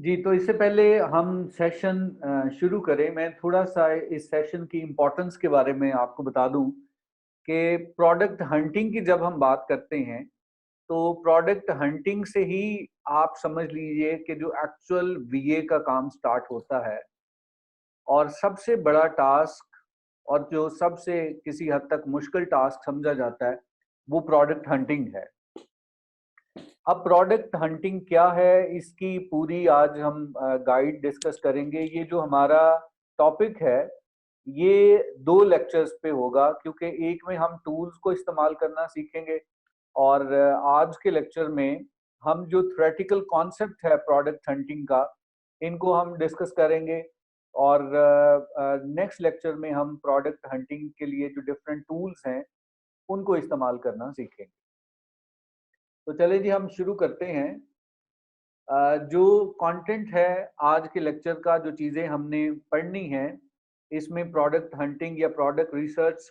जी, तो इससे पहले हम सेशन शुरू करें, मैं थोड़ा-सा इस सेशन की इम्पोर्टेंस के बारे में आपको बता दूँ कि प्रोडक्ट हंटिंग की जब हम बात करते हैं, तो प्रोडक्ट हंटिंग से ही आप समझ लीजिए कि जो एक्चुअल वीए का काम स्टार्ट होता है और सबसे बड़ा टास्क और जो सबसे किसी हद तक मुश्किल टास्क समझा जाता है, वो प्रोडक्ट हंटिंग है। अब प्रोडक्ट हंटिंग क्या है, इसकी पूरी आज हम गाइड डिस्कस करेंगे। ये जो हमारा टॉपिक है, ये 2 लेक्चर्स पे होगा क्योंकि एक में हम टूल्स को इस्तेमाल करना सीखेंगे और आज के लेक्चर में हम जो थ्योरेटिकल कॉन्सेप्ट है प्रोडक्ट हंटिंग का, इनको हम डिस्कस करेंगे और नेक्स्ट लेक्चर में हम प्रोडक्ट हंटिंग के लिए जो डिफरेंट टूल्स हैं, उनको इस्तेमाल करना सीखेंगे। तो चलिए जी हम शुरू करते हैं। जो कंटेंट है आज के लेक्चर का, जो चीज़ें हमने पढ़नी है, इसमें प्रोडक्ट हंटिंग या प्रोडक्ट रिसर्च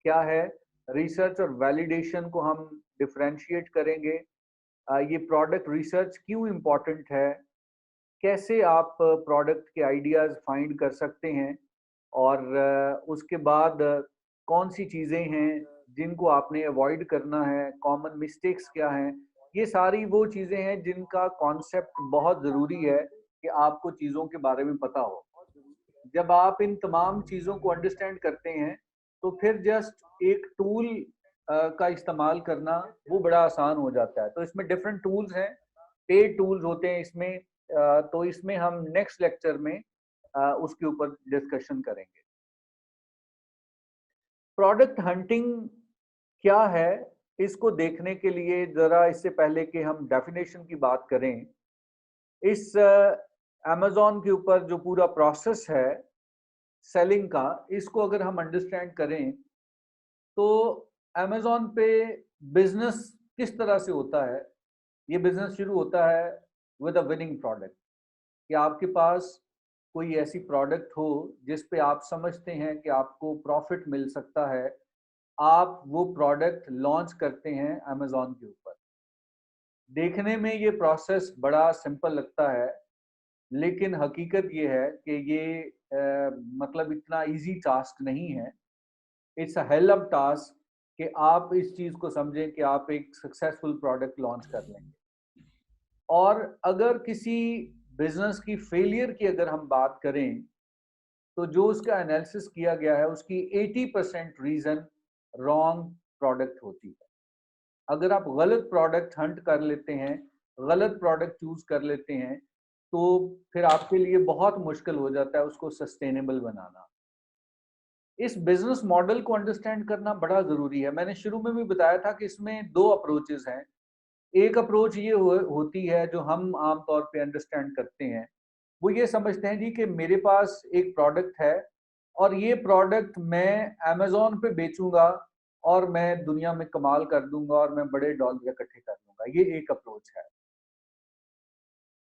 क्या है, रिसर्च और वैलिडेशन को हम डिफरेंशिएट करेंगे। ये प्रोडक्ट रिसर्च क्यों इम्पोर्टेंट है, कैसे आप प्रोडक्ट के आइडियाज़ फाइंड कर सकते हैं और उसके बाद कौन सी चीज़ें हैं जिनको आपने अवॉइड करना है, कॉमन मिस्टेक्स क्या हैं। ये सारी वो चीज़ें हैं जिनका कॉन्सेप्ट बहुत ज़रूरी है कि आपको चीज़ों के बारे में पता हो। जब आप इन तमाम चीज़ों को अंडरस्टैंड करते हैं, तो फिर जस्ट एक टूल का इस्तेमाल करना वो बड़ा आसान हो जाता है। तो इसमें डिफरेंट टूल्स हैं, पेड टूल्स होते हैं इसमें। तो इसमें हम नेक्स्ट लेक्चर में उसके ऊपर डिस्कशन करेंगे। प्रोडक्ट हंटिंग क्या है, इसको देखने के लिए ज़रा इससे पहले कि हम डेफिनेशन की बात करें, इस अमेज़न के ऊपर जो पूरा प्रोसेस है सेलिंग का, इसको अगर हम अंडरस्टैंड करें, तो अमेज़न पे बिज़नेस किस तरह से होता है। ये बिज़नेस शुरू होता है विद अ विनिंग प्रोडक्ट, कि आपके पास कोई ऐसी प्रोडक्ट हो जिस पे आप समझते हैं कि आपको प्रॉफ़िट मिल सकता है। आप वो प्रोडक्ट लॉन्च करते हैं अमेज़न के ऊपर। देखने में ये प्रोसेस बड़ा सिंपल लगता है, लेकिन हकीकत ये है कि ये मतलब इतना ईज़ी टास्क नहीं है। It's a hell of task कि आप इस चीज़ को समझें कि आप एक सक्सेसफुल प्रोडक्ट लॉन्च कर लेंगे। और अगर किसी बिज़नेस की फेलियर की अगर हम बात करें, तो जो उसका एनालिसिस किया गया है, उसकी 80% रीज़न रॉन्ग प्रोडक्ट होती है। अगर आप गलत प्रोडक्ट हंट कर लेते हैं, गलत प्रोडक्ट चूज़ कर लेते हैं, तो फिर आपके लिए बहुत मुश्किल हो जाता है उसको सस्टेनेबल बनाना। इस बिज़नेस मॉडल को अंडरस्टैंड करना बड़ा ज़रूरी है। मैंने शुरू में भी बताया था कि इसमें 2 अप्रोचेज़ हैं। एक अप्रोच ये होती है जो हम आम तौर पे अंडरस्टैंड करते हैं। वो ये समझते हैं जी कि मेरे पास एक प्रोडक्ट है और ये प्रोडक्ट मैं अमेज़न पे बेचूँगा और मैं दुनिया में कमाल कर दूँगा और मैं बड़े डॉलर इकट्ठे कर लूँगा। ये एक अप्रोच है।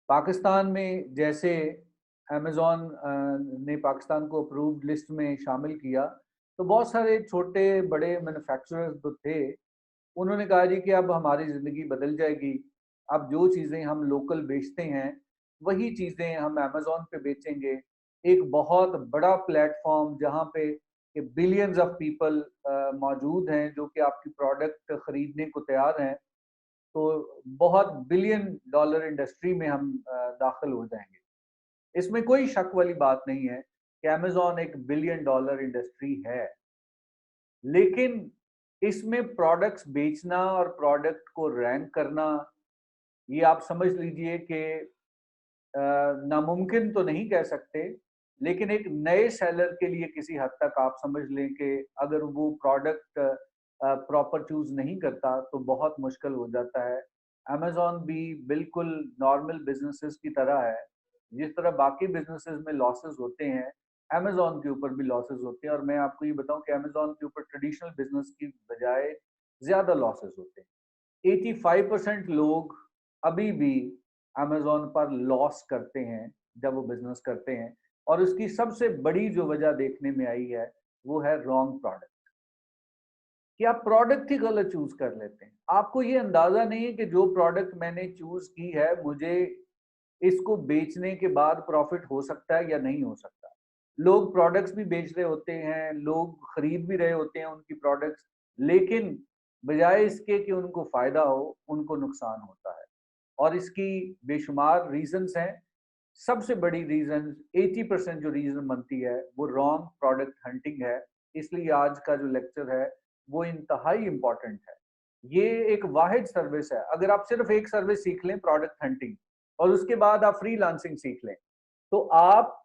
पाकिस्तान में जैसे अमेज़न ने पाकिस्तान को अप्रूव्ड लिस्ट में शामिल किया, तो बहुत सारे छोटे-बड़े मैन्युफैक्चरर्स जो थे, उन्होंने कहा जी कि अब हमारी ज़िंदगी बदल जाएगी। अब जो चीज़ें हम लोकल बेचते हैं, वही चीज़ें हम अमेज़न पे बेचेंगे। एक बहुत बड़ा प्लेटफ़ॉर्म जहाँ पे कि बिलियंस ऑफ पीपल मौजूद हैं, जो कि आपकी प्रोडक्ट खरीदने को तैयार हैं। तो बहुत बिलियन डॉलर इंडस्ट्री में हम दाखिल हो जाएँगे। इसमें कोई शक वाली बात नहीं है कि अमेज़न एक बिलियन डॉलर इंडस्ट्री है। लेकिन इसमें प्रोडक्ट्स बेचना और प्रोडक्ट को रैंक करना, ये आप समझ लीजिए कि नामुमकिन तो नहीं कह सकते, लेकिन एक नए सेलर के लिए किसी हद तक आप समझ लें कि अगर वो प्रोडक्ट प्रॉपर चूज़ नहीं करता, तो बहुत मुश्किल हो जाता है। अमेज़न भी बिल्कुल नॉर्मल बिज़नेसेस की तरह है। जिस तरह बाकी बिज़नेसेस में लॉसेस होते हैं, अमेज़न के ऊपर भी लॉसेस होते हैं और मैं आपको ये बताऊँ कि अमेज़न के ऊपर ट्रेडिशनल बिज़नेस की बजाय ज़्यादा लॉसेस होते हैं। 85% लोग अभी भी अमेज़न पर लॉस करते हैं, जब वो बिज़नेस करते हैं और उसकी सबसे बड़ी जो वजह देखने में आई है, वो है रॉन्ग प्रोडक्ट। कि आप प्रोडक्ट ही गलत चूज़ कर लेते हैं। आपको ये अंदाज़ा नहीं है कि जो प्रोडक्ट मैंने चूज़ की है, मुझे इसको बेचने के बाद प्रॉफिट हो सकता है या नहीं हो सकता। लोग प्रोडक्ट्स भी बेच रहे होते हैं, लोग खरीद भी रहे होते हैं उनकी प्रोडक्ट्स, लेकिन बजाय इसके कि उनको फायदा हो, उनको नुकसान होता है। और इसकी बेशुमार रीजंस हैं। सबसे बड़ी रीजन 80% जो रीजन बनती है वो रॉन्ग प्रोडक्ट हंटिंग है। इसलिए आज का जो लेक्चर है वो इंतहाई इंपॉर्टेंट है। ये एक वाहिद सर्विस है। अगर आप सिर्फ एक सर्विस सीख लें प्रोडक्ट हंटिंग और उसके बाद आप फ्रीलांसिंग सीख लें, तो आप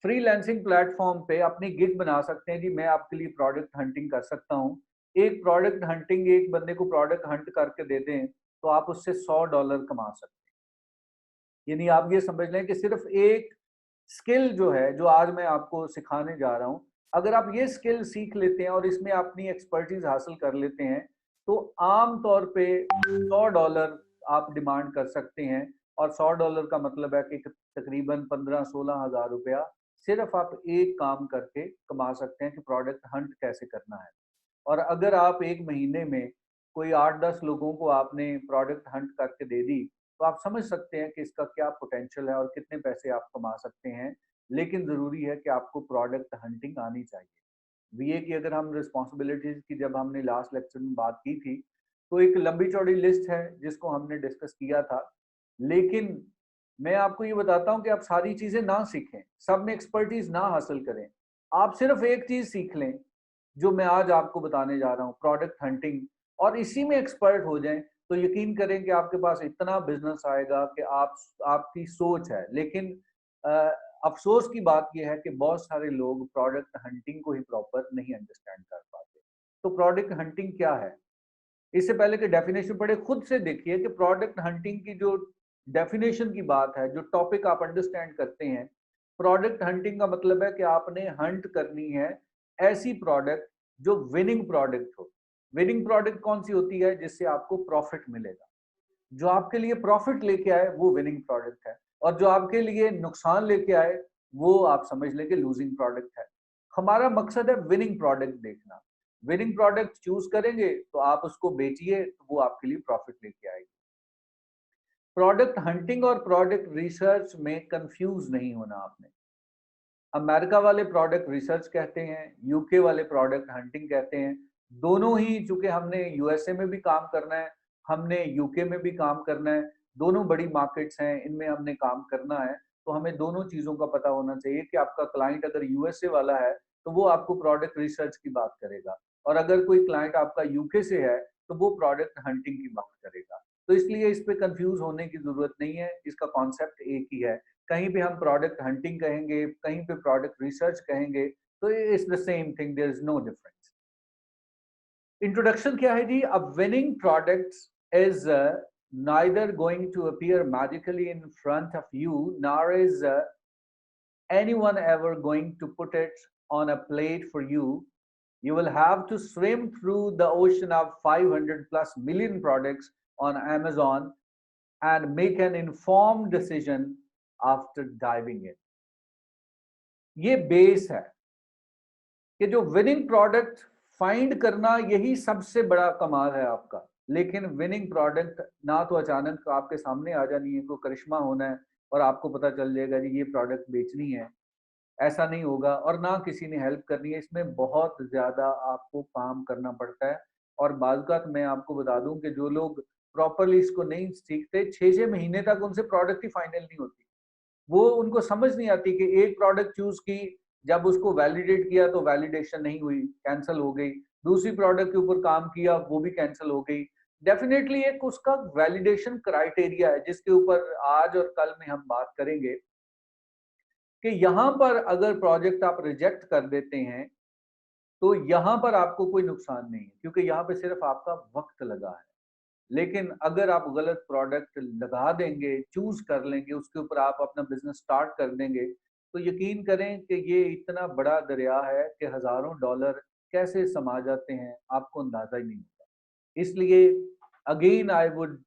फ्रीलांसिंग प्लेटफॉर्म पे अपनी गिग बना सकते हैं। जी मैं आपके लिए प्रोडक्ट हंटिंग कर सकता हूँ। एक प्रोडक्ट हंटिंग, एक बंदे को प्रोडक्ट हंट करके दे दें तो आप उससे $100 कमा सकते हैं। यानी आप ये समझ लें कि सिर्फ एक स्किल जो है, जो आज मैं आपको सिखाने जा रहा हूँ, अगर आप ये स्किल सीख लेते हैं और इसमें अपनी एक्सपर्टीज हासिल कर लेते हैं, तो आम तौर पे $100 आप डिमांड कर सकते हैं। और $100 का मतलब है कि तकरीबन 15-16 हज़ार रुपया सिर्फ आप एक काम करके कमा सकते हैं कि प्रोडक्ट हंट कैसे करना है। और अगर आप एक महीने में कोई 8-10 लोगों को आपने प्रोडक्ट हंट करके दे दी, तो आप समझ सकते हैं कि इसका क्या पोटेंशियल है और कितने पैसे आप कमा सकते हैं। लेकिन ज़रूरी है कि आपको प्रोडक्ट हंटिंग आनी चाहिए। बीए की अगर हम रिस्पॉन्सिबिलिटीज़ की जब हमने लास्ट लेक्चर में बात की थी, तो एक लंबी-चौड़ी लिस्ट है जिसको हमने डिस्कस किया था। लेकिन मैं आपको ये बताता हूँ कि आप सारी चीज़ें ना सीखें, सब में एक्सपर्टीज़ ना हासिल करें। आप सिर्फ एक चीज़ सीख लें, जो मैं आज आपको बताने जा रहा हूँ, प्रोडक्ट हंटिंग, और इसी में एक्सपर्ट हो जाएं, तो यकीन करें कि आपके पास इतना बिजनेस आएगा कि आपकी सोच है। लेकिन अ, अफसोस की बात यह है कि बहुत सारे लोग प्रोडक्ट हंटिंग को ही प्रॉपर नहीं अंडरस्टैंड कर पाते। तो प्रोडक्ट हंटिंग क्या है? इससे पहले कि डेफिनेशन पढ़े, खुद से देखिए कि प्रोडक्ट हंटिंग की जो डेफिनेशन की बात है, जो टॉपिक आप अंडरस्टैंड करते हैं, प्रोडक्ट हंटिंग का मतलब है कि आपने हंट करनी है ऐसी प्रोडक्ट जो विनिंग प्रोडक्ट हो। विनिंग प्रोडक्ट कौन सी होती है? जिससे आपको प्रॉफिट मिलेगा। जो आपके लिए प्रॉफिट लेके आए वो विनिंग प्रोडक्ट है, और जो आपके लिए नुकसान लेके आए वो आप समझ लें कि लूजिंग प्रोडक्ट है। हमारा मकसद है विनिंग प्रोडक्ट देखना। विनिंग प्रोडक्ट चूज करेंगे तो आप उसको बेचिए, तो वो आपके लिए प्रॉफिट लेके आएगी। प्रोडक्ट हंटिंग और प्रोडक्ट रिसर्च में कंफ्यूज नहीं होना आपने। अमेरिका वाले प्रोडक्ट रिसर्च कहते हैं, यूके वाले प्रोडक्ट हंटिंग कहते हैं। दोनों ही, चूंकि हमने यूएसए में भी काम करना है, हमने यूके में भी काम करना है, दोनों बड़ी मार्केट्स हैं, इनमें हमने काम करना है, तो हमें दोनों चीजों का पता होना चाहिए कि आपका क्लाइंट अगर यूएसए वाला है तो वो आपको प्रोडक्ट रिसर्च की बात करेगा, और अगर कोई क्लाइंट आपका यूके से है तो वो प्रोडक्ट हंटिंग की बात करेगा। तो इसलिए इस पे कंफ्यूज होने की जरूरत नहीं है, इसका कॉन्सेप्ट एक ही है। कहीं पे हम प्रोडक्ट हंटिंग कहेंगे, कहीं पे प्रोडक्ट रिसर्च कहेंगे, तो it's the same thing, there is no difference. Introduction क्या है जी? अब winning products is neither going to appear magically in front of you, nor is anyone ever going to put it on a plate for you. You will have to swim through the ocean of 500 plus million products on Amazon and make an informed decision after diving in. ये base है कि जो winning product find करना, यही सबसे बड़ा कमाल है आपका। लेकिन विनिंग प्रोडक्ट ना तो अचानक आपके सामने आ जानी है, कोई करिश्मा होना है और आपको पता चल जाएगा जी ये प्रोडक्ट बेचनी है, ऐसा नहीं होगा। और ना किसी ने हेल्प करनी है, इसमें बहुत ज्यादा आपको काम करना पड़ता है। और बाज़ मैं आपको बता दूं कि जो लोग प्रॉपरली इसको नहीं सीखते, 6-6 महीने तक उनसे प्रोडक्ट ही फाइनल नहीं होती। वो, उनको समझ नहीं आती कि एक प्रोडक्ट चूज की, जब उसको वैलिडेट किया तो वैलिडेशन नहीं हुई, कैंसिल हो गई। दूसरी प्रोडक्ट के ऊपर काम किया, वो भी कैंसिल हो गई। डेफिनेटली एक उसका वैलिडेशन क्राइटेरिया है जिसके ऊपर आज और कल में हम बात करेंगे कि यहाँ पर अगर प्रोजेक्ट आप रिजेक्ट कर देते हैं तो यहाँ पर आपको कोई नुकसान नहीं है, क्योंकि यहाँ पे सिर्फ आपका वक्त लगा है। लेकिन अगर आप गलत प्रोडक्ट लगा देंगे, चूज कर लेंगे, उसके ऊपर आप अपना बिजनेस स्टार्ट कर देंगे, तो यकीन करें कि ये इतना बड़ा दरिया है कि हजारों डॉलर कैसे समा जाते हैं, आपको अंदाजा ही नहीं होता। इसलिए अगेन आई वुड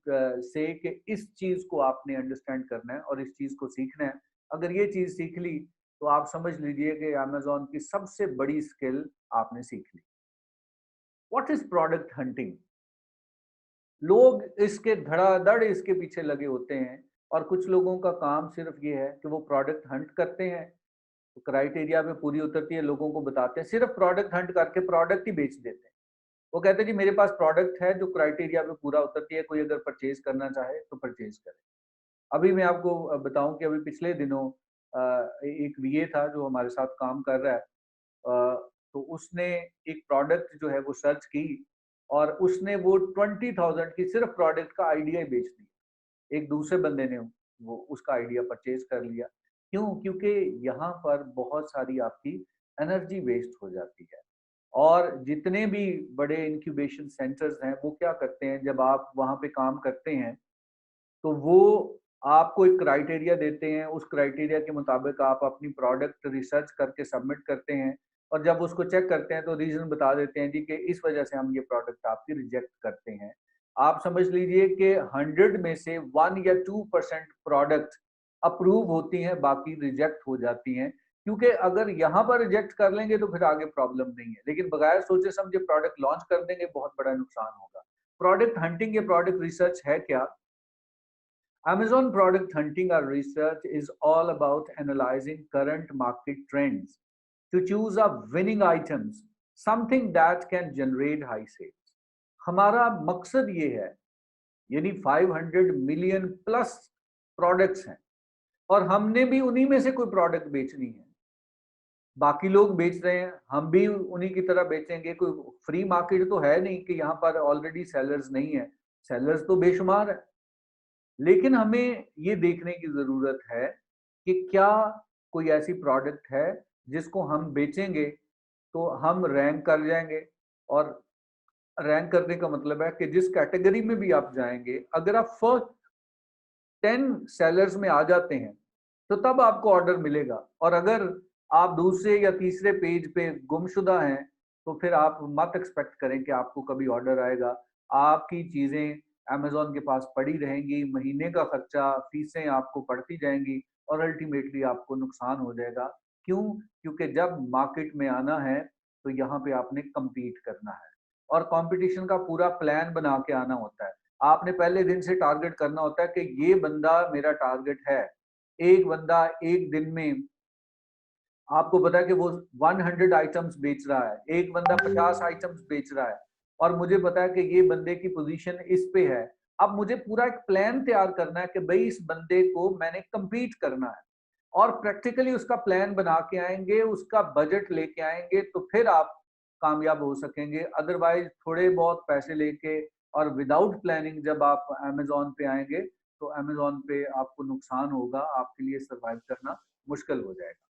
से कि इस चीज को आपने अंडरस्टैंड करना है और इस चीज को सीखना है। अगर ये चीज सीख ली तो आप समझ लीजिए कि अमेजोन की सबसे बड़ी स्किल आपने सीख ली। What is product hunting? लोग इसके धड़ाधड़ इसके पीछे लगे होते हैं, और कुछ लोगों का काम सिर्फ ये है कि वो प्रोडक्ट हंट करते हैं, तो क्राइटेरिया पे पूरी उतरती है, लोगों को बताते हैं, सिर्फ प्रोडक्ट हंट करके प्रोडक्ट ही बेच देते हैं। वो कहते हैं जी मेरे पास प्रोडक्ट है जो क्राइटेरिया पे पूरा उतरती है, कोई अगर परचेज करना चाहे तो परचेज करे। अभी मैं आपको बताऊं कि अभी पिछले दिनों एक वीए था जो हमारे साथ काम कर रहा है, तो उसने एक प्रोडक्ट जो है वो सर्च की और उसने वो 20,000 की सिर्फ प्रोडक्ट का आइडिया ही बेच दिया। एक दूसरे बंदे ने वो उसका आइडिया परचेज कर लिया। क्यों? क्योंकि यहाँ पर बहुत सारी आपकी एनर्जी वेस्ट हो जाती है। और जितने भी बड़े इंक्यूबेशन सेंटर्स हैं वो क्या करते हैं, जब आप वहाँ पे काम करते हैं तो वो आपको एक क्राइटेरिया देते हैं, उस क्राइटेरिया के मुताबिक आप अपनी प्रोडक्ट रिसर्च करके सबमिट करते हैं और जब उसको चेक करते हैं तो रीज़न बता देते हैं जी कि इस वजह से हम ये प्रोडक्ट आपकी रिजेक्ट करते हैं। आप समझ लीजिए कि 100 में से 1 या 2% प्रोडक्ट अप्रूव होती हैं, बाकी रिजेक्ट हो जाती हैं। क्योंकि अगर यहाँ पर रिजेक्ट कर लेंगे तो फिर आगे प्रॉब्लम नहीं है, लेकिन बगैर सोचे समझे प्रोडक्ट लॉन्च कर देंगे, बहुत बड़ा नुकसान होगा। प्रोडक्ट हंटिंग या प्रोडक्ट रिसर्च है क्या? Amazon product hunting or research is all about analyzing current market trends to choose a winning items, something that can generate high sales. हमारा मकसद ये है, यानी 500 मिलियन प्लस प्रोडक्ट्स हैं और हमने भी उन्हीं में से कोई प्रोडक्ट बेचनी है। बाकी लोग बेच रहे हैं, हम भी उन्हीं की तरह बेचेंगे। कोई फ्री मार्केट तो है नहीं कि यहाँ पर ऑलरेडी सेलर्स नहीं है, सेलर्स तो बेशुमार है। लेकिन हमें ये देखने की ज़रूरत है कि क्या कोई ऐसी प्रोडक्ट है जिसको हम बेचेंगे तो हम रैंक कर जाएंगे। और रैंक करने का मतलब है कि जिस कैटेगरी में भी आप जाएंगे, अगर आप फर्स्ट 10 सेलर्स में आ जाते हैं तो तब आपको ऑर्डर मिलेगा। और अगर आप दूसरे या तीसरे पेज पे गुमशुदा हैं तो फिर आप मत एक्सपेक्ट करें कि आपको कभी ऑर्डर आएगा। आपकी चीज़ें अमेज़न के पास पड़ी रहेंगी, महीने का खर्चा, फीसें आपको पड़ती जाएंगी और अल्टीमेटली आपको नुकसान हो जाएगा। क्यों? क्योंकि जब मार्केट में आना है तो यहाँ पे आपने कम्पीट करना है और कंपटीशन का पूरा प्लान बना के आना होता है। आपने पहले दिन से टारगेट करना होता है कि ये बंदा मेरा टारगेट है। एक बंदा एक दिन में, आपको पता है कि वो 100 आइटम्स बेच रहा है, एक बंदा 50 आइटम्स बेच रहा है और मुझे पता है कि ये बंदे की पोजीशन इस पे है। अब मुझे पूरा एक प्लान तैयार करना है कि भाई इस बंदे को मैंने कम्पीट करना है और प्रैक्टिकली उसका प्लान बना के आएंगे, उसका बजट लेके आएंगे तो फिर आप कामयाब हो सकेंगे। अदरवाइज थोड़े बहुत पैसे लेके और विदाउट प्लानिंग जब आप अमेज़न पे आएंगे तो अमेज़न पे आपको नुकसान होगा, आपके लिए सर्वाइव करना मुश्किल हो जाएगा।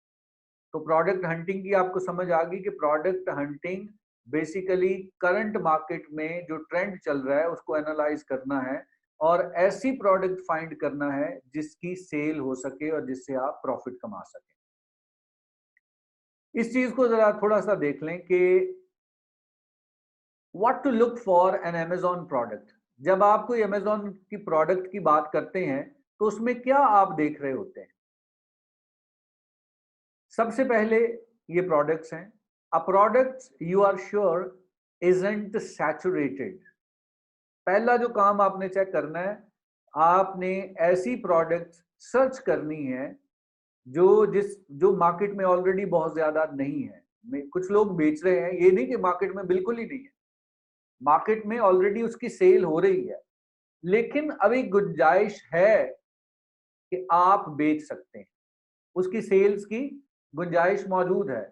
तो प्रोडक्ट हंटिंग की आपको समझ आ गई कि product hunting basically current market में जो ट्रेंड चल रहा है उसको एनालाइज करना है और ऐसी प्रोडक्ट फाइंड करना है जिसकी सेल हो सके और जिससे आप प्रॉफिट कमा सकें। इस चीज को जरा थोड़ा सा देख लें कि what to look for an Amazon product. जब आप कोई अमेज़न की प्रोडक्ट की बात करते हैं तो उसमें क्या आप देख रहे होते हैं? सबसे पहले ये प्रोडक्ट्स हैं। A product you are sure isn't saturated. पहला जो काम आपने चेक करना है, आपने ऐसी प्रोडक्ट सर्च करनी है जो मार्केट में ऑलरेडी बहुत ज्यादा नहीं है। कुछ लोग बेच रहे हैं, ये नहीं कि मार्केट में बिल्कुल ही नहीं है, मार्केट में ऑलरेडी उसकी सेल हो रही है, लेकिन अभी गुंजाइश है कि आप बेच सकते हैं, उसकी सेल्स की गुंजाइश मौजूद है।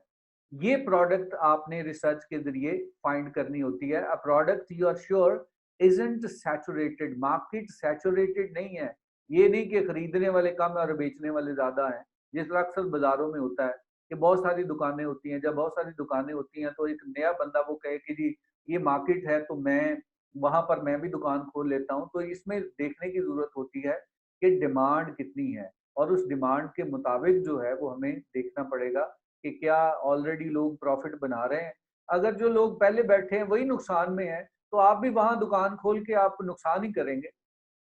ये प्रोडक्ट आपने रिसर्च के जरिए फाइंड करनी होती है। A product you are sure isn't saturated. Market saturated नहीं है, ये नहीं कि खरीदने वाले कम है और बेचने वाले ज्यादा हैं, जिस तरह अक्सर बाजारों में होता है कि बहुत सारी दुकानें होती हैं। जब बहुत सारी दुकानें होती हैं तो एक नया बंदा वो कहे कि जी ये मार्केट है तो मैं वहां पर मैं भी दुकान खोल लेता हूँ। तो इसमें देखने की जरूरत होती है कि डिमांड कितनी है और उस डिमांड के मुताबिक जो है वो हमें देखना पड़ेगा कि क्या ऑलरेडी लोग प्रॉफिट बना रहे हैं। अगर जो लोग पहले बैठे हैं वही नुकसान में है तो आप भी वहां दुकान खोल के आप नुकसान ही करेंगे।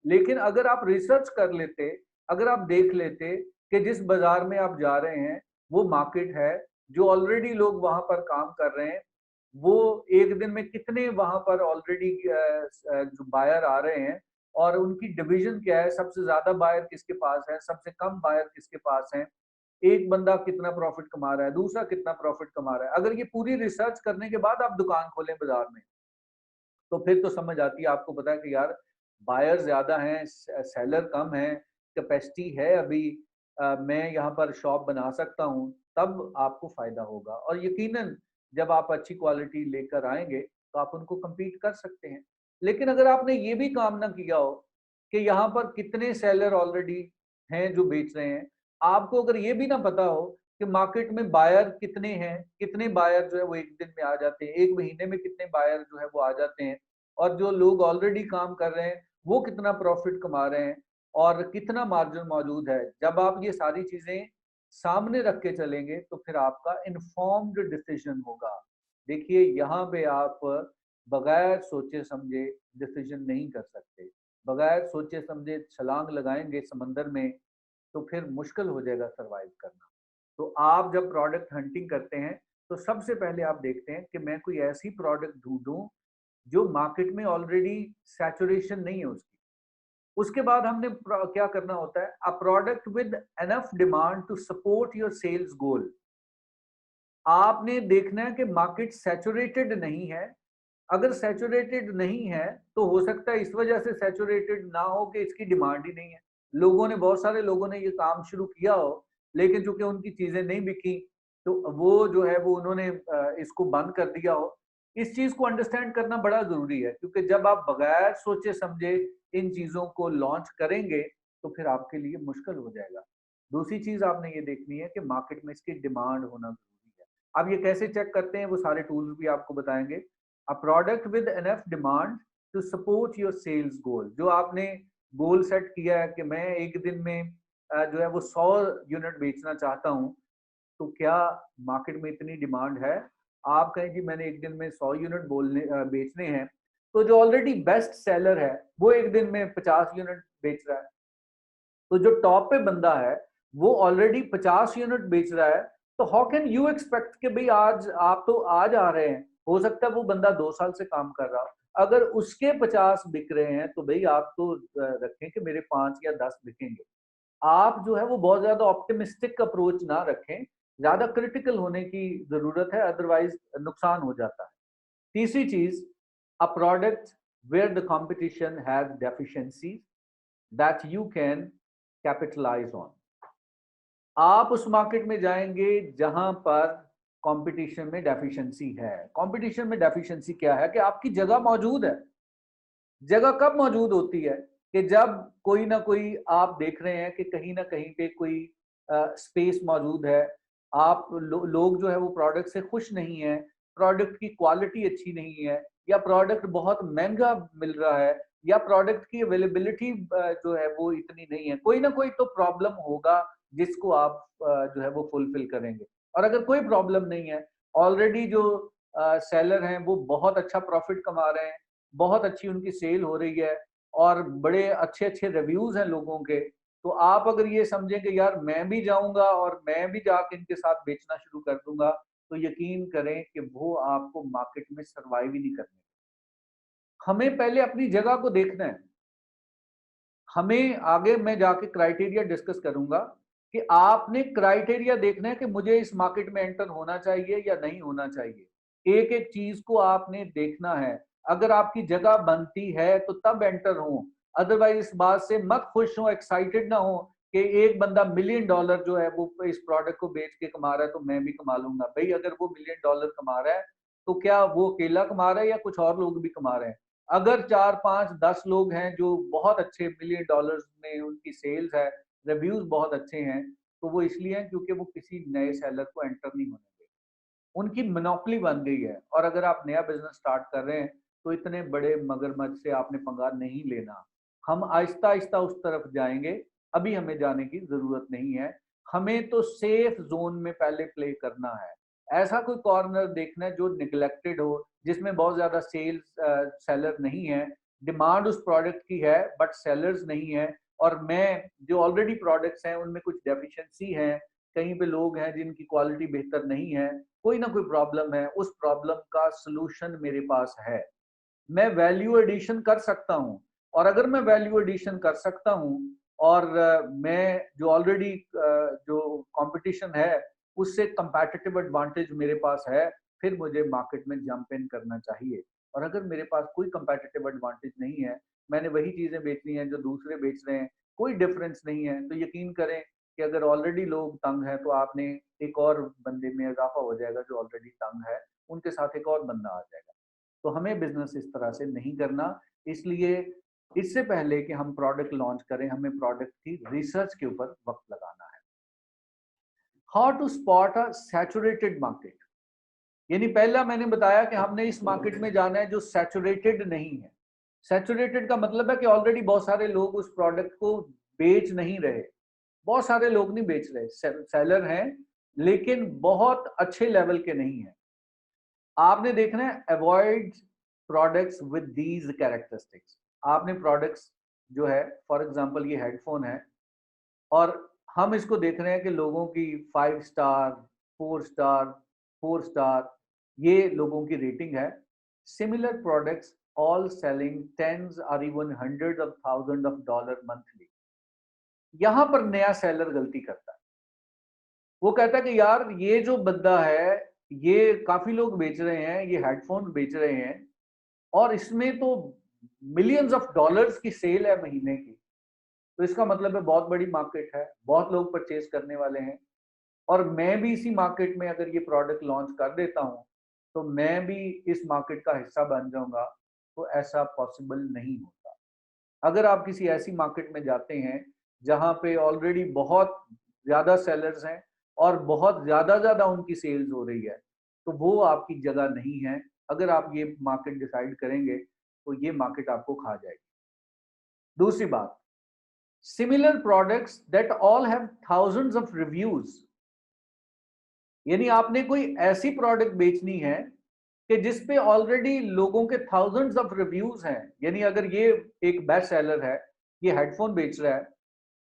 लेकिन अगर आप रिसर्च कर लेते, अगर आप देख लेते कि जिस बाजार में आप जा रहे हैं वो मार्केट है, जो ऑलरेडी लोग वहां पर काम कर रहे हैं, वो एक दिन में कितने वहां पर ऑलरेडी जो बायर आ रहे हैं और उनकी डिवीजन क्या है, सबसे ज्यादा बायर किसके पास है, सबसे कम बायर किसके पास है, एक बंदा कितना प्रॉफिट कमा रहा है, दूसरा कितना प्रॉफिट कमा रहा है। अगर ये पूरी रिसर्च करने के बाद आप दुकान खोलें बाजार में, तो फिर तो समझ आती है, आपको पता है कि यार बायर ज्यादा हैं, सेलर कम है, कैपेसिटी है अभी, मैं यहाँ पर शॉप बना सकता हूँ, तब आपको फायदा होगा। और यकीनन जब आप अच्छी क्वालिटी लेकर आएंगे तो आप उनको compete कर सकते हैं। लेकिन अगर आपने ये भी काम ना किया हो कि यहाँ पर कितने सेलर ऑलरेडी हैं जो बेच रहे हैं, आपको अगर ये भी ना पता हो कि मार्केट में बायर कितने हैं, कितने बायर जो है वो एक दिन में आ जाते हैं, एक महीने में कितने बायर जो है वो आ जाते हैं, और जो लोग ऑलरेडी काम कर रहे हैं वो कितना प्रॉफिट कमा रहे हैं और कितना मार्जिन मौजूद है, जब आप ये सारी चीजें सामने रख के चलेंगे तो फिर आपका इन्फॉर्म्ड डिसीजन होगा। देखिए यहाँ पे आप बगैर सोचे समझे डिसीजन नहीं कर सकते। बगैर सोचे समझे छलांग लगाएंगे समंदर में तो फिर मुश्किल हो जाएगा सरवाइव करना। तो आप जब प्रोडक्ट हंटिंग करते हैं तो सबसे पहले आप देखते हैं कि मैं कोई ऐसी प्रोडक्ट ढूंढूं जो मार्केट में ऑलरेडी सैचुरेशन नहीं है उसकी। उसके बाद हमने क्या करना होता है, a product with enough demand to support your sales goal. आपने देखना है कि मार्केट सैचुरेटेड नहीं है। अगर सैचुरेटेड नहीं है तो हो सकता है इस वजह से सैचुरेटेड ना हो कि इसकी डिमांड ही नहीं है। लोगों ने, बहुत सारे लोगों ने ये काम शुरू किया हो, लेकिन चूंकि उनकी चीजें नहीं बिकी तो वो जो है वो उन्होंने इसको बंद कर दिया हो। इस चीज को अंडरस्टैंड करना बड़ा जरूरी है, क्योंकि जब आप बगैर सोचे समझे इन चीजों को लॉन्च करेंगे तो फिर आपके लिए मुश्किल हो जाएगा। दूसरी चीज आपने ये देखनी है कि मार्केट में इसकी डिमांड होना जरूरी है। अब ये कैसे चेक करते हैं, वो सारे टूल्स भी आपको बताएंगे। A product with enough demand to support your sales goal. जो आपने गोल सेट किया है कि मैं एक दिन में जो है वो 100 यूनिट बेचना चाहता हूँ, तो क्या मार्केट में इतनी डिमांड है? आप कहें कि मैंने एक दिन में 100 यूनिट बेचने हैं, तो जो ऑलरेडी बेस्ट सेलर है वो एक दिन में 50 यूनिट बेच रहा है, तो जो टॉप पे बंदा है वो ऑलरेडी 50 यूनिट बेच रहा है, तो हाउ कैन यू एक्सपेक्ट कि भाई आज आप तो आज आ रहे हैं, हो सकता है वो बंदा 2 साल से काम कर रहा हो, अगर उसके 50 बिक रहे हैं तो भाई आप तो रखें कि मेरे 5 या 10 बिकेंगे। आप जो है वो बहुत ज्यादा ऑप्टिमिस्टिक अप्रोच ना रखें, ज्यादा क्रिटिकल होने की जरूरत है, अदरवाइज नुकसान हो जाता है। तीसरी चीज, a product where the competition has deficiency that you can capitalise on. आप उस मार्केट में जाएंगे जहां पर कंपटीशन में डेफिशिएंसी है। कंपटीशन में डेफिशिएंसी क्या है कि आपकी जगह मौजूद है। जगह कब मौजूद होती है कि जब कोई ना कोई, आप देख रहे हैं कि कहीं ना कहीं पे कोई स्पेस मौजूद है, आप लोग जो है वो प्रोडक्ट से खुश नहीं है, प्रोडक्ट की क्वालिटी अच्छी नहीं है, या प्रोडक्ट बहुत महंगा मिल रहा है, या प्रोडक्ट की अवेलेबिलिटी जो है वो इतनी नहीं है। कोई ना कोई तो प्रॉब्लम होगा जिसको आप जो है वो फुलफिल करेंगे। और अगर कोई प्रॉब्लम नहीं है, ऑलरेडी जो सेलर हैं वो बहुत अच्छा प्रॉफिट कमा रहे हैं, बहुत अच्छी उनकी सेल हो रही है और बड़े अच्छे अच्छे रिव्यूज हैं लोगों के, तो आप अगर ये समझें कि यार मैं भी जाऊंगा और मैं भी जाके इनके साथ बेचना शुरू कर दूंगा, तो यकीन करें कि वो आपको मार्केट में सरवाइव ही नहीं करने। हमें पहले अपनी जगह को देखना है। हमें आगे मैं जाके क्राइटेरिया डिस्कस करूंगा कि आपने क्राइटेरिया देखना है कि मुझे इस मार्केट में एंटर होना चाहिए या नहीं होना चाहिए। एक एक चीज को आपने देखना है। अगर आपकी जगह बनती है तो तब एंटर हो, अदरवाइज इस बात से मत खुश हो, एक्साइटेड ना हो कि एक बंदा $1 मिलियन जो है वो इस प्रोडक्ट को बेच के कमा रहा है तो मैं भी कमा लूंगा। भाई अगर वो $1 मिलियन कमा रहा है तो क्या वो अकेला कमा रहा है या कुछ और लोग भी कमा रहे हैं? अगर 4 5 10 लोग हैं जो बहुत अच्छे $1 मिलियन में उनकी सेल्स है, रिव्यूज बहुत अच्छे हैं, तो वो इसलिए हैं क्योंकि वो किसी नए सेलर को एंटर नहीं होने देते। उनकी मोनोपोली बन गई है। और अगर आप नया बिजनेस स्टार्ट कर रहे हैं तो इतने बड़े मगरमच्छ से आपने पंगा नहीं लेना। हम आहिस्ता आहिस्ता उस तरफ जाएंगे, अभी हमें जाने की जरूरत नहीं है। हमें तो सेफ जोन में पहले प्ले करना है। ऐसा कोई कॉर्नर देखना है जो निगलेक्टेड हो, जिसमें बहुत ज्यादा सेल्स सेलर नहीं है, डिमांड उस प्रोडक्ट की है बट सेलर्स नहीं है, और मैं जो ऑलरेडी प्रोडक्ट्स हैं उनमें कुछ डेफिशिएंसी है, कहीं पे लोग हैं जिनकी क्वालिटी बेहतर नहीं है, कोई ना कोई प्रॉब्लम है, उस प्रॉब्लम का सलूशन मेरे पास है, मैं वैल्यू एडिशन कर सकता हूँ। और अगर मैं वैल्यू एडिशन कर सकता हूँ और मैं जो ऑलरेडी जो कंपटीशन है उससे कंपैटिटिव एडवांटेज मेरे पास है, फिर मुझे मार्केट में जंप इन करना चाहिए। और अगर मेरे पास कोई कंपैटिटिव एडवांटेज नहीं है, मैंने वही चीजें बेचनी है जो दूसरे बेच रहे हैं, कोई डिफरेंस नहीं है, तो यकीन करें कि अगर ऑलरेडी लोग तंग हैं तो आपने एक और बंदे में इजाफा हो जाएगा जो ऑलरेडी तंग है, उनके साथ एक और बंदा आ जाएगा। तो हमें बिजनेस इस तरह से नहीं करना। इसलिए इससे पहले कि हम प्रोडक्ट लॉन्च करें, हमें प्रोडक्ट की रिसर्च के ऊपर वक्त लगाना है। How to spot a saturated market, यानी पहला मैंने बताया कि हमने इस मार्केट में जाना है जो सैचुरेटेड नहीं है। सैचुरेटेड का मतलब है कि ऑलरेडी बहुत सारे लोग उस प्रोडक्ट को बेच नहीं रहे, बहुत सारे लोग नहीं बेच रहे, सेलर हैं लेकिन बहुत अच्छे लेवल के नहीं है। आपने देखना है avoid products with these characteristics. आपने प्रोडक्ट्स जो है, फॉर एग्जांपल ये हेडफोन है और हम इसको देख रहे हैं कि लोगों की 5 स्टार, 4 स्टार, 4 स्टार ये लोगों की रेटिंग है। Similar products all selling tens और even hundred of thousand of dollar monthly. यहां पर नया सेलर गलती करता है, वो कहता है कि यार ये जो बंदा है ये काफी लोग बेच रहे हैं, ये हेडफोन बेच रहे हैं और इसमें तो मिलियंस ऑफ डॉलर्स की सेल है महीने की, तो इसका मतलब है बहुत बड़ी मार्केट है, बहुत लोग परचेज करने वाले हैं और मैं भी इसी मार्केट में अगर ये प्रोडक्ट लॉन्च कर देता हूं तो मैं भी इस मार्केट का हिस्सा बन जाऊंगा। तो ऐसा पॉसिबल नहीं होता। अगर आप किसी ऐसी मार्केट में जाते हैं जहां पे ऑलरेडी बहुत ज्यादा सेलर्स हैं और बहुत ज्यादा उनकी सेल्स हो रही है, तो वो आपकी जगह नहीं है। अगर आप ये मार्केट डिसाइड करेंगे तो ये मार्केट आपको खा जाएगी। दूसरी बात, similar products that all have thousands of reviews, यानी आपने कोई ऐसी प्रोडक्ट बेचनी है कि जिसपे ऑलरेडी लोगों के थाउजेंड्स ऑफ रिव्यूज हैं। यानी अगर ये एक बेस्ट सेलर है, ये हेडफोन बेच रहा है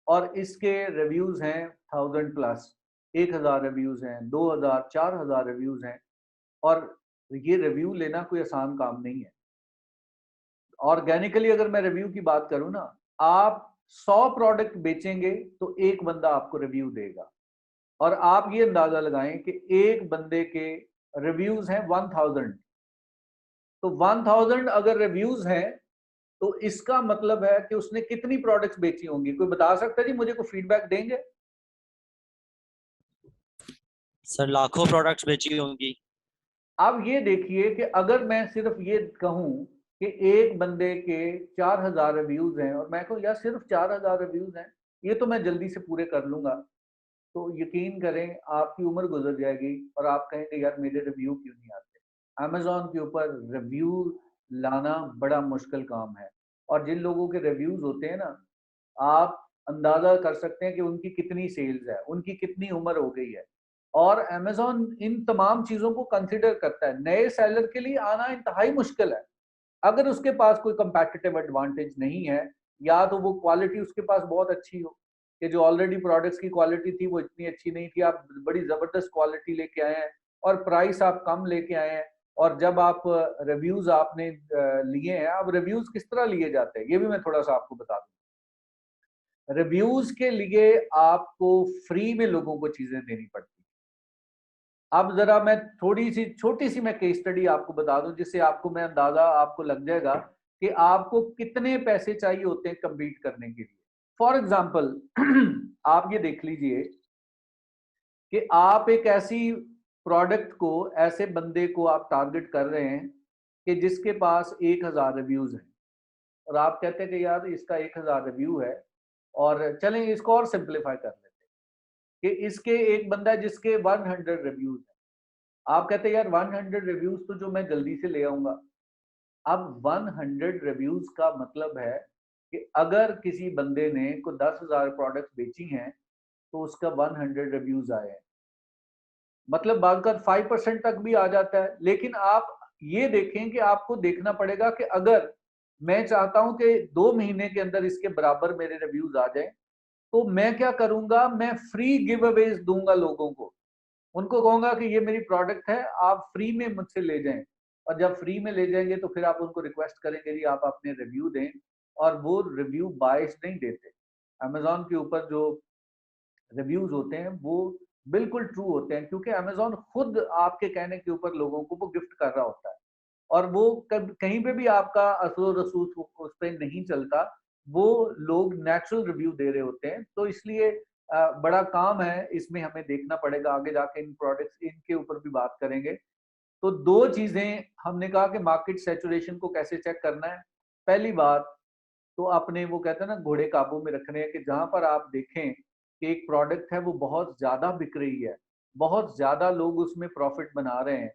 और इसके रिव्यूज हैं 1000 प्लस, 1000 रिव्यूज हैं, 2000, 4000 रिव्यूज हैं, और ये रिव्यू लेना कोई आसान काम नहीं है। ऑर्गेनिकली अगर मैं रिव्यू की बात करूं ना, आप 100 प्रोडक्ट बेचेंगे तो एक बंदा आपको रिव्यू देगा, और आप ये अंदाजा लगाएं कि एक बंदे के रिव्यूज हैं 1000, तो 1000 अगर रिव्यूज हैं तो इसका मतलब है कि उसने कितनी प्रोडक्ट्स बेची होंगी। कोई बता सकता है जी, मुझे कोई फीडबैक देंगे? सर लाखों प्रोडक्ट्स बेची होंगी। अब ये देखिए कि अगर मैं सिर्फ ये कहूं कि एक बंदे के 4000 रिव्यूज हैं और मैं कहूं यार सिर्फ 4000 रिव्यूज हैं, ये तो मैं जल्दी से पूरे कर लूंगा, तो यकीन करें आपकी उम्र गुजर जाएगी और आप कहेंगे यार मेरे रिव्यू क्यों नहीं आते। अमेजोन के ऊपर रिव्यू लाना बड़ा मुश्किल काम है, और जिन लोगों के रिव्यूज होते हैं ना, आप अंदाजा कर सकते हैं कि उनकी कितनी सेल्स है, उनकी कितनी उम्र हो गई है। और अमेजोन इन तमाम चीजों को कंसिडर करता है। नए सेलर के लिए आना इंतहाई मुश्किल है अगर उसके पास कोई कंपैटिटिव एडवांटेज नहीं है, या तो वो क्वालिटी उसके पास बहुत अच्छी हो, कि जो ऑलरेडी प्रोडक्ट्स की क्वालिटी थी वो इतनी अच्छी नहीं थी, आप बड़ी जबरदस्त क्वालिटी लेके आए हैं और प्राइस आप कम लेके आए हैं। और जब आप रिव्यूज आपने लिए हैं, अब रिव्यूज किस तरह लिए जाते हैं ये भी मैं थोड़ा सा आपको बता दूं। रिव्यूज के लिए आपको फ्री में लोगों को चीजें देनी पड़ती। अब जरा मैं थोड़ी सी छोटी सी मैं केस स्टडी आपको बता दूं, जिससे आपको मैं अंदाजा आपको लग जाएगा कि आपको कितने पैसे चाहिए होते हैं कम्पीट करने के लिए। फॉर एग्जाम्पल आप ये देख लीजिए कि आप एक ऐसी प्रोडक्ट को, ऐसे बंदे को आप टारगेट कर रहे हैं कि जिसके पास 1000 रिव्यूज हैं, और आप कहते हैं कि यार इसका 1000 रिव्यू है, और चलें इसको और सिंप्लीफाई कर लेते हैं कि इसके एक बंदा है जिसके 100 रिव्यूज हैं। आप कहते हैं यार 100 रिव्यूज तो जो मैं जल्दी से ले आऊंगा। अब 100 रिव्यूज का मतलब है कि अगर किसी बंदे ने को 10,000 प्रोडक्ट बेची हैं तो उसका 100 रिव्यूज आए हैं, मतलब बात का 5% तक भी आ जाता है। लेकिन आप ये देखें कि आपको देखना पड़ेगा कि अगर मैं चाहता हूं कि 2 महीने के अंदर इसके बराबर मेरे रिव्यूज आ जाए, तो मैं क्या करूंगा, मैं फ्री गिव अवेज दूंगा लोगों को। उनको कहूंगा कि ये मेरी प्रोडक्ट है, आप फ्री में मुझसे ले जाएं। और जब फ्री में ले जाएंगे तो फिर आप उनको रिक्वेस्ट करेंगे जी आप अपने रिव्यू दें, और वो रिव्यू बायस नहीं देते। अमेज़न के ऊपर जो रिव्यूज होते हैं वो बिल्कुल ट्रू होते हैं, क्योंकि अमेज़न खुद आपके कहने के ऊपर लोगों को वो गिफ्ट कर रहा होता है, और वो कहीं पे भी आपका असर रसूख उस पे नहीं चलता, वो लोग नेचुरल रिव्यू दे रहे होते हैं। तो इसलिए बड़ा काम है, इसमें हमें देखना पड़ेगा आगे जाके। इन प्रोडक्ट्स इनके ऊपर भी बात करेंगे। तो दो चीजें हमने कहा कि मार्केट सैचुरेशन को कैसे चेक करना है। पहली बात तो अपने वो कहते हैं ना घोड़े काबू में रखने हैं, कि जहां पर आप देखें कि एक प्रोडक्ट है वो बहुत ज्यादा बिक रही है, बहुत ज्यादा लोग उसमें प्रॉफिट बना रहे हैं,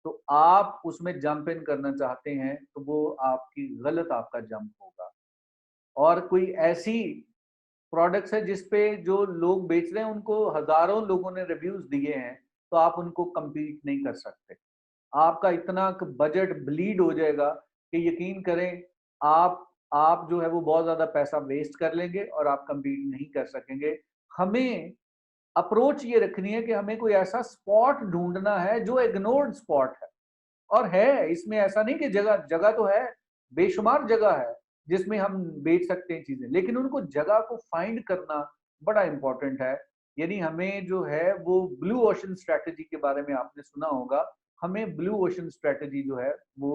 तो आप उसमें जंप इन करना चाहते हैं, तो वो आपकी गलत आपका जंप होगा। और कोई ऐसी प्रोडक्ट्स है जिस पे जो लोग बेच रहे हैं उनको हजारों लोगों ने रिव्यूज दिए हैं, तो आप उनको compete नहीं कर सकते। आपका इतना बजट ब्लीड हो जाएगा कि यकीन करें, आप जो है वो बहुत ज्यादा पैसा वेस्ट कर लेंगे और आप compete नहीं कर सकेंगे। हमें अप्रोच ये रखनी है कि हमें कोई ऐसा स्पॉट ढूंढना है जो इग्नोर्ड स्पॉट है, और है इसमें ऐसा नहीं कि जगह जगह तो है, बेशुमार जगह है जिसमें हम बेच सकते हैं चीजें, लेकिन उनको जगह को फाइंड करना बड़ा इंपॉर्टेंट है। यानी हमें जो है वो ब्लू ओशन स्ट्रेटजी के बारे में आपने सुना होगा। हमें ब्लू ओशन स्ट्रेटजी जो है वो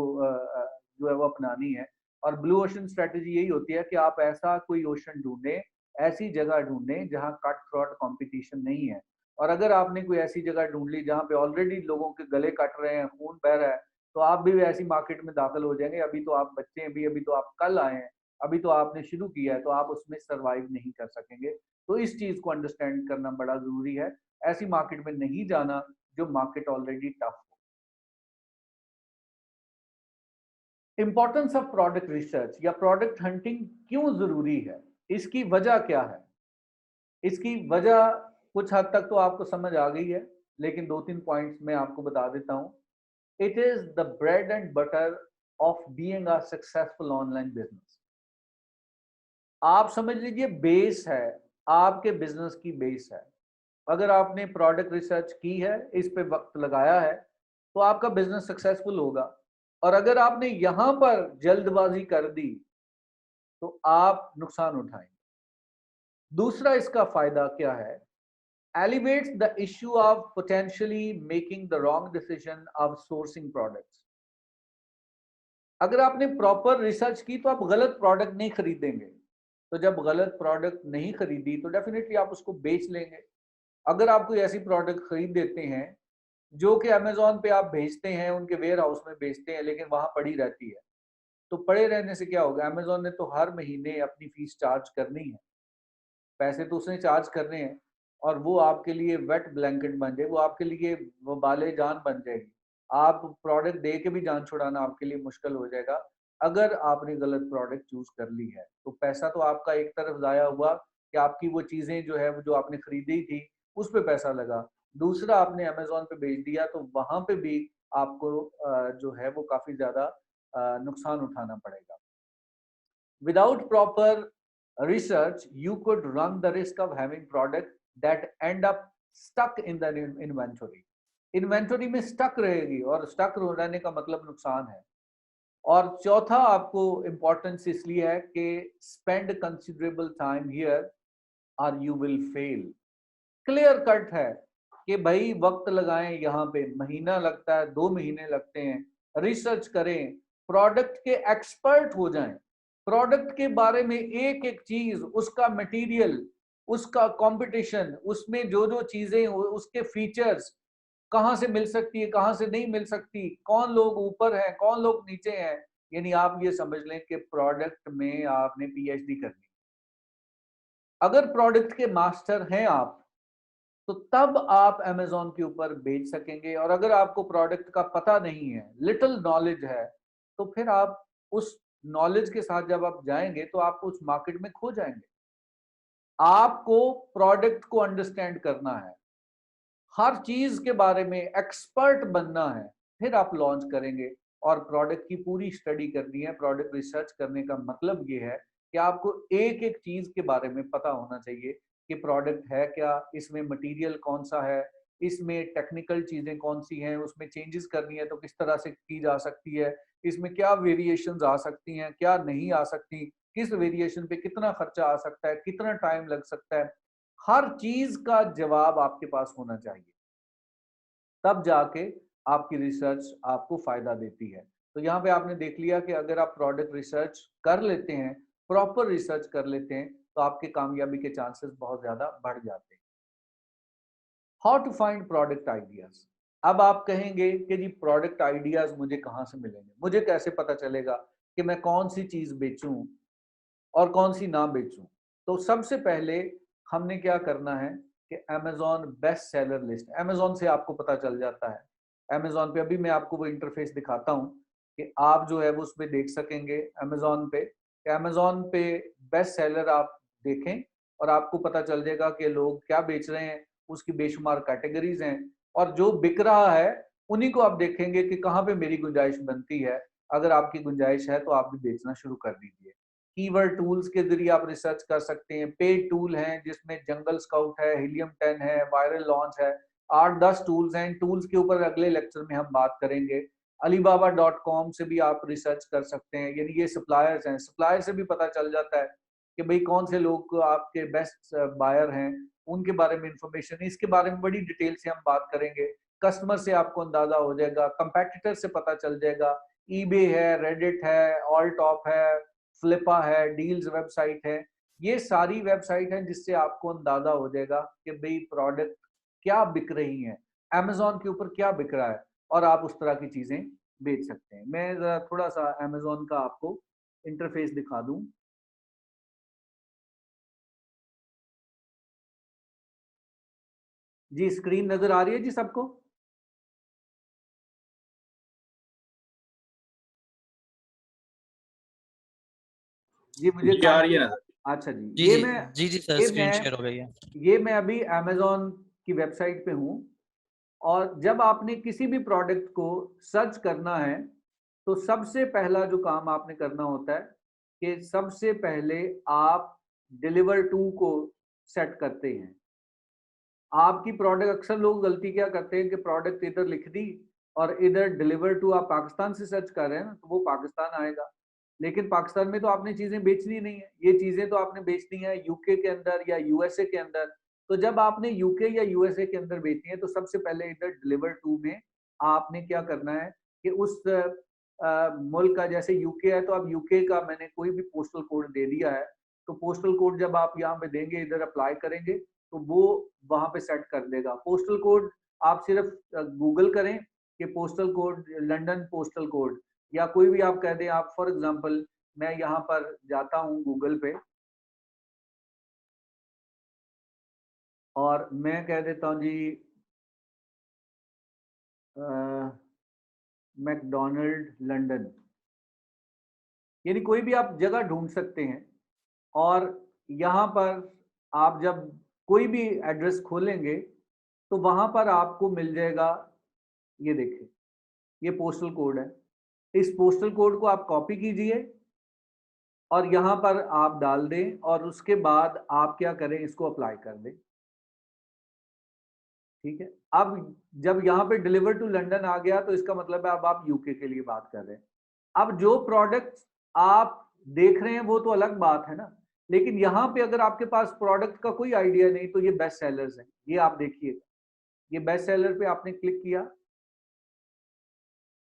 जो है वो अपनानी है। और ब्लू ओशन स्ट्रेटजी यही होती है कि आप ऐसा कोई ओशन ढूंढें, ऐसी जगह ढूंढें जहां कट थ्रोट कंपटीशन नहीं है। और अगर आपने कोई ऐसी जगह ढूंढ ली जहां पे ऑलरेडी लोगों के गले कट रहे हैं, खून बह रहा है, तो आप भी ऐसी मार्केट में दाखिल हो जाएंगे। अभी तो आप बच्चे हैं भी, अभी तो आप कल आए हैं, अभी तो आपने शुरू किया है, तो आप उसमें सरवाइव नहीं कर सकेंगे। तो इस चीज को अंडरस्टैंड करना बड़ा जरूरी है। ऐसी मार्केट में नहीं जाना जो मार्केट ऑलरेडी टफ हो। इंपॉर्टेंस ऑफ प्रोडक्ट रिसर्च या प्रोडक्ट हंटिंग क्यों जरूरी है, इसकी वजह क्या है? इसकी वजह कुछ हद तक तो आपको समझ आ गई है, लेकिन दो तीन पॉइंट्स मैं आपको बता देता हूं। It is the bread and butter of being a successful online business. आप समझ लीजिए बेस है, आपके बिजनेस की बेस है। अगर आपने प्रोडक्ट रिसर्च की है, इस पे वक्त लगाया है, तो आपका बिजनेस सक्सेसफुल होगा। और अगर आपने यहां पर जल्दबाजी कर दी, तो आप नुकसान उठाएंगे। दूसरा इसका फायदा क्या है? Elevates the issue of potentially making the wrong decision of sourcing products. अगर आपने प्रॉपर रिसर्च की तो आप गलत प्रोडक्ट नहीं खरीदेंगे। तो जब गलत प्रोडक्ट नहीं खरीदी तो डेफिनेटली आप उसको बेच लेंगे। अगर आप कोई ऐसी प्रोडक्ट खरीद देते हैं जो कि अमेजोन पे आप भेजते हैं, उनके वेयर हाउस में बेचते हैं, लेकिन वहां पड़ी रहती है, तो पड़े रहने से क्या होगा? अमेजोन ने तो हर महीने अपनी फीस चार्ज करनी है, पैसे तो उसने चार्ज करने हैं, और वो आपके लिए वेट ब्लैंकेट बन जाए, वो आपके लिए वो बाले जान बन जाएगी। आप प्रोडक्ट दे के भी जान छुड़ाना आपके लिए मुश्किल हो जाएगा अगर आपने गलत प्रोडक्ट चूज कर ली है। तो पैसा तो आपका एक तरफ जाया हुआ कि आपकी वो चीजें जो है वो जो आपने खरीदी थी उस पे पैसा लगा। दूसरा आपने अमेजोन पे भेज दिया तो वहां पे भी आपको जो है वो काफी ज्यादा नुकसान उठाना पड़ेगा। Without proper research, you could run the risk of having products that end up stuck in the inventory. Inventory में स्टक रहेगी, और स्टक रहने का मतलब नुकसान है। और चौथा आपको इंपॉर्टेंस इसलिए है कि स्पेंड कंसिडरेबल टाइम हियर और you will fail. Clear cut है कि भाई वक्त लगाएं, यहाँ पे महीना लगता है, 2 महीने लगते हैं, रिसर्च करें, प्रोडक्ट के एक्सपर्ट हो जाएं, प्रोडक्ट के बारे में एक एक चीज, उसका मटेरियल, उसका कंपटीशन, उसमें जो जो चीजें, उसके फीचर्स, कहाँ से मिल सकती है, कहाँ से नहीं मिल सकती, कौन लोग ऊपर हैं, कौन लोग नीचे हैं। यानी आप ये समझ लें कि प्रोडक्ट में आपने पीएचडी करनी। अगर प्रोडक्ट के मास्टर हैं आप, तो तब आप अमेजोन के ऊपर बेच सकेंगे। और अगर आपको प्रोडक्ट का पता नहीं है, लिटिल नॉलेज है, तो फिर आप उस नॉलेज के साथ जब आप जाएंगे तो आप उस मार्केट में खो जाएंगे। आपको प्रोडक्ट को अंडरस्टैंड करना है, हर चीज के बारे में एक्सपर्ट बनना है, फिर आप लॉन्च करेंगे। और प्रोडक्ट की पूरी स्टडी करनी है। प्रोडक्ट रिसर्च करने का मतलब ये है कि आपको एक एक चीज के बारे में पता होना चाहिए कि प्रोडक्ट है क्या, इसमें मटेरियल कौन सा है, इसमें टेक्निकल चीजें कौन सी हैं, उसमें चेंजेस करनी है तो किस तरह से की जा सकती है, इसमें क्या वेरिएशंस आ सकती हैं, क्या नहीं आ सकती, किस वेरिएशन पे कितना खर्चा आ सकता है, कितना टाइम लग सकता है, हर चीज का जवाब आपके पास होना चाहिए, तब जाके आपकी रिसर्च आपको फायदा देती है। तो यहाँ पे आपने देख लिया कि अगर आप प्रोडक्ट रिसर्च कर लेते हैं, प्रॉपर रिसर्च कर लेते हैं, तो आपके कामयाबी के चांसेस बहुत ज्यादा बढ़ जाते हैं। How to find product ideas. अब आप कहेंगे कि जी प्रोडक्ट आइडियाज मुझे कहाँ से मिलेंगे, मुझे कैसे पता चलेगा कि मैं कौन सी चीज बेचूं और कौन सी ना बेचूं। तो सबसे पहले हमने क्या करना है कि Amazon best seller list, Amazon से आपको पता चल जाता है। Amazon पे अभी मैं आपको वो इंटरफेस दिखाता हूँ कि आप जो है वो उसमें देख सकेंगे Amazon पे, कि Amazon पे बेस्ट सेलर आप देखें और आपको पता चल जाएगा कि लोग क्या बेच रहे हैं, उसकी बेशुमार कैटेगरीज हैं, और जो बिक रहा है उन्हीं को आप देखेंगे कि कहाँ पे मेरी गुंजाइश बनती है। अगर आपकी गुंजाइश है तो आप भी बेचना शुरू कर दीजिए। कीवर्ड टूल्स के जरिए आप रिसर्च कर सकते हैं। पेड टूल हैं जिसमें जंगल स्काउट है, हीलियम 10 है, वायरल लॉन्च है, 8-10 टूल्स हैं। टूल्स के ऊपर अगले लेक्चर में हम बात करेंगे। alibaba.com से भी आप रिसर्च कर सकते हैं, यानी ये सप्लायर्स हैं, सप्लायर से भी पता चल जाता है कि भाई कौन से लोग आपके बेस्ट बायर हैं, उनके बारे में इंफॉर्मेशन, इसके बारे में बड़ी डिटेल से हम बात करेंगे। कस्टमर से आपको अंदाजा हो जाएगा, कंपेटिटर से पता चल जाएगा, ईबे है, रेडिट है, ऑल टॉप है, फ्लिपा है, डील्स वेबसाइट है। ये सारी वेबसाइट हैं जिससे आपको अंदाजा हो जाएगा कि भाई प्रोडक्ट क्या बिक रही है, अमेजोन के ऊपर क्या बिक रहा है, और आप उस तरह की चीजें बेच सकते हैं। मैं जरा थोड़ा सा अमेजोन का आपको इंटरफेस दिखा दूं। जी स्क्रीन नजर आ रही है जी सबको? जी मुझे जी आ रही है। अच्छा जी, जी जी जी जी सर, ये स्क्रीन मैं शेयर हो गई है। ये मैं अभी अमेजोन की वेबसाइट पे हूँ, और जब आपने किसी भी प्रोडक्ट को सर्च करना है तो सबसे पहला जो काम आपने करना होता है कि सबसे पहले आप डिलीवर टू को सेट करते हैं। आपकी प्रोडक्ट, अक्सर लोग गलती क्या करते हैं कि प्रोडक्ट इधर लिख दी और इधर डिलीवर टू, आप पाकिस्तान से सर्च कर रहे हैं ना तो वो पाकिस्तान आएगा, लेकिन पाकिस्तान में तो आपने चीजें बेचनी नहीं है, ये चीजें तो आपने बेचनी है यूके के अंदर या यूएसए के अंदर। तो जब आपने यूके या यूएसए के अंदर बेचनी है तो सबसे पहले इधर डिलीवर टू में आपने क्या करना है कि उस मुल्क का, जैसे यूके है तो अब यूके का मैंने कोई भी पोस्टल कोड दे दिया है, तो पोस्टल कोड जब आप यहाँ पे देंगे, इधर अप्लाई करेंगे तो वो वहां पे सेट कर देगा। पोस्टल कोड आप सिर्फ गूगल करें कि postal code London postal code, या कोई भी आप कह दें। आप फॉर एग्जांपल मैं यहाँ पर जाता हूँ गूगल पे और मैं कह देता हूँ जी मैकडोनल्ड लंदन, यानी कोई भी आप जगह ढूंढ सकते हैं। और यहाँ पर आप जब कोई भी एड्रेस खोलेंगे तो वहां पर आपको मिल जाएगा, ये देखिए ये पोस्टल कोड है। इस पोस्टल कोड को आप कॉपी कीजिए और यहाँ पर आप डाल दें, और उसके बाद आप क्या करें, इसको अप्लाई कर दें। ठीक है, अब जब यहाँ पे डिलीवर टू लंदन आ गया तो इसका मतलब है अब आप यूके के लिए बात कर रहे हैं। अब जो प्रोडक्ट आप देख रहे हैं वो तो अलग बात है ना, लेकिन यहाँ पे अगर आपके पास प्रोडक्ट का कोई आइडिया नहीं तो ये बेस्ट सेलर्स हैं। ये आप देखिए, ये बेस्ट सेलर पे आपने क्लिक किया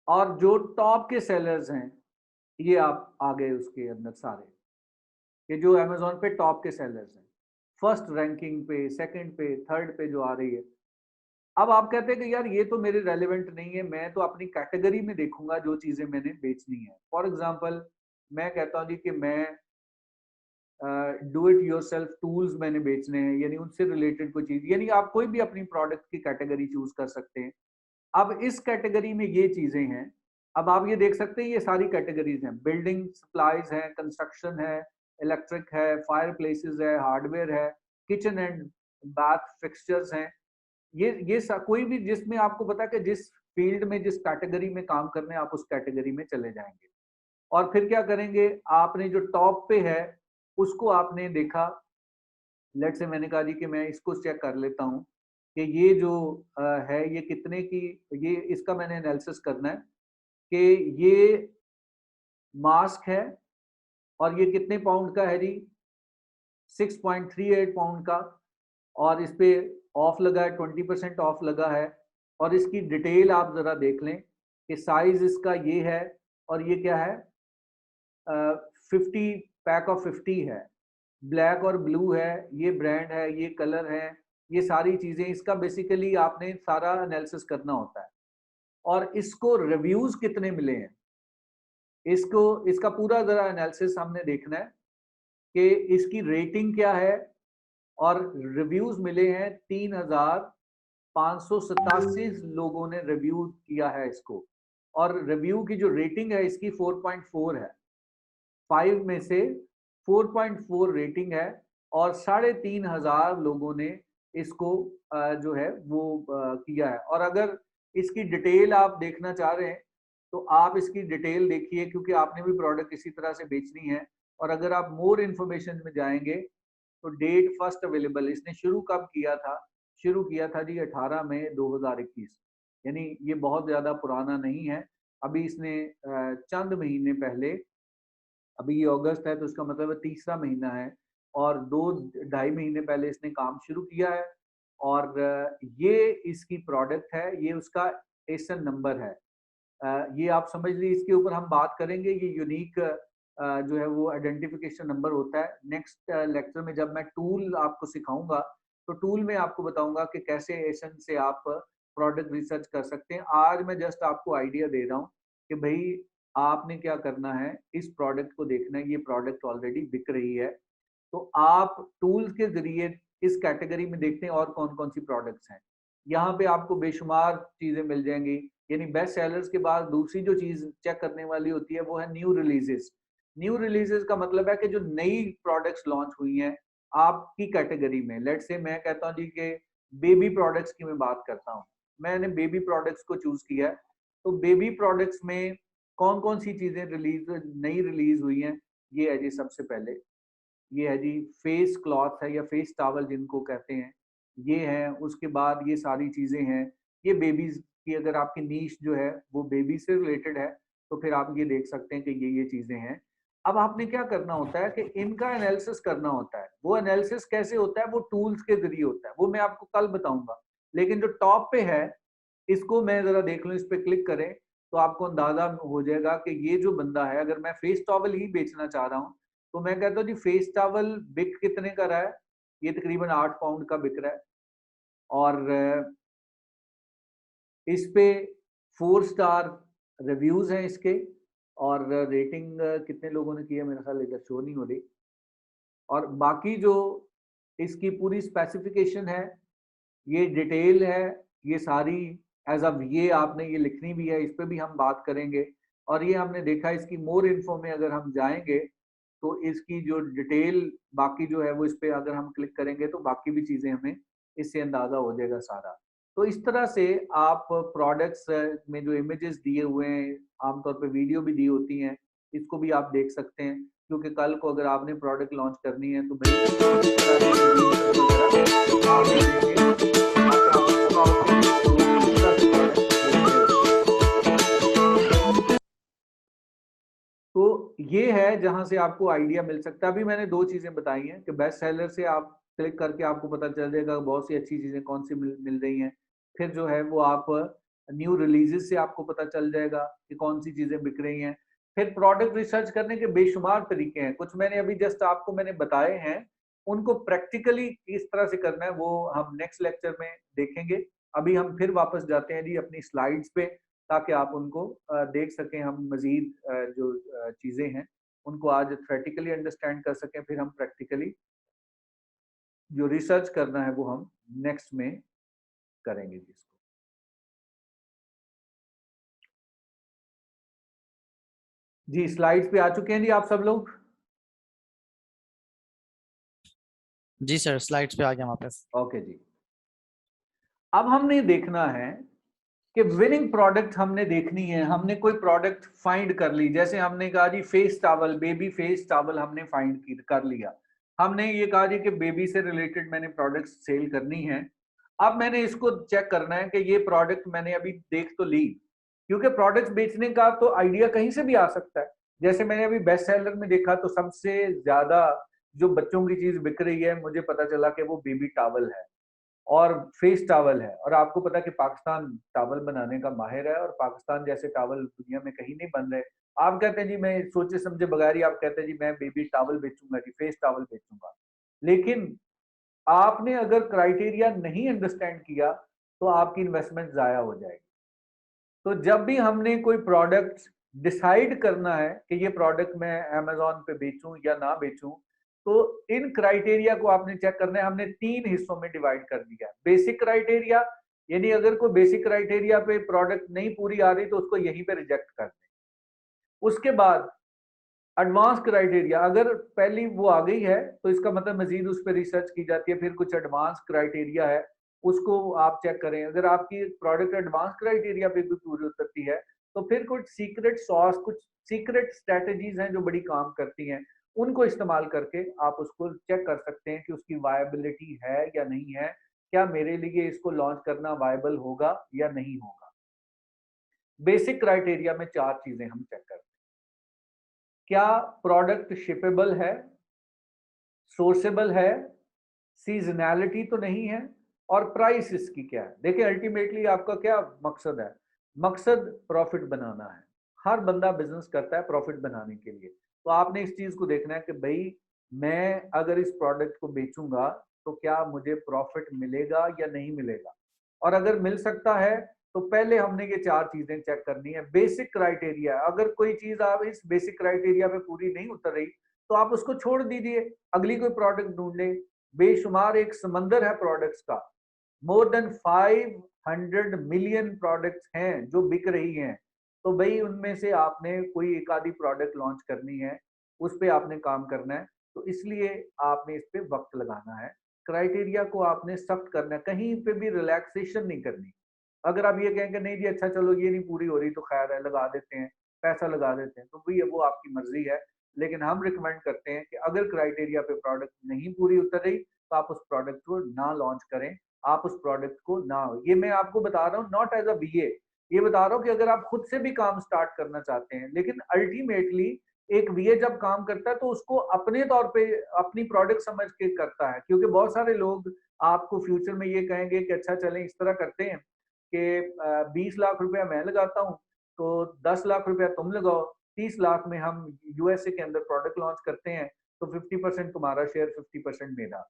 और जो टॉप के सेलर्स हैं ये आप आ गए उसके अंदर सारे, ये जो अमेजोन पे टॉप के सेलर्स हैं, फर्स्ट रैंकिंग पे, सेकंड पे, थर्ड पे जो आ रही है। अब आप कहते हैं कि यार ये तो मेरे रेलिवेंट नहीं है, मैं तो अपनी कैटेगरी में देखूंगा जो चीजें मैंने बेचनी है। फॉर एग्जांपल मैं कहता हूँ जी कि मैं डू इट योरसेल्फ टूल्स मैंने बेचने हैं, यानी उनसे रिलेटेड कोई चीज, यानी आप कोई भी अपनी प्रोडक्ट की कैटेगरी चूज कर सकते हैं। अब इस कैटेगरी में ये चीजें हैं, अब आप ये देख सकते हैं ये सारी कैटेगरीज हैं, बिल्डिंग सप्लाईज है, कंस्ट्रक्शन है, इलेक्ट्रिक है, फायर प्लेसेस है, हार्डवेयर है, किचन एंड बाथ फिक्सचर्स हैं। कोई भी जिसमें आपको पता है कि जिस फील्ड में जिस कैटेगरी में काम करने आप उस कैटेगरी में चले जाएंगे। और फिर क्या करेंगे, आपने जो टॉप पे है उसको आपने देखा, लेट से मैंने कहा जी कि मैं इसको चेक कर लेता हूँ कि ये जो है ये कितने की, ये इसका मैंने एनालिसिस करना है कि ये मास्क है और ये कितने पाउंड का है जी? 6.38 पाउंड का। और इस पे ऑफ लगा है, 20% ऑफ लगा है। और इसकी डिटेल आप जरा देख लें कि साइज इसका ये है, और ये क्या है, 50 पैक ऑफ 50 है, ब्लैक और ब्लू है, ये ब्रांड है, ये कलर है, ये सारी चीजें। इसका बेसिकली आपने सारा एनालिसिस करना होता है। और इसको रिव्यूज कितने मिले हैं, इसको, इसका पूरा जरा एनालिसिस हमने देखना है कि इसकी रेटिंग क्या है। और रिव्यूज मिले हैं 3,587 लोगों ने रिव्यू किया है इसको। और रिव्यू की जो रेटिंग है इसकी 4.4 है, 5 में से 4.4 रेटिंग है। और 3,500 लोगों ने इसको जो है वो किया है। और अगर इसकी डिटेल आप देखना चाह रहे हैं तो आप इसकी डिटेल देखिए, क्योंकि आपने भी प्रोडक्ट इसी तरह से बेचनी है। और अगर आप मोर इन्फॉर्मेशन में जाएंगे तो डेट फर्स्ट अवेलेबल, इसने शुरू कब किया था? शुरू किया था जी 18 मई 2021, यानी ये बहुत ज्यादा पुराना नहीं है। अभी इसने चंद महीने पहले, अभी ये अगस्त है तो इसका मतलब है तीसरा महीना है, और 2-2.5 महीने पहले इसने काम शुरू किया है। और ये इसकी प्रोडक्ट है, ये उसका एसन नंबर है। ये आप समझ लीजिए, इसके ऊपर हम बात करेंगे। ये यूनिक जो है वो आइडेंटिफिकेशन नंबर होता है। नेक्स्ट लेक्चर में जब मैं टूल आपको सिखाऊंगा तो टूल में आपको बताऊंगा कि कैसे एसन से आप प्रोडक्ट रिसर्च कर सकते हैं। आज मैं जस्ट आपको आइडिया दे रहा हूँ कि भाई आपने क्या करना है, इस प्रोडक्ट को देखना है, ये प्रोडक्ट ऑलरेडी बिक रही है। तो आप टूल्स के जरिए इस कैटेगरी में देखते हैं और कौन कौन सी प्रोडक्ट्स हैं। यहाँ पे आपको बेशुमार चीजें मिल जाएंगी। यानी बेस्ट सेलर्स के बाद दूसरी जो चीज चेक करने वाली होती है वो है न्यू रिलीजेस। न्यू रिलीजेस का मतलब है कि जो नई प्रोडक्ट्स लॉन्च हुई हैं आपकी कैटेगरी में। लेट से मैं कहता हूँ जी कि बेबी प्रोडक्ट्स की मैं बात करता हूँ, मैंने बेबी प्रोडक्ट्स को चूज किया है। तो बेबी प्रोडक्ट्स में कौन कौन सी चीजें नई रिलीज हुई हैं, ये है जी सबसे पहले, ये है जी फेस क्लॉथ है या फेस टॉवल जिनको कहते हैं, ये है। उसके बाद ये सारी चीजें हैं, ये बेबीज की, अगर आपकी नीश जो है वो बेबी से रिलेटेड है तो फिर आप ये देख सकते हैं कि ये चीजें हैं। अब आपने क्या करना होता है कि इनका एनालिसिस करना होता है। वो एनालिसिस कैसे होता है? वो टूल्स के जरिए होता है, वो मैं आपको कल बताऊंगा। लेकिन जो टॉप पे है, इसको मैं जरा देख लूं, इस पे क्लिक करें तो आपको अंदाजा हो जाएगा कि ये जो बंदा है, अगर मैं फेस टॉवल ही बेचना चाह रहा हूँ तो मैं कहता हूँ जी फेस टॉवल बिक कितने का रहा है? ये तकरीबन 8 पाउंड का बिक रहा है। और इस पे 4 स्टार रिव्यूज हैं इसके। और रेटिंग कितने लोगों ने किया मेरे ख्याल इधर शो नहीं हो रही। और बाकी जो इसकी पूरी स्पेसिफिकेशन है, ये डिटेल है, ये सारी एज अ ये आपने ये लिखनी भी है, इस पे भी हम बात करेंगे। और ये हमने देखा इसकी मोर इन्फो में अगर हम जाएंगे तो इसकी जो डिटेल बाकी जो है वो इस पे अगर हम क्लिक करेंगे तो बाकी भी चीजें हमें इससे अंदाजा हो जाएगा सारा। तो इस तरह से आप प्रोडक्ट्स में जो इमेजेस दिए हुए हैं, आमतौर पे वीडियो भी दी होती हैं, इसको भी आप देख सकते हैं। क्योंकि कल को अगर आपने प्रोडक्ट लॉन्च करनी है तो तो ये है जहां से आपको आइडिया मिल सकता है। अभी मैंने 2 चीजें बताई हैं कि बेस्ट सेलर से आप क्लिक करके आपको पता चल जाएगा बहुत सी अच्छी चीजें कौन सी मिल रही हैं। फिर जो है वो आप न्यू रिलीजेस से आपको पता चल जाएगा कि कौन सी चीजें बिक रही हैं। फिर प्रोडक्ट रिसर्च करने के बेशुमार तरीके हैं, कुछ मैंने अभी जस्ट आपको मैंने बताए हैं, उनको प्रैक्टिकली किस तरह से करना है वो हम नेक्स्ट लेक्चर में देखेंगे। अभी हम फिर वापस जाते हैं जी अपनी स्लाइड्स पे, ताकि आप उनको देख सकें, हम मजीद जो चीजें हैं उनको आज थ्योरेटिकली अंडरस्टैंड कर सकें, फिर हम प्रैक्टिकली जो रिसर्च करना है वो हम नेक्स्ट में करेंगे जिसको। जी स्लाइड्स पे आ चुके हैं जी आप सब लोग? जी सर, स्लाइड्स पे आ गया वापस। ओके जी, अब हमने देखना है कि विनिंग प्रोडक्ट हमने देखनी है। हमने कोई प्रोडक्ट फाइंड कर ली, जैसे हमने कहा जी face towel, baby face towel हमने फाइंड कर लिया। हमने ये कहा जी कि बेबी से रिलेटेड मैंने प्रोडक्ट सेल करनी है। अब मैंने इसको चेक करना है कि ये प्रोडक्ट मैंने अभी देख तो ली, क्योंकि प्रोडक्ट बेचने का तो आइडिया कहीं से भी आ सकता है। जैसे मैंने अभी बेस्ट सेलर में देखा तो सबसे ज्यादा जो बच्चों की चीज बिक रही है, मुझे पता चला कि वो बेबी टॉवल है और फेस टॉवल है। और आपको पता है कि पाकिस्तान टॉवल बनाने का माहिर है और पाकिस्तान जैसे टॉवल दुनिया में कहीं नहीं बन रहे। आप कहते हैं जी मैं सोचे समझे बगैर ही आप कहते हैं जी मैं बेबी टॉवल बेचूंगा जी, फेस टॉवल बेचूंगा। लेकिन आपने अगर क्राइटेरिया नहीं अंडरस्टैंड किया तो आपकी इन्वेस्टमेंट जाया हो जाएगी। तो जब भी हमने कोई प्रोडक्ट डिसाइड करना है कि ये प्रोडक्ट मैं अमेजोन पे बेचूं या ना बेचूं, तो इन क्राइटेरिया को आपने चेक करना है। हमने 3 हिस्सों में डिवाइड कर दिया। बेसिक क्राइटेरिया, यानी अगर कोई बेसिक क्राइटेरिया पे प्रोडक्ट नहीं पूरी आ रही तो उसको यहीं पे रिजेक्ट कर दें। उसके बाद एडवांस क्राइटेरिया, अगर पहली वो आ गई है तो इसका मतलब मजीद उस पर रिसर्च की जाती है, फिर कुछ एडवांस क्राइटेरिया है उसको आप चेक करें। अगर आपकी प्रोडक्ट एडवांस क्राइटेरिया पे भी पूरी उतरती है तो फिर कुछ सीक्रेट सॉस, कुछ सीक्रेट स्ट्रेटजीज हैं जो बड़ी काम करती हैं, उनको इस्तेमाल करके आप उसको चेक कर सकते हैं कि उसकी वायबिलिटी है या नहीं है, क्या मेरे लिए इसको लॉन्च करना वायबल होगा या नहीं होगा। बेसिक क्राइटेरिया में 4 चीजें हम चेक करते हैं। क्या प्रोडक्ट शिपेबल है, सोर्सेबल है, सीजनैलिटी तो नहीं है, और प्राइस इसकी क्या है। देखिए अल्टीमेटली आपका क्या मकसद है, मकसद प्रॉफिट बनाना है। हर बंदा बिजनेस करता है प्रॉफिट बनाने के लिए। तो आपने इस चीज को देखना है कि भाई मैं अगर इस प्रोडक्ट को बेचूंगा तो क्या मुझे प्रॉफिट मिलेगा या नहीं मिलेगा, और अगर मिल सकता है तो पहले हमने ये 4 चीजें चेक करनी है। बेसिक क्राइटेरिया, अगर कोई चीज आप इस बेसिक क्राइटेरिया पे पूरी नहीं उतर रही तो आप उसको छोड़ दीजिए, अगली कोई प्रोडक्ट ढूंढ ले। बेशुमार एक समंदर है प्रोडक्ट्स का, मोर देन 500 मिलियन प्रोडक्ट्स हैं जो बिक रही हैं। तो भाई उनमें से आपने कोई एक आधी प्रोडक्ट लॉन्च करनी है, उस पर आपने काम करना है। तो इसलिए आपने इस पे वक्त लगाना है, क्राइटेरिया को आपने सख्त करना है, कहीं पे भी रिलैक्सेशन नहीं करनी। अगर आप ये कहें कि नहीं जी अच्छा चलो ये नहीं पूरी हो रही तो खैर है लगा देते हैं, पैसा लगा देते हैं, तो भाई वो आपकी मर्जी है। लेकिन हम रिकमेंड करते हैं कि अगर क्राइटेरिया पे प्रोडक्ट नहीं पूरी उतर रही तो आप उस प्रोडक्ट को ना लॉन्च करें, आप उस प्रोडक्ट को ना, ये मैं आपको बता रहा हूँ नॉट एज अ बीए, ये बता रहा हूँ कि अगर आप खुद से भी काम स्टार्ट करना चाहते हैं। लेकिन अल्टीमेटली एक बीए जब काम करता है तो उसको अपने तौर पे अपनी प्रोडक्ट समझ के करता है, क्योंकि बहुत सारे लोग आपको फ्यूचर में ये कहेंगे कि अच्छा चलें इस तरह करते हैं कि 20 लाख रुपया मैं लगाता हूँ तो 10 लाख रुपया तुम लगाओ, 30 लाख में हम यूएसए के अंदर प्रोडक्ट लॉन्च करते हैं तो 50% तुम्हारा शेयर, 50% मेरा।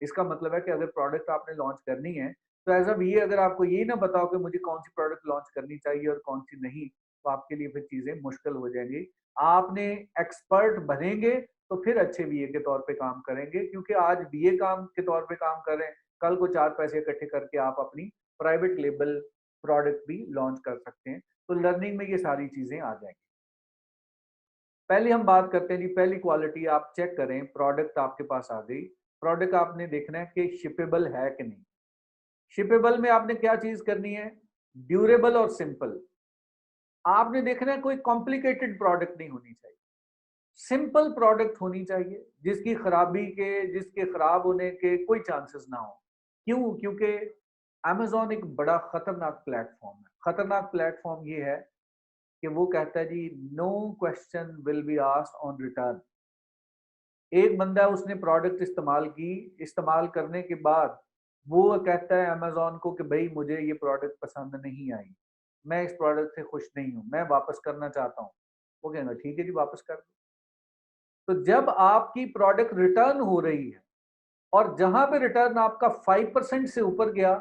इसका मतलब है कि अगर प्रोडक्ट आपने लॉन्च करनी है तो एज अ बीए अगर आपको ये ना बताओ कि मुझे कौन सी प्रोडक्ट लॉन्च करनी चाहिए और कौन सी नहीं, तो आपके लिए फिर चीजें मुश्किल हो जाएंगी। आपने एक्सपर्ट बनेंगे तो फिर अच्छे बीए के तौर पे काम करेंगे, क्योंकि आज बीए काम के तौर पे काम कर रहे हैं, कल को 4 पैसे इकट्ठे करके आप अपनी प्राइवेट लेबल प्रोडक्ट भी लॉन्च कर सकते हैं। तो लर्निंग में ये सारी चीजें आ जाएंगी। पहले हम बात करते हैं जी, पहली क्वालिटी आप चेक करें, प्रोडक्ट आपके पास आ गई, प्रोडक्ट आपने देखना है कि शिपेबल है कि नहीं। शिपेबल में आपने क्या चीज करनी है, ड्यूरेबल और सिंपल। आपने देखना है कोई कॉम्प्लिकेटेड प्रोडक्ट नहीं होनी चाहिए, सिंपल प्रोडक्ट होनी चाहिए जिसकी खराबी के, जिसके खराब होने के कोई चांसेस ना हो। क्यों? क्योंकि अमेजोन एक बड़ा खतरनाक प्लेटफॉर्म है। खतरनाक प्लेटफॉर्म ये है कि वो कहता है जी no question will be asked on return. एक बंदा उसने प्रोडक्ट इस्तेमाल की, इस्तेमाल करने के बाद वो कहता है अमेजोन को कि भाई मुझे ये प्रोडक्ट पसंद नहीं आई, मैं इस प्रोडक्ट से खुश नहीं हूँ, मैं वापस करना चाहता हूँ। वो कहेगा ठीक है जी वापस कर दो। तो जब आपकी प्रोडक्ट रिटर्न हो रही है और जहां पे रिटर्न आपका 5% से ऊपर गया,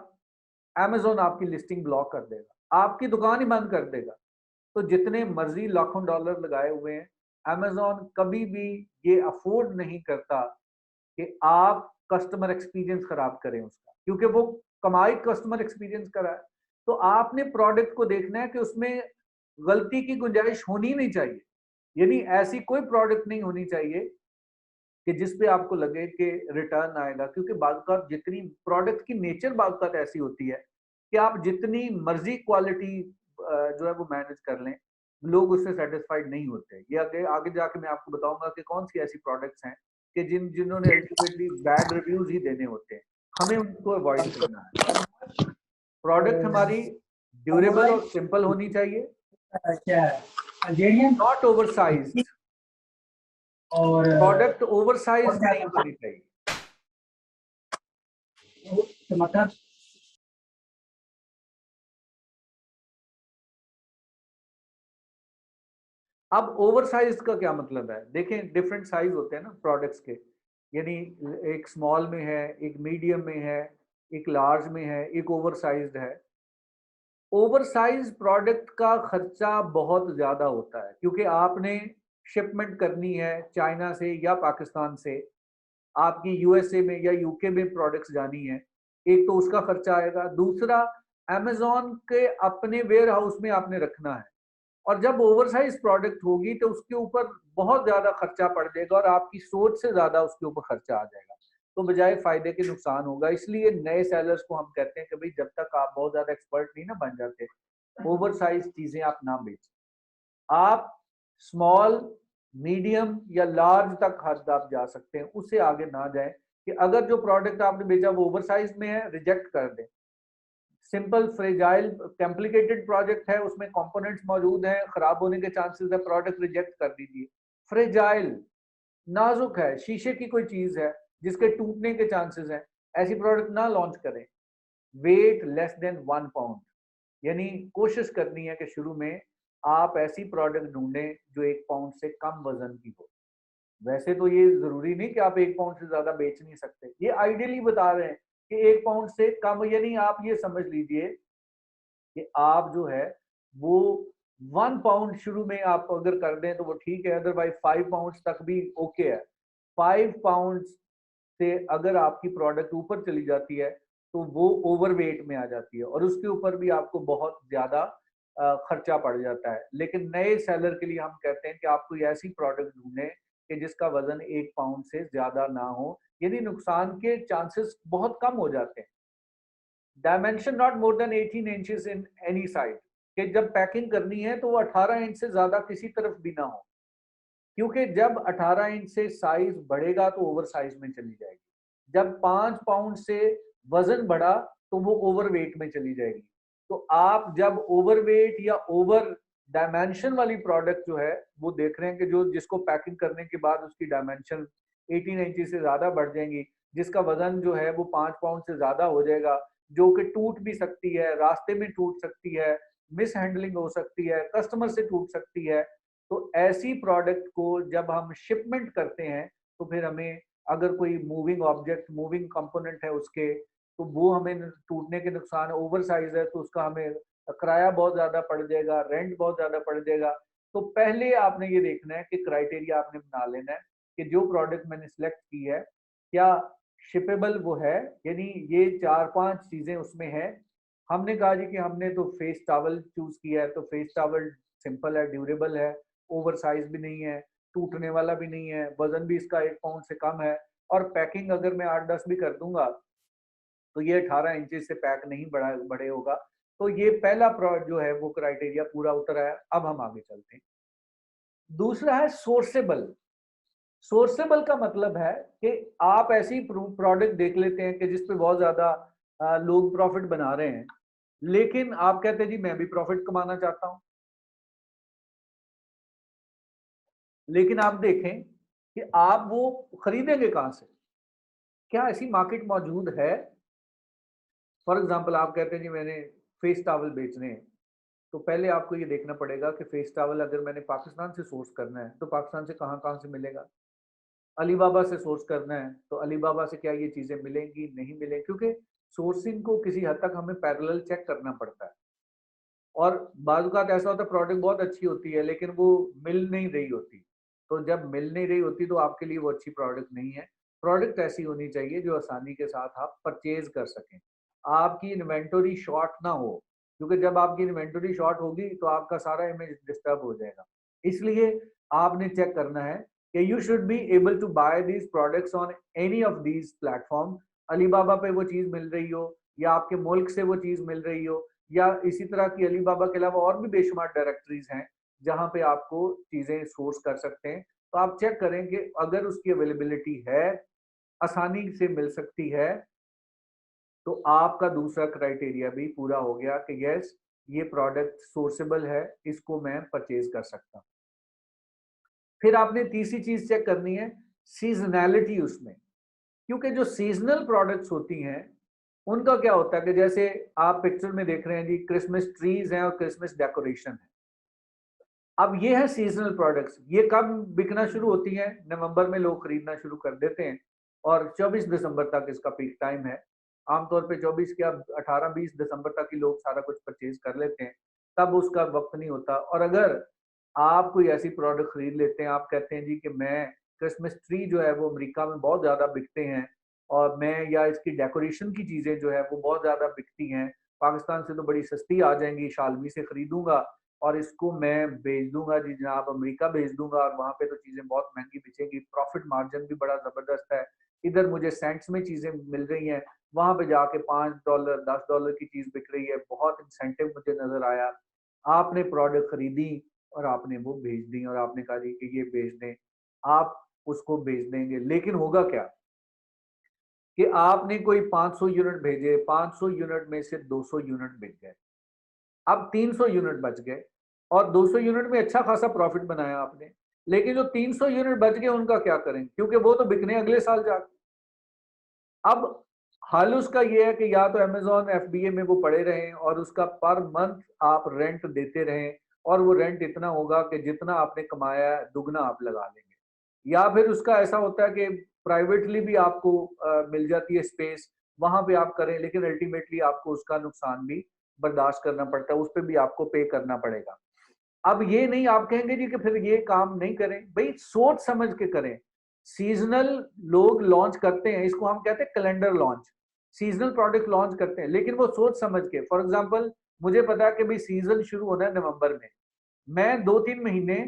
अमेजोन आपकी लिस्टिंग ब्लॉक कर देगा, आपकी दुकान ही बंद कर देगा। तो जितने मर्जी लाखों डॉलर लगाए हुए हैं, अमेजोन कभी भी ये अफोर्ड नहीं करता कि आप कस्टमर एक्सपीरियंस खराब करें उसका, क्योंकि वो कमाई कस्टमर एक्सपीरियंस करा है। तो आपने प्रोडक्ट को देखना है कि उसमें गलती की गुंजाइश होनी नहीं चाहिए, यानी ऐसी कोई प्रोडक्ट नहीं होनी चाहिए कि जिसपे आपको लगे कि रिटर्न आएगा। क्योंकि बाज़ जितनी प्रोडक्ट की नेचर बाज़ ऐसी होती है कि आप जितनी मर्जी क्वालिटी जो है वो मैनेज कर लें, लोग उससे सेटिस्फाइड नहीं होते। ये आगे आगे जाके मैं आपको बताऊंगा कि कौन सी ऐसी प्रोडक्ट्स हैं कि जिन्होंने अल्टीमेटली बैड रिव्यूज ही देने होते हैं, हमें उनको अवॉइड करना है। प्रोडक्ट हमारी ड्यूरेबल और सिंपल होनी चाहिए, अल्जेरियन नॉट ओवरसाइज्ड, और प्रोडक्ट ओवरसाइज नहीं होनी चाहिए। टमाटर अब ओवरसाइज का क्या मतलब है? देखें, डिफरेंट साइज होते हैं ना प्रोडक्ट्स के, यानी एक स्मॉल में है, एक मीडियम में है, एक लार्ज में है, एक ओवरसाइज्ड है। ओवरसाइज प्रोडक्ट का खर्चा बहुत ज्यादा होता है, क्योंकि आपने शिपमेंट करनी है चाइना से या पाकिस्तान से, आपकी यूएसए में या यूके में प्रोडक्ट्स जानी है, एक तो उसका खर्चा आएगा, दूसरा अमेजोन के अपने वेयर हाउस में आपने रखना है, और जब ओवरसाइज प्रोडक्ट होगी तो उसके ऊपर बहुत ज्यादा खर्चा पड़ जाएगा और आपकी सोच से ज्यादा उसके ऊपर खर्चा आ जाएगा, तो बजाय फायदे के नुकसान होगा। इसलिए नए सेलर्स को हम कहते हैं कि भाई जब तक आप बहुत ज्यादा एक्सपर्ट नहीं ना बन जाते, ओवरसाइज चीजें आप ना बेचें। आप स्मॉल, मीडियम या लार्ज तक हद आप जा सकते हैं, उससे आगे ना जाएं कि अगर जो प्रोडक्ट आपने बेचा वो ओवरसाइज में है, रिजेक्ट कर दें। सिंपल फ्रेजाइल कॉम्प्लिकेटेड प्रोजेक्ट है, उसमें कंपोनेंट्स मौजूद हैं, खराब होने के चांसेस है, प्रोडक्ट रिजेक्ट कर दीजिए। फ्रेजाइल, नाजुक है, शीशे की कोई चीज है जिसके टूटने के चांसेस हैं, ऐसी प्रोडक्ट ना लॉन्च करें। वेट लेस देन 1 पाउंड, यानी कोशिश करनी है कि शुरू में आप ऐसी प्रोडक्ट ढूंढें जो 1 पाउंड से कम वजन की हो। वैसे तो ये जरूरी नहीं कि आप 1 पाउंड से ज्यादा बेच नहीं सकते, ये आइडियली बता रहे हैं कि 1 पाउंड से कम, यानी आप ये समझ लीजिए कि आप जो है वो 1 पाउंड शुरू में आप अगर कर दें तो वो ठीक है, अदरवाइज 5 पाउंड तक भी ओके है। 5 पाउंड से अगर आपकी प्रोडक्ट ऊपर चली जाती है तो वो ओवरवेट में आ जाती है और उसके ऊपर भी आपको बहुत ज्यादा खर्चा पड़ जाता है। लेकिन नए सेलर के लिए हम कहते हैं कि आप कोई ऐसी प्रोडक्ट ढूंढें कि जिसका वजन 1 पाउंड से ज्यादा ना हो, यानी नुकसान के चांसेस बहुत कम हो जाते हैं। Dimension not more than 18 inches in any side, कि जब पैकिंग करनी है तो वो 18 इंच से ज्यादा किसी तरफ भी ना हो, क्योंकि जब 18 इंच से साइज बढ़ेगा तो ओवर साइज में चली जाएगी। जब 5 पाउंड से वजन बढ़ा तो वो ओवरवेट में चली जाएगी। तो आप जब ओवरवेट या ओवर डायमेंशन वाली प्रोडक्ट जो है वो देख रहे हैं कि जो जिसको पैकिंग करने के बाद उसकी डायमेंशन 18 इंच से ज्यादा बढ़ जाएंगी, जिसका वजन जो है वो 5 पाउंड से ज्यादा हो जाएगा, जो कि टूट भी सकती है, रास्ते में टूट सकती है, मिस हैंडलिंग हो सकती है, कस्टमर से टूट सकती है। तो ऐसी प्रोडक्ट को जब हम शिपमेंट करते हैं तो फिर हमें, अगर कोई मूविंग ऑब्जेक्ट, मूविंग कंपोनेंट है उसके, तो वो हमें टूटने के नुकसान, ओवर साइज है तो उसका हमें किराया बहुत ज्यादा पड़ जाएगा, रेंट बहुत ज्यादा पड़ जाएगा। तो पहले आपने ये देखना है कि क्राइटेरिया आपने बना लेना है कि जो प्रोडक्ट मैंने सिलेक्ट की है क्या शिपेबल वो है, यानी ये 4-5 चीजें उसमें है। हमने कहा जी कि हमने तो फेस टॉवल चूज किया है, तो फेस टॉवल सिंपल है, ड्यूरेबल है, ओवर साइज भी नहीं है, टूटने वाला भी नहीं है, वजन भी इसका 1 पाउंड से कम है, और पैकिंग अगर मैं 8-10 भी कर दूंगा तो ये 18 इंचेस से पैक नहीं बड़े होगा। तो ये पहला जो है वो क्राइटेरिया पूरा उतरा है। अब हम आगे चलते हैं। दूसरा है सोर्सेबल। सोर्सेबल का मतलब है कि आप ऐसी प्रोडक्ट देख लेते हैं कि जिसपे बहुत ज्यादा लोग प्रॉफिट बना रहे हैं, लेकिन आप कहते हैं जी मैं भी प्रॉफिट कमाना चाहता हूं, लेकिन आप देखें कि आप वो खरीदेंगे कहां से, क्या ऐसी मार्केट मौजूद है? फॉर एग्जांपल आप कहते हैं जी मैंने फेस टॉवल बेचने हैं, तो पहले आपको ये देखना पड़ेगा कि फेस टॉवल अगर मैंने पाकिस्तान से सोर्स करना है तो पाकिस्तान से कहाँ कहाँ से मिलेगा। अलीबाबा से सोर्स करना है तो अलीबाबा से क्या ये चीजें मिलेंगी, नहीं मिलेंगी, क्योंकि सोर्सिंग को किसी हद तक हमें पैरेलल चेक करना पड़ता है। और बाज़-औक़ात ऐसा होता है प्रोडक्ट बहुत अच्छी होती है लेकिन वो मिल नहीं रही होती। तो जब मिल नहीं रही होती तो आपके लिए वो अच्छी प्रोडक्ट नहीं है। प्रोडक्ट ऐसी होनी चाहिए जो आसानी के साथ आप परचेज़ कर सकें। आपकी इन्वेंटरी शॉर्ट ना हो, क्योंकि जब आपकी इन्वेंटरी शॉर्ट होगी तो आपका सारा इमेज डिस्टर्ब हो जाएगा। इसलिए आपने चेक करना है कि you should be able to buy these products on any of these platform. Alibaba पे वो चीज़ मिल रही हो या आपके मुल्क से वो चीज़ मिल रही हो, या इसी तरह की अलीबाबा के अलावा और भी बेशुमार डायरेक्टरीज हैं जहां पे आपको चीजें सोर्स कर सकते हैं। तो आप चेक करें कि अगर उसकी अवेलेबिलिटी है, आसानी से मिल सकती है, तो आपका दूसरा क्राइटेरिया भी पूरा हो गया कि यस ये प्रोडक्ट सोर्सेबल है, इसको मैं परचेज कर सकता हूँ। फिर आपने तीसरी चीज चेक करनी है सीजनैलिटी उसमें, क्योंकि जो सीजनल प्रोडक्ट्स होती हैं उनका क्या होता है कि जैसे आप पिक्चर में देख रहे हैं जी, क्रिसमस ट्रीज हैं और क्रिसमस डेकोरेशन है। अब ये है सीजनल प्रोडक्ट्स, ये कब बिकना शुरू होती हैं? नवंबर में लोग खरीदना शुरू कर देते हैं और 24 दिसंबर तक इसका पीक टाइम है। आमतौर पे 24 क्या 18-20 दिसंबर तक ही लोग सारा कुछ परचेज कर लेते हैं, तब उसका वक्त नहीं होता। और अगर आप कोई ऐसी प्रोडक्ट खरीद लेते हैं, आप कहते हैं जी कि मैं क्रिसमस ट्री जो है वो अमेरिका में बहुत ज्यादा बिकते हैं और मैं, या इसकी डेकोरेशन की चीजें जो है वो बहुत ज्यादा बिकती हैं, पाकिस्तान से तो बड़ी सस्ती आ जाएंगी, शालमी से खरीदूंगा और इसको मैं भेज दूंगा जी जनाब, अमेरिका भेज दूंगा और वहां पे तो चीजें बहुत महंगी बिकेंगी, प्रॉफिट मार्जिन भी बड़ा जबरदस्त है, इधर मुझे सेंट्स में चीजें मिल रही हैं, वहां पे जाके $5 $10 की चीज बिक रही है, बहुत इंसेंटिव मुझे नजर आया। आपने प्रोडक्ट खरीदी और आपने वो भेज दी और आपने कहा जी कि ये भेज दें, आप उसको भेज देंगे, लेकिन होगा क्या कि आपने कोई 500 यूनिट भेजे, 500 यूनिट में से 200 यूनिट बिक गए, अब 300 यूनिट बच गए और 200 यूनिट में अच्छा खासा प्रॉफिट बनाया आपने, लेकिन जो 300 यूनिट बच गए उनका क्या करें, क्योंकि वो तो बिकने अगले साल जाके। अब हल उसका ये है कि या तो अमेजोन एफबीए में वो पड़े रहें और उसका पर मंथ आप रेंट देते रहें और वो रेंट इतना होगा कि जितना आपने कमाया है दुगना आप लगा लेंगे, या फिर उसका ऐसा होता है कि प्राइवेटली भी आपको मिल जाती है स्पेस, वहां पे आप करें, लेकिन अल्टीमेटली आपको उसका नुकसान भी बर्दाश्त करना पड़ता है, उस पर भी आपको पे करना पड़ेगा। अब ये नहीं आप कहेंगे जी कि फिर ये काम नहीं करें, भाई सोच समझ के करें। सीजनल लोग लॉन्च करते हैं, इसको हम कहते हैं calendar launch, seasonal product launch करते हैं, लेकिन वो सोच समझ के। फॉर एग्जांपल मुझे पता है कि भाई सीजन शुरू होना है नवंबर में, मैं 2-3 महीने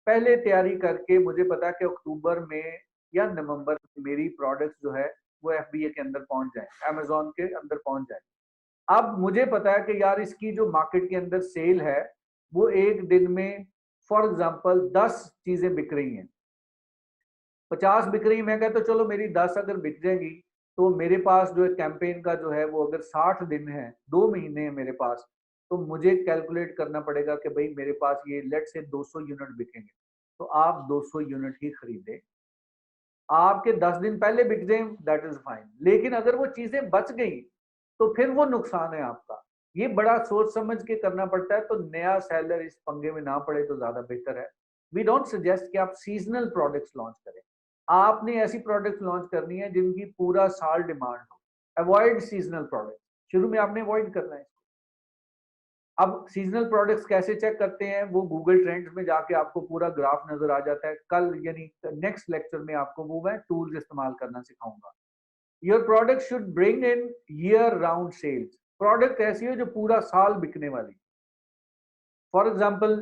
पहले तैयारी करके, मुझे पता है कि अक्टूबर में या नवंबर में मेरी प्रोडक्ट जो है वो एफबीए के अंदर पहुंच जाए, अमेजोन के अंदर पहुंच जाए। अब मुझे पता है कि यार इसकी जो मार्केट के अंदर सेल है वो एक दिन में फॉर एग्जांपल 10 चीजें बिक रही हैं, 50 बिक रही, मैं कहता चलो मेरी 10 अगर बिक जाएगी तो मेरे पास जो है कैंपेन का जो है वो अगर 60 दिन है, 2 महीने है मेरे पास, तो मुझे कैलकुलेट करना पड़ेगा कि भाई मेरे पास ये लेट से 200 यूनिट बिकेंगे, तो आप 200 यूनिट ही खरीदे, आपके 10 दिन पहले बिक जाए दैट इज फाइन, लेकिन अगर वो चीजें बच गई तो फिर वो नुकसान है आपका। ये बड़ा सोच समझ के करना पड़ता है, तो नया सेलर इस पंगे में ना पड़े तो ज्यादा बेहतर है। वी डोंट सजेस्ट कि आप सीजनल प्रोडक्ट्स लॉन्च करें, आपने ऐसी प्रोडक्ट्स लॉन्च करनी है जिनकी पूरा साल डिमांड हो। अवॉइड सीजनल प्रोडक्ट, शुरू में आपने अवॉइड करना है। अब सीजनल प्रोडक्ट्स कैसे चेक करते हैं, वो गूगल ट्रेंड्स में जाके आपको पूरा ग्राफ नजर आ जाता है। कल यानी नेक्स्ट लेक्चर में आपको वो मैं टूल्स इस्तेमाल करना सिखाऊंगा। Your product should bring in year round sales, product ऐसी हो जो पूरा साल बिकने वाली। फॉर एग्जाम्पल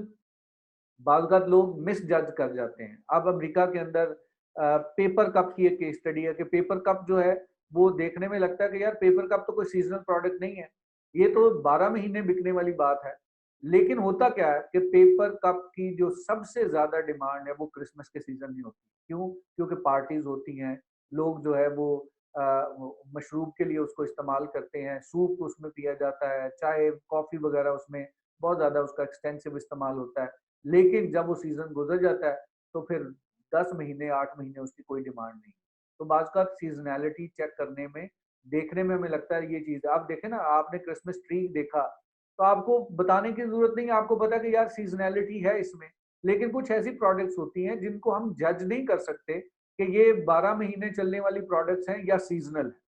बाज़ लोग मिस जज कर जाते हैं। अब अमेरिका के अंदर पेपर कप की एक केस स्टडी है कि पेपर कप जो है वो देखने में लगता है कि यार पेपर कप तो कोई सीजनल प्रोडक्ट नहीं है, ये तो 12 महीने बिकने वाली बात है। लेकिन होता क्या है कि पेपर कप की जो सबसे ज्यादा डिमांड है वो क्रिसमस के सीजन में होती है। क्यों? क्योंकि पार्टीज होती हैं, लोग जो है वो मशरूब के लिए उसको इस्तेमाल करते हैं, सूप उसमें पिया जाता है, चाय कॉफी वगैरह उसमें बहुत ज्यादा उसका एक्सटेंसिव इस्तेमाल होता है। लेकिन जब वो सीजन गुजर जाता है तो फिर 10 महीने 8 महीने उसकी कोई डिमांड नहीं। तो बाज़ का सीजनैलिटी चेक करने में, देखने में हमें लगता है ये चीज, आप देखें ना, आपने क्रिसमस ट्री देखा तो आपको बताने की जरूरत नहीं, आपको पता कि यार सीजनैलिटी है इसमें। लेकिन कुछ ऐसी प्रोडक्ट्स होती हैं जिनको हम जज नहीं कर सकते कि ये 12 महीने चलने वाली प्रोडक्ट्स हैं या सीजनल है,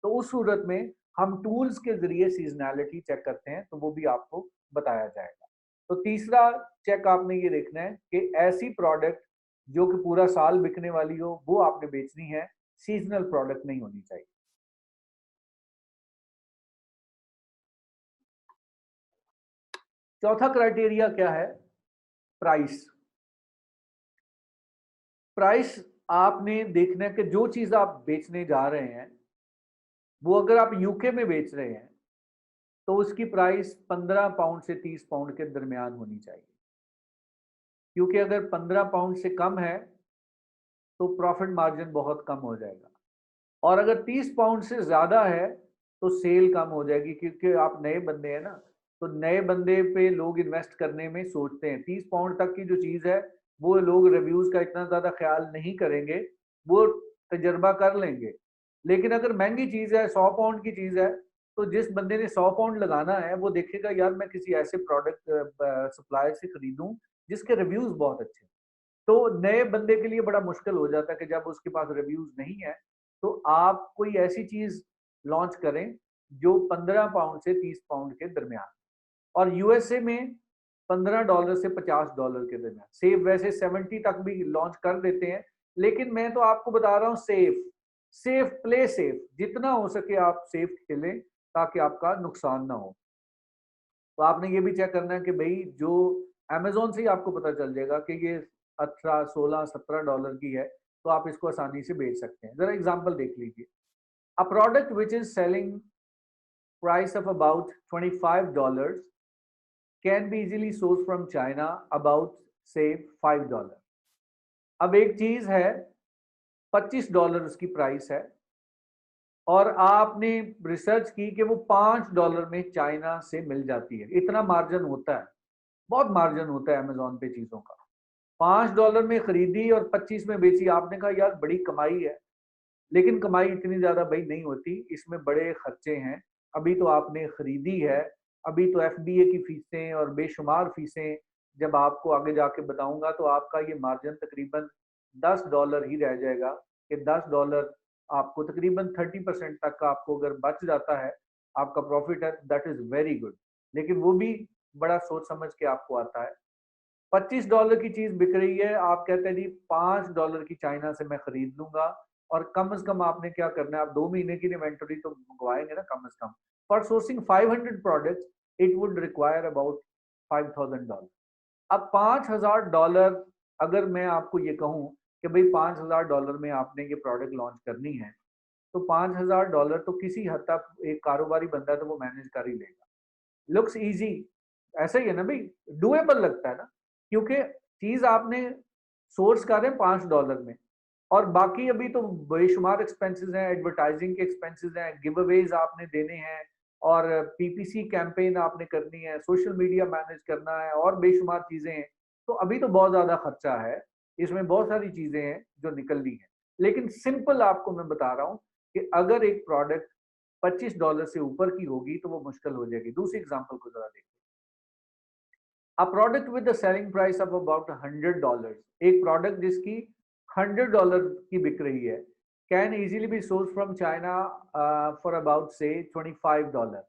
तो उस सूरत में हम टूल्स के जरिए सीजनैलिटी चेक करते हैं, तो वो भी आपको बताया जाएगा। तो तीसरा चेक आपने ये देखना है कि ऐसी प्रोडक्ट जो कि पूरा साल बिकने वाली हो वो आपने बेचनी है, सीजनल प्रोडक्ट नहीं होनी चाहिए। चौथा क्राइटेरिया क्या है? प्राइस। प्राइस आपने देखना है कि जो चीज आप बेचने जा रहे हैं वो अगर आप यूके में बेच रहे हैं तो उसकी प्राइस 15 पाउंड से 30 पाउंड के दरमियान होनी चाहिए, क्योंकि अगर 15 पाउंड से कम है तो प्रॉफिट मार्जिन बहुत कम हो जाएगा, और अगर 30 पाउंड से ज्यादा है तो सेल कम हो जाएगी, क्योंकि आप नए बंदे हैं ना, तो नए बंदे पे लोग इन्वेस्ट करने में सोचते हैं। 30 पाउंड तक की जो चीज़ है वो लोग रिव्यूज़ का इतना ज़्यादा ख्याल नहीं करेंगे, वो तजर्बा कर लेंगे। लेकिन अगर महंगी चीज़ है, 100 पाउंड की चीज़ है, तो जिस बंदे ने 100 पाउंड लगाना है वो देखेगा यार मैं किसी ऐसे प्रोडक्ट सप्लायर से खरीदूं जिसके रिव्यूज़ बहुत अच्छे हैं। तो नए बंदे के लिए बड़ा मुश्किल हो जाता है कि जब उसके पास रिव्यूज़ नहीं है, तो आप कोई ऐसी चीज़ लॉन्च करें जो 15 पाउंड से 30 पाउंड के दरमियान, और यूएसए में $15 से $50 के दरमियान। सेफ वैसे 70 तक भी लॉन्च कर देते हैं, लेकिन मैं तो आपको बता रहा हूँ सेफ, सेफ प्ले सेफ, जितना हो सके आप सेफ खेलें ताकि आपका नुकसान ना हो। तो आपने ये भी चेक करना है कि भाई जो अमेज़न से ही आपको पता चल जाएगा कि ये 18, 16, $17 की है, तो आप इसको आसानी से बेच सकते हैं। ज़रा एग्ज़ाम्पल देख लीजिए। A product which is selling price of about $25 can be easily sourced from China about say $5। अब एक चीज है $25 उसकी प्राइस है, और आपने रिसर्च की कि वो $5 में चाइना से मिल जाती है। इतना मार्जिन होता है, बहुत मार्जिन होता है अमेजोन पे चीजों का। $5 में खरीदी और 25 में बेची, आपने कहा यार बड़ी कमाई है, लेकिन कमाई इतनी ज्यादा भाई नहीं होती, इसमें बड़े खर्चे हैं। अभी तो आपने खरीदी है, अभी तो एफबीए की फीसें और बेशुमार फीसें, जब आपको आगे जाके बताऊंगा तो आपका ये मार्जिन तकरीबन $10 ही रह जाएगा कि $10 आपको तकरीबन 30% तक का आपको अगर बच जाता है, आपका प्रॉफिट है, दैट इज वेरी गुड। लेकिन वो भी बड़ा सोच समझ के आपको आता है। $25 की चीज बिक रही है, आप कहते हैं जी $5 की चाइना से मैं खरीद लूंगा, और कम से कम आपने क्या करना है, आप 2 महीने की इन्वेंटरी तो मंगवाएंगे ना कम से कम। For sourcing 500 products it would require about $5000। अब $5000 अगर मैं आपको ये कहूं कि भाई $5000 में आपने ये प्रोडक्ट लॉन्च करनी है, तो $5000 तो किसी हद तक एक कारोबारी बंदा तो वो मैनेज कर ही लेगा। लुक्स इजी, ऐसा ही है ना भाई, डुएबल लगता है ना, क्योंकि चीज आपने सोर्स कर रहे हैं $5 में, और बाकी अभी तो बेशुमार एक्सपेंसेस हैं, एडवर्टाइजिंग के एक्सपेंसेस हैं, गिव अवेज आपने देने हैं, और पीपीसी कैंपेन आपने करनी है, सोशल मीडिया मैनेज करना है, और बेशुमार चीजें हैं। तो अभी तो बहुत ज्यादा खर्चा है, इसमें बहुत सारी चीजें हैं जो निकलनी है। लेकिन सिंपल आपको मैं बता रहा हूँ कि अगर एक प्रोडक्ट $25 से ऊपर की होगी तो वो मुश्किल हो जाएगी। दूसरी एग्जांपल को जरा देखिए। अ product with the selling price of about $100, एक प्रोडक्ट जिसकी $100 की बिक रही है, can easily be source from China for about से $25।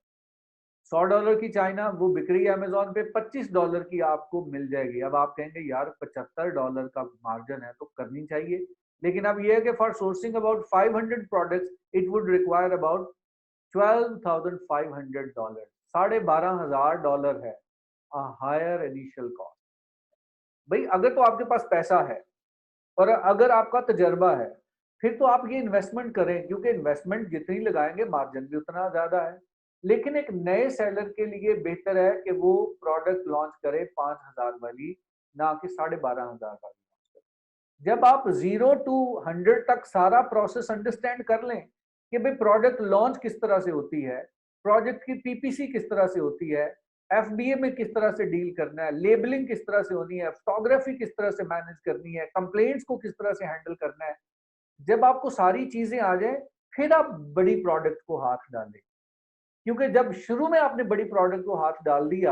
$100 की चाइना वो बिक रही है अमेजोन पे, $25 की आपको मिल जाएगी। अब आप कहेंगे यार $75 का मार्जिन है तो करनी चाहिए, लेकिन अब ये है कि for sourcing about 500 products it would require about $12,500, $12,500 है हायर इनिशियल कॉस्ट। भाई अगर तो आपके पास पैसा है और अगर आपका तजर्बा है, फिर तो आप ये इन्वेस्टमेंट करें, क्योंकि इन्वेस्टमेंट जितनी लगाएंगे मार्जिन भी उतना ज्यादा है। लेकिन एक नए सेलर के लिए बेहतर है कि वो प्रोडक्ट लॉन्च करे 5000 वाली, ना कि 12,500 वाली। जब आप 0 to 100 तक सारा प्रोसेस अंडरस्टैंड कर लें कि भाई प्रोडक्ट लॉन्च किस तरह से होती है, प्रोजेक्ट की पीपीसी किस तरह से होती है, एफबीए में किस तरह से डील करना है, लेबलिंग किस तरह से होनी है, फोटोग्राफी किस तरह से मैनेज करनी है, कंप्लेंट्स को किस तरह से हैंडल करना है, जब आपको सारी चीजें आ जाए फिर आप बड़ी प्रोडक्ट को हाथ डालें। क्योंकि जब शुरू में आपने बड़ी प्रोडक्ट को हाथ डाल दिया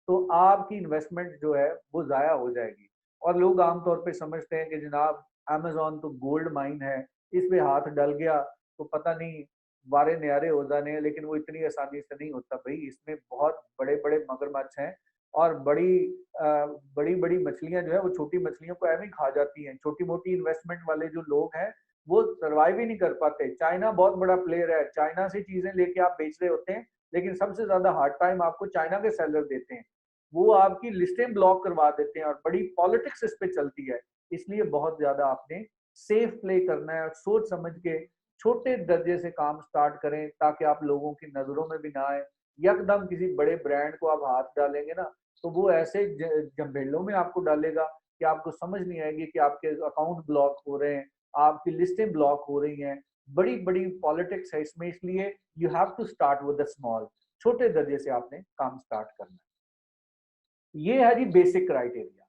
तो आपकी इन्वेस्टमेंट जो है वो जाया हो जाएगी। और लोग आमतौर पे समझते हैं कि जनाब अमेजोन तो गोल्ड माइन है, इस पे हाथ डल गया तो पता नहीं वारे न्यारे हो जाने हैं, लेकिन वो इतनी आसानी से नहीं होता भाई। इसमें बहुत बड़े बड़े मगरमच्छ हैं, और बड़ी बड़ी मछलियां जो है वो छोटी मछलियों को ऐਵੇਂ खा जाती हैं। छोटी मोटी इन्वेस्टमेंट वाले जो लोग हैं वो सर्वाइव ही नहीं कर पाते। चाइना बहुत बड़ा प्लेयर है, चाइना से चीजें लेके आप बेच रहे होते हैं, लेकिन सबसे ज्यादा हार्ड टाइम आपको चाइना के सेलर देते हैं। वो आपकी लिस्टें ब्लॉक करवा देते हैं और बड़ी पॉलिटिक्स इस पे चलती है। इसलिए बहुत ज्यादा आपने सेफ प्ले करना है, सोच समझ के छोटे दर्जे से काम स्टार्ट करें ताकि आप लोगों की नजरों में भी ना आए। यकदम किसी बड़े ब्रांड को आप हाथ डालेंगे ना तो वो ऐसे जंभेलों में आपको डालेगा कि आपको समझ नहीं आएगी कि आपके अकाउंट ब्लॉक हो रहे हैं, आपकी लिस्टें ब्लॉक हो रही हैं। बड़ी बड़ी पॉलिटिक्स है इसमें, इसलिए you have to start with the small. छोटे दर्जे से आपने काम स्टार्ट करना है। ये है जी बेसिक क्राइटेरिया।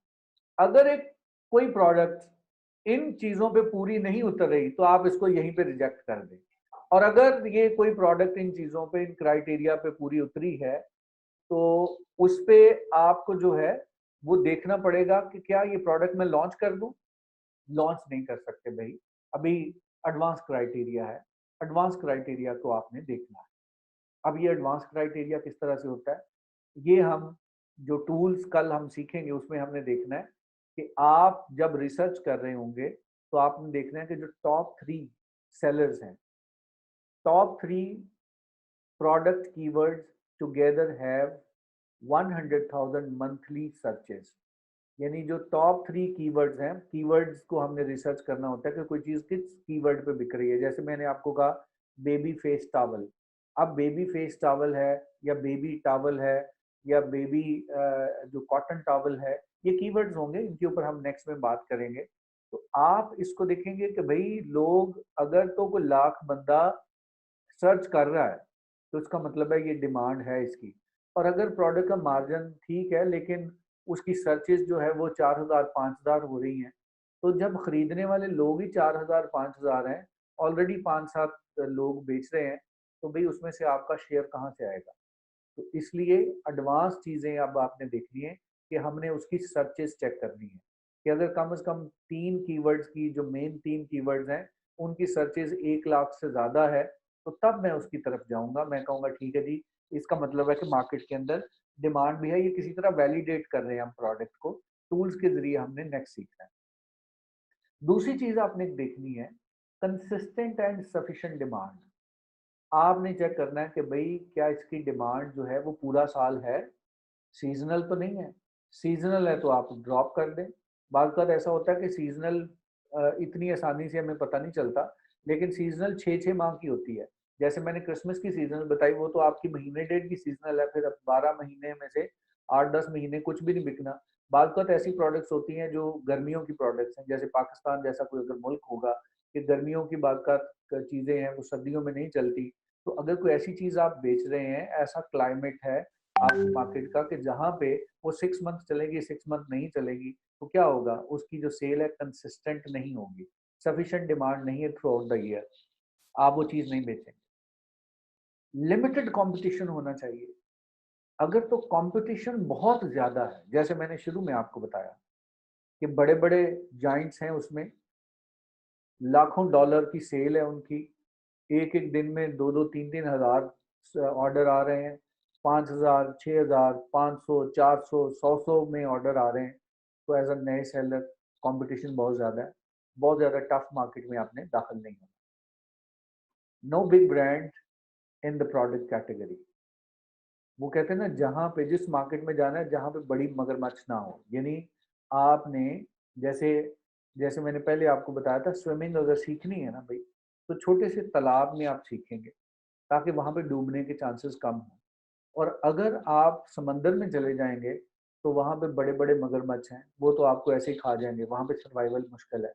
अगर एक कोई प्रोडक्ट इन चीजों पे पूरी नहीं उतर रही तो आप इसको यहीं पे रिजेक्ट कर दें, और अगर ये कोई प्रोडक्ट इन चीजों पे, इन क्राइटेरिया पे पूरी उतरी है, तो उस पे आपको जो है वो देखना पड़ेगा कि क्या ये प्रोडक्ट मैं लॉन्च कर दूं। लॉन्च नहीं कर सकते भाई, अभी एडवांस क्राइटेरिया है, एडवांस क्राइटेरिया को आपने देखना है। अब ये एडवांस क्राइटेरिया किस तरह से होता है, ये हम जो टूल्स कल हम सीखेंगे उसमें हमने देखना है कि आप जब रिसर्च कर रहे होंगे तो आपने देखना है कि जो टॉप 3 सेलर्स हैं, top 3 product keywords together have 100,000 monthly searches. यानी जो टॉप 3 कीवर्ड्स हैं, कीवर्ड्स को हमने रिसर्च करना होता है कि कोई चीज किस कीवर्ड पे बिक रही है। जैसे मैंने आपको कहा बेबी फेस टॉवल, अब बेबी फेस टॉवल है या बेबी टॉवल है या बेबी जो कॉटन टॉवल है, ये कीवर्ड्स होंगे, इनके ऊपर हम नेक्स्ट में बात करेंगे। तो आप इसको देखेंगे कि भाई लोग अगर तो कोई लाख बंदा सर्च कर रहा है तो इसका मतलब है ये डिमांड है इसकी। और अगर प्रोडक्ट का मार्जिन ठीक है लेकिन उसकी सर्चेस जो है वो 4,000 5,000 हो रही हैं, तो जब खरीदने वाले लोग ही 4,000 5,000 हैं, ऑलरेडी 5-7 लोग बेच रहे हैं, तो भाई उसमें से आपका शेयर कहाँ से आएगा। तो इसलिए एडवांस चीज़ें अब आपने देखनी है कि हमने उसकी सर्चेस चेक करनी है कि अगर कम से कम 3 कीवर्ड्स की, जो मेन 3 कीवर्ड्स हैं, उनकी सर्चेस 1 लाख से ज़्यादा है, तो तब मैं उसकी तरफ जाऊंगा। मैं कहूँगा ठीक है जी, इसका मतलब है कि मार्केट के अंदर डिमांड भी है, ये किसी तरह वैलिडेट कर रहे हैं हम प्रोडक्ट को, टूल्स के जरिए हमने नेक्स्ट सीखना है। दूसरी चीज आपने देखनी है कंसिस्टेंट एंड सफिशिएंट डिमांड। आपने चेक करना है कि भाई क्या इसकी डिमांड जो है वो पूरा साल है, सीजनल तो नहीं है। सीजनल है तो आप ड्रॉप कर दें। बात का ऐसा होता है कि सीजनल इतनी आसानी से हमें पता नहीं चलता, लेकिन सीजनल 6-6 माह की होती है। जैसे मैंने क्रिसमस की सीजनल बताई, वो तो आपकी महीने डेढ़ की सीजनल है, फिर अब 12 महीने में से 8-10 महीने कुछ भी नहीं बिकना। बात का ऐसी प्रोडक्ट्स होती हैं जो गर्मियों की प्रोडक्ट्स हैं, जैसे पाकिस्तान जैसा कोई अगर मुल्क होगा कि गर्मियों की बात का चीज़ें हैं वो सर्दियों में नहीं चलती, तो अगर कोई ऐसी चीज़ आप बेच रहे हैं, ऐसा क्लाइमेट है आपकी मार्केट का कि जहाँ पे वो 6 मंथ चलेगी, 6 मंथ नहीं चलेगी, तो क्या होगा, उसकी जो सेल है कंसिस्टेंट नहीं होगी, सफिशिएंट डिमांड नहीं है थ्रू आउट द ईयर, आप वो चीज़ नहीं बेचेंगे। लिमिटेड कंपटीशन होना चाहिए। अगर तो कंपटीशन बहुत ज़्यादा है, जैसे मैंने शुरू में आपको बताया कि बड़े-बड़े जायंट्स हैं, उसमें लाखों डॉलर की सेल है उनकी, एक-एक दिन में 2-2 3-3 हज़ार ऑर्डर आ रहे हैं, 5,000 6,000 500 400 100 में ऑर्डर आ रहे हैं। तो एज अ नए सेलर कंपटीशन बहुत ज़्यादा है, बहुत ज़्यादा टफ मार्केट में आपने दाखिल नहीं होना। No big brand in the product category. वो कहते हैं ना, जहाँ पे जिस मार्केट में जाना है जहाँ पे बड़ी मगरमच्छ ना हो, यानी आपने जैसे जैसे मैंने पहले आपको बताया था, स्विमिंग अगर सीखनी है ना भाई, तो छोटे से तालाब में आप सीखेंगे ताकि वहाँ पे डूबने के चांसेस कम हो। और अगर आप समंदर में चले जाएंगे तो वहाँ पे बड़े बड़े मगरमच्छ हैं, वो तो आपको ऐसे ही खा जाएंगे, वहाँ पे सर्वाइवल मुश्किल है।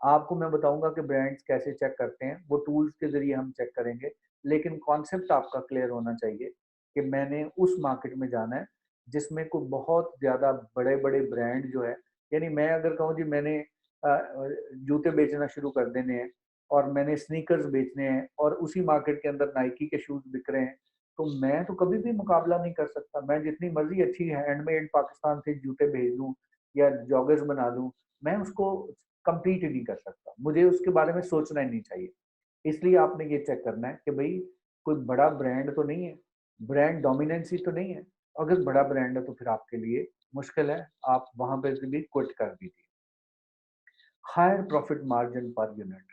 आपको मैं बताऊंगा कि ब्रांड्स कैसे चेक करते हैं, वो टूल्स के जरिए हम चेक करेंगे, लेकिन कॉन्सेप्ट आपका क्लियर होना चाहिए कि मैंने उस मार्केट में जाना है जिसमें कोई बहुत ज़्यादा बड़े बड़े ब्रांड जो है, यानी मैं अगर कहूँ जी मैंने जूते बेचना शुरू कर देने हैं और मैंने स्नीकर्स बेचने हैं और उसी मार्केट के अंदर नाइकी के शूज़ बिक रहे हैं, तो मैं तो कभी भी मुकाबला नहीं कर सकता। मैं जितनी मर्जी अच्छी हैंडमेड पाकिस्तान से जूते भेज दूँ या जॉगर्स बना लूँ, मैं उसको कम्पीट ही नहीं कर सकता। मुझे उसके बारे में सोचना ही नहीं चाहिए। इसलिए आपने ये चेक करना है कि भाई कोई बड़ा ब्रांड तो नहीं है, ब्रांड डोमिनेंसी तो नहीं है। अगर बड़ा ब्रांड है तो फिर आपके लिए मुश्किल है, आप वहाँ पे से भी क्विट कर दीजिए। Higher profit margin per unit,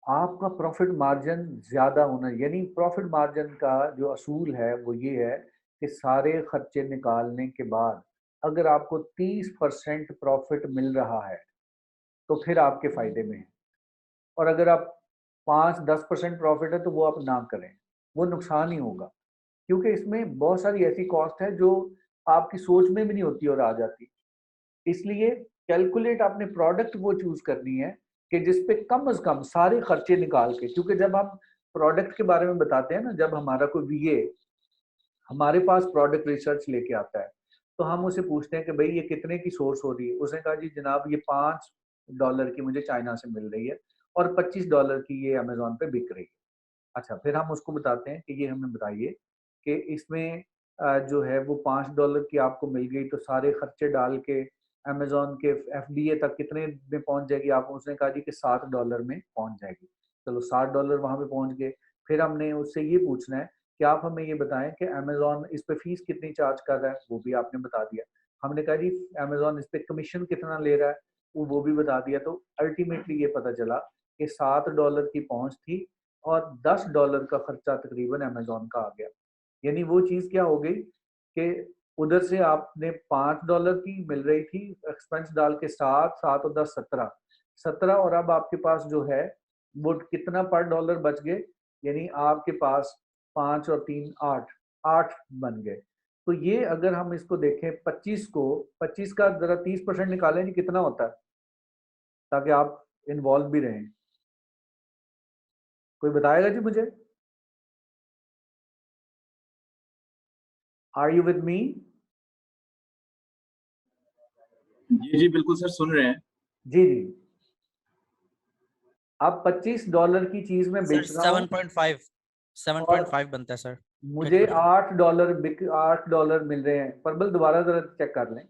आपका प्रॉफिट मार्जिन ज़्यादा होना, यानी प्रॉफिट मार्जिन का जो असूल है वो ये है कि सारे खर्चे निकालने के बाद अगर आपको 30% प्रॉफिट मिल रहा है तो फिर आपके फ़ायदे में है। और अगर आप 5-10% प्रॉफिट है तो वो आप ना करें, वो नुकसान ही होगा, क्योंकि इसमें बहुत सारी ऐसी कॉस्ट है जो आपकी सोच में भी नहीं होती और आ जाती। इसलिए कैलकुलेट आपने प्रोडक्ट वो चूज करनी है कि जिसपे कम से कम सारे खर्चे निकाल के, क्योंकि जब हम प्रोडक्ट के बारे में बताते हैं ना, जब हमारा कोई वीए हमारे पास प्रोडक्ट रिसर्च लेके आता है, तो हम उसे पूछते हैं कि भाई ये कितने की सोर्स हो रही है। उसने कहा जी जनाब ये $5 की मुझे चाइना से मिल रही है और $25 की ये अमेजोन पे बिक रही है। अच्छा, फिर हम उसको बताते हैं कि ये हमें बताइए कि इसमें जो है वो $5 की आपको मिल गई, तो सारे खर्चे डाल के अमेज़न के एफबीए तक कितने में पहुँच जाएगी आप? उसने कहा जी कि $7 में पहुँच जाएगी। चलो $7 वहाँ पे पहुँच गए। फिर हमने उससे ये पूछना है कि आप हमें ये बताएँ कि अमेज़न इस पे फीस कितनी चार्ज कर रहा है? वो भी आपने बता दिया। हमने कहा जी अमेज़न इस पे कमीशन कितना ले रहा है? वो भी बता दिया। तो अल्टीमेटली ये पता चला कि $7 की पहुँच थी और $10 का खर्चा तकरीबन अमेज़न का आ गया। यानी वो चीज़ क्या हो गई कि उधर से आपने $5 की मिल रही थी, एक्सपेंस डाल के 7, 7 और 10 17, 17 और अब आपके पास जो है वो कितना पर डॉलर बच गए, यानी आपके पास 5 और 3 8, 8 बन गए। तो ये अगर हम इसको देखें 25 को, 25 का ज़रा 30% निकालें जी कितना होता है? ताकि आप इन्वॉल्व भी रहें। कोई बताएगा जी मुझे? Are you with me? जी जी बिल्कुल सर, सुन रहे हैं। जी जी। अब $25 की चीज में सर बेच रहा हूँ 7.5 और 7.5 बनता है सर। मुझे 30%। $8 मिल रहे हैं। परबल दोबारा जरा चेक कर लें।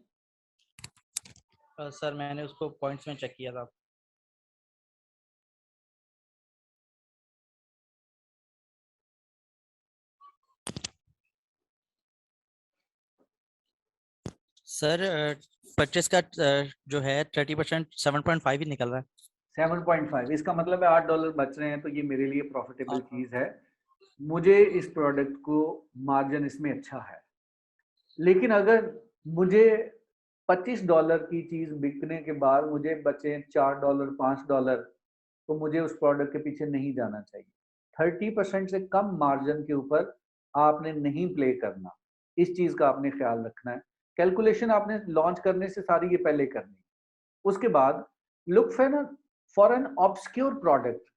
सर मैंने उसको पॉइंट्स में चेक किया था। सर 25 का जो है 30% 7.5 ही निकल रहा है। 7.5, इसका मतलब है $8 बच रहे हैं, तो ये मेरे लिए प्रॉफिटेबल हाँ। चीज है। मुझे इस प्रोडक्ट को मार्जिन इसमें अच्छा है। लेकिन अगर मुझे $25 की चीज बिकने के बाद मुझे बचे $4 $5, तो मुझे उस प्रोडक्ट के पीछे नहीं जाना चाहिए। 30% से कम मार्जिन के ऊपर आपने नहीं प्ले करना। इस चीज का आपने ख्याल रखना है। कैलकुलेशन आपने लॉन्च करने से सारी ये पहले करनी। उसके बाद look for an obscure product.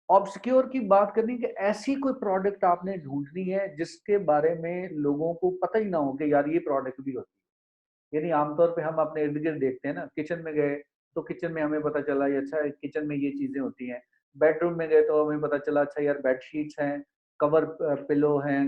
Obscure की बात करनी कि ऐसी कोई प्रोडक्ट आपने ढूंढनी है जिसके बारे में लोगों को पता ही ना हो कि यार ये प्रोडक्ट भी होती है। यानी आमतौर पे हम अपने इर्द गिर्द देखते हैं ना, किचन में गए तो किचन में हमें पता चला ये अच्छा किचन में ये चीजें होती हैं। बेडरूम में गए तो हमें पता चला अच्छा यार बेडशीट्स हैं, कवर पिलो हैं,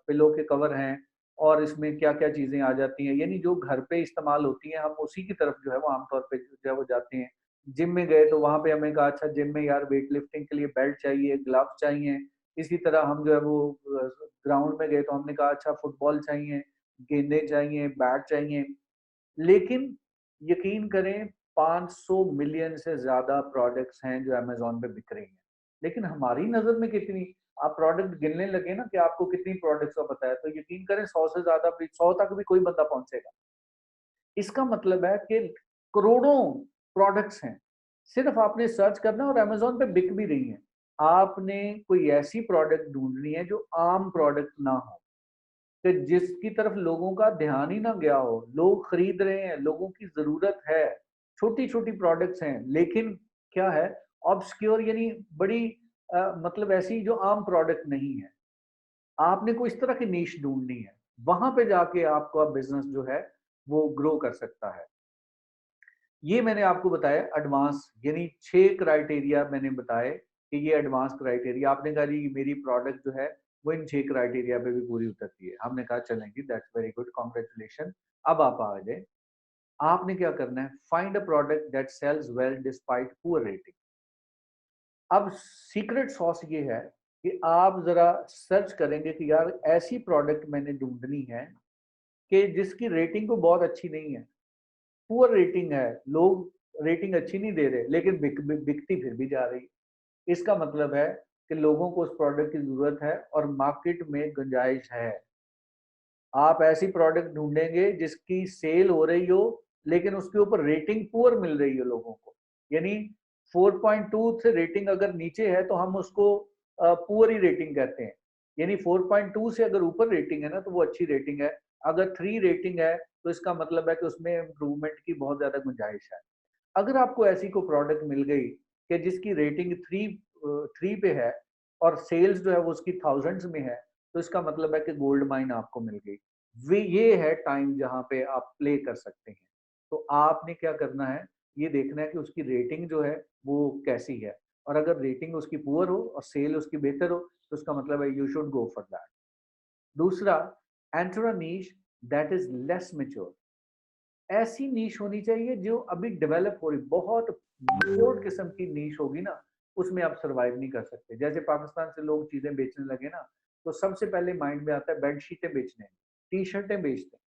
पिलो के कवर हैं, और इसमें क्या क्या चीजें आ जाती हैं। यानी जो घर पे इस्तेमाल होती हैं हम उसी की तरफ जो है वो आमतौर पे जो है वो जाते हैं। जिम में गए तो वहां पे हमें कहा अच्छा जिम में यार वेट लिफ्टिंग के लिए बेल्ट चाहिए, ग्लव्स चाहिए। इसी तरह हम जो है वो ग्राउंड में गए तो हमने कहा अच्छा फुटबॉल चाहिए, गेंदे चाहिए, बैट चाहिए। लेकिन यकीन करें 500 मिलियन से ज्यादा प्रोडक्ट्स हैं जो अमेज़न पे बिक रही हैं। लेकिन हमारी नजर में कितनी, आप प्रोडक्ट गिनने लगे ना कि आपको कितनी प्रोडक्ट्स का पता है, तो यकीन करें 100 से ज्यादा, 100 तक भी कोई बंदा पहुंचेगा। इसका मतलब है कि करोड़ों प्रोडक्ट्स हैं, सिर्फ आपने सर्च करना और अमेज़न पे बिक भी रही हैं। आपने कोई ऐसी प्रोडक्ट ढूंढनी है जो आम प्रोडक्ट ना हो, कि जिसकी तरफ लोगों का ध्यान ही ना गया हो। लोग खरीद रहे हैं, लोगों की जरूरत है, छोटी छोटी प्रोडक्ट्स हैं, लेकिन क्या है ऑब्सक्योर, यानी बड़ी मतलब ऐसी जो आम प्रोडक्ट नहीं है। आपने कोई इस तरह की नीश ढूंढनी है, वहां पे जाके आपका बिजनेस जो है वो ग्रो कर सकता है। ये मैंने आपको बताया एडवांस, यानी 6 क्राइटेरिया मैंने बताए कि ये एडवांस क्राइटेरिया। आपने कहा जी मेरी प्रोडक्ट जो है वो इन 6 क्राइटेरिया पे भी पूरी उतरती है। हमने कहा चलेंगे, दैट्स वेरी गुड, कॉन्ग्रेचुलेशन। अब आप आ जाए, आपने क्या करना है, find a product that sells well despite poor rating. अब सीक्रेट सॉस ये है कि आप जरा सर्च करेंगे कि यार ऐसी प्रोडक्ट मैंने ढूंढनी है कि जिसकी रेटिंग को बहुत अच्छी नहीं है, पुअर रेटिंग है, लोग रेटिंग अच्छी नहीं दे रहे, लेकिन बिकती फिर भी जा रही। इसका मतलब है कि लोगों को उस प्रोडक्ट की जरूरत है और मार्केट में गुंजाइश है। आप ऐसी प्रोडक्ट ढूंढेंगे जिसकी सेल हो रही हो लेकिन उसके ऊपर रेटिंग पुअर मिल रही हो लोगों को। यानी 4.2 से रेटिंग अगर नीचे है तो हम उसको पुअर ही रेटिंग कहते हैं। यानी 4.2 से अगर ऊपर रेटिंग है ना तो वो अच्छी रेटिंग है। अगर 3 रेटिंग है तो इसका मतलब है कि उसमें इम्प्रूवमेंट की बहुत ज्यादा गुंजाइश है। अगर आपको ऐसी कोई प्रोडक्ट मिल गई कि जिसकी रेटिंग 3 पे है और सेल्स जो है वो उसकी थाउजेंड्स में है, तो इसका मतलब है कि गोल्ड माइन आपको मिल गई। वे ये है टाइम जहाँ पे आप प्ले कर सकते हैं। तो आपने क्या करना है, ये देखना है कि उसकी रेटिंग जो है वो कैसी है, और अगर रेटिंग उसकी पुअर हो और सेल उसकी बेहतर हो तो उसका मतलब है you should go for that. दूसरा, enter a niche that is less mature. ऐसी नीश होनी चाहिए जो अभी डेवलप हो रही, बहुत मैच्योर्ड किस्म की नीश होगी ना, उसमें आप सरवाइव नहीं कर सकते। जैसे पाकिस्तान से लोग चीजें बेचने लगे ना, तो सबसे पहले माइंड में आता है बेडशीटें बेचने, टी शर्टें बेचते हैं।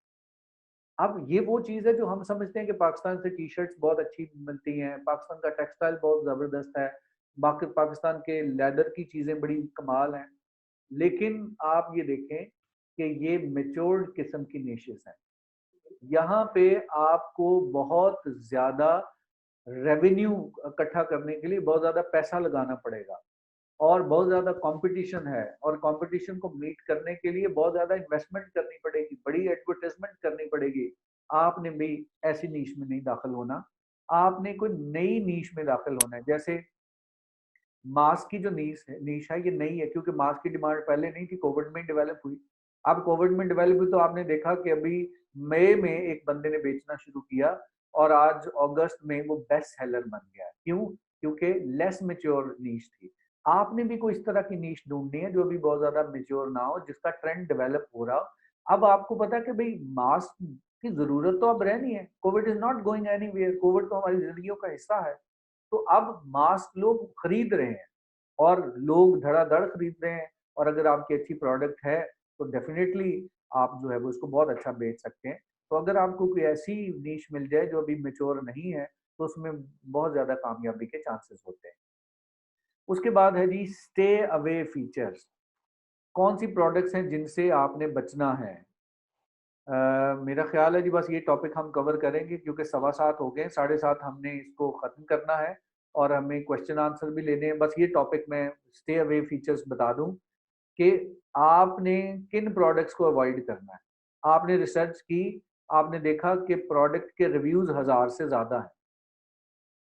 अब ये वो चीज है जो हम समझते हैं कि पाकिस्तान से टी शर्ट्स बहुत अच्छी मिलती हैं, पाकिस्तान का टेक्सटाइल बहुत जबरदस्त है, बाकी पाकिस्तान के लेदर की चीजें बड़ी कमाल हैं। लेकिन आप ये देखें कि ये मेच्योर्ड किस्म की निशेस हैं। यहाँ पे आपको बहुत ज्यादा रेवेन्यू इकट्ठा करने के लिए बहुत ज्यादा पैसा लगाना पड़ेगा, और बहुत ज्यादा कंपटीशन है, और कंपटीशन को मीट करने के लिए बहुत ज्यादा इन्वेस्टमेंट करनी पड़ेगी, बड़ी एडवर्टाइजमेंट करनी पड़ेगी। आपने भी ऐसी नीश में नहीं दाखिल होना, आपने कोई नई नीश में दाखिल होना है। जैसे मास्क की जो नीश है ये नई है, क्योंकि मास्क की डिमांड पहले नहीं थी, कोविड में डेवलप हुई। अब कोविड में डेवलप हुई तो आपने देखा कि अभी मई में एक बंदे ने बेचना शुरू किया, और आज अगस्त में वो बेस्ट सेलर बन गया। क्यों? क्योंकि लेस मेच्योर नीश थी। आपने भी कोई इस तरह की नीश ढूंढनी है जो अभी बहुत ज्यादा मेच्योर ना हो, जिसका ट्रेंड डेवलप हो रहा हो। अब आपको पता है कि भाई मास्क की जरूरत तो अब रहनी है, Covid is not going anywhere, Covid तो हमारी जिंदगियों का हिस्सा है। तो अब मास्क लोग खरीद रहे हैं, और लोग धड़ाधड़ खरीद रहे हैं, और अगर आपकी अच्छी प्रोडक्ट है तो डेफिनेटली आप जो है वो इसको बहुत अच्छा बेच सकते हैं। तो अगर आपको कोई ऐसी नीश मिल जाए जो अभी मेच्योर नहीं है, तो उसमें बहुत ज्यादा कामयाबी के चांसेस होते हैं। उसके बाद है जी स्टे अवे फीचर्स। कौन सी प्रोडक्ट्स हैं जिनसे आपने बचना है? मेरा ख्याल है जी बस ये टॉपिक हम कवर करेंगे, क्योंकि 7:15 हो गए, 7:30 हमने इसको ख़त्म करना है, और हमें क्वेश्चन आंसर भी लेने हैं। बस ये टॉपिक में स्टे अवे फीचर्स बता दूं कि आपने किन प्रोडक्ट्स को अवॉइड करना है। आपने रिसर्च की, आपने देखा कि प्रोडक्ट के रिव्यूज़ 1000 से ज़्यादा हैं।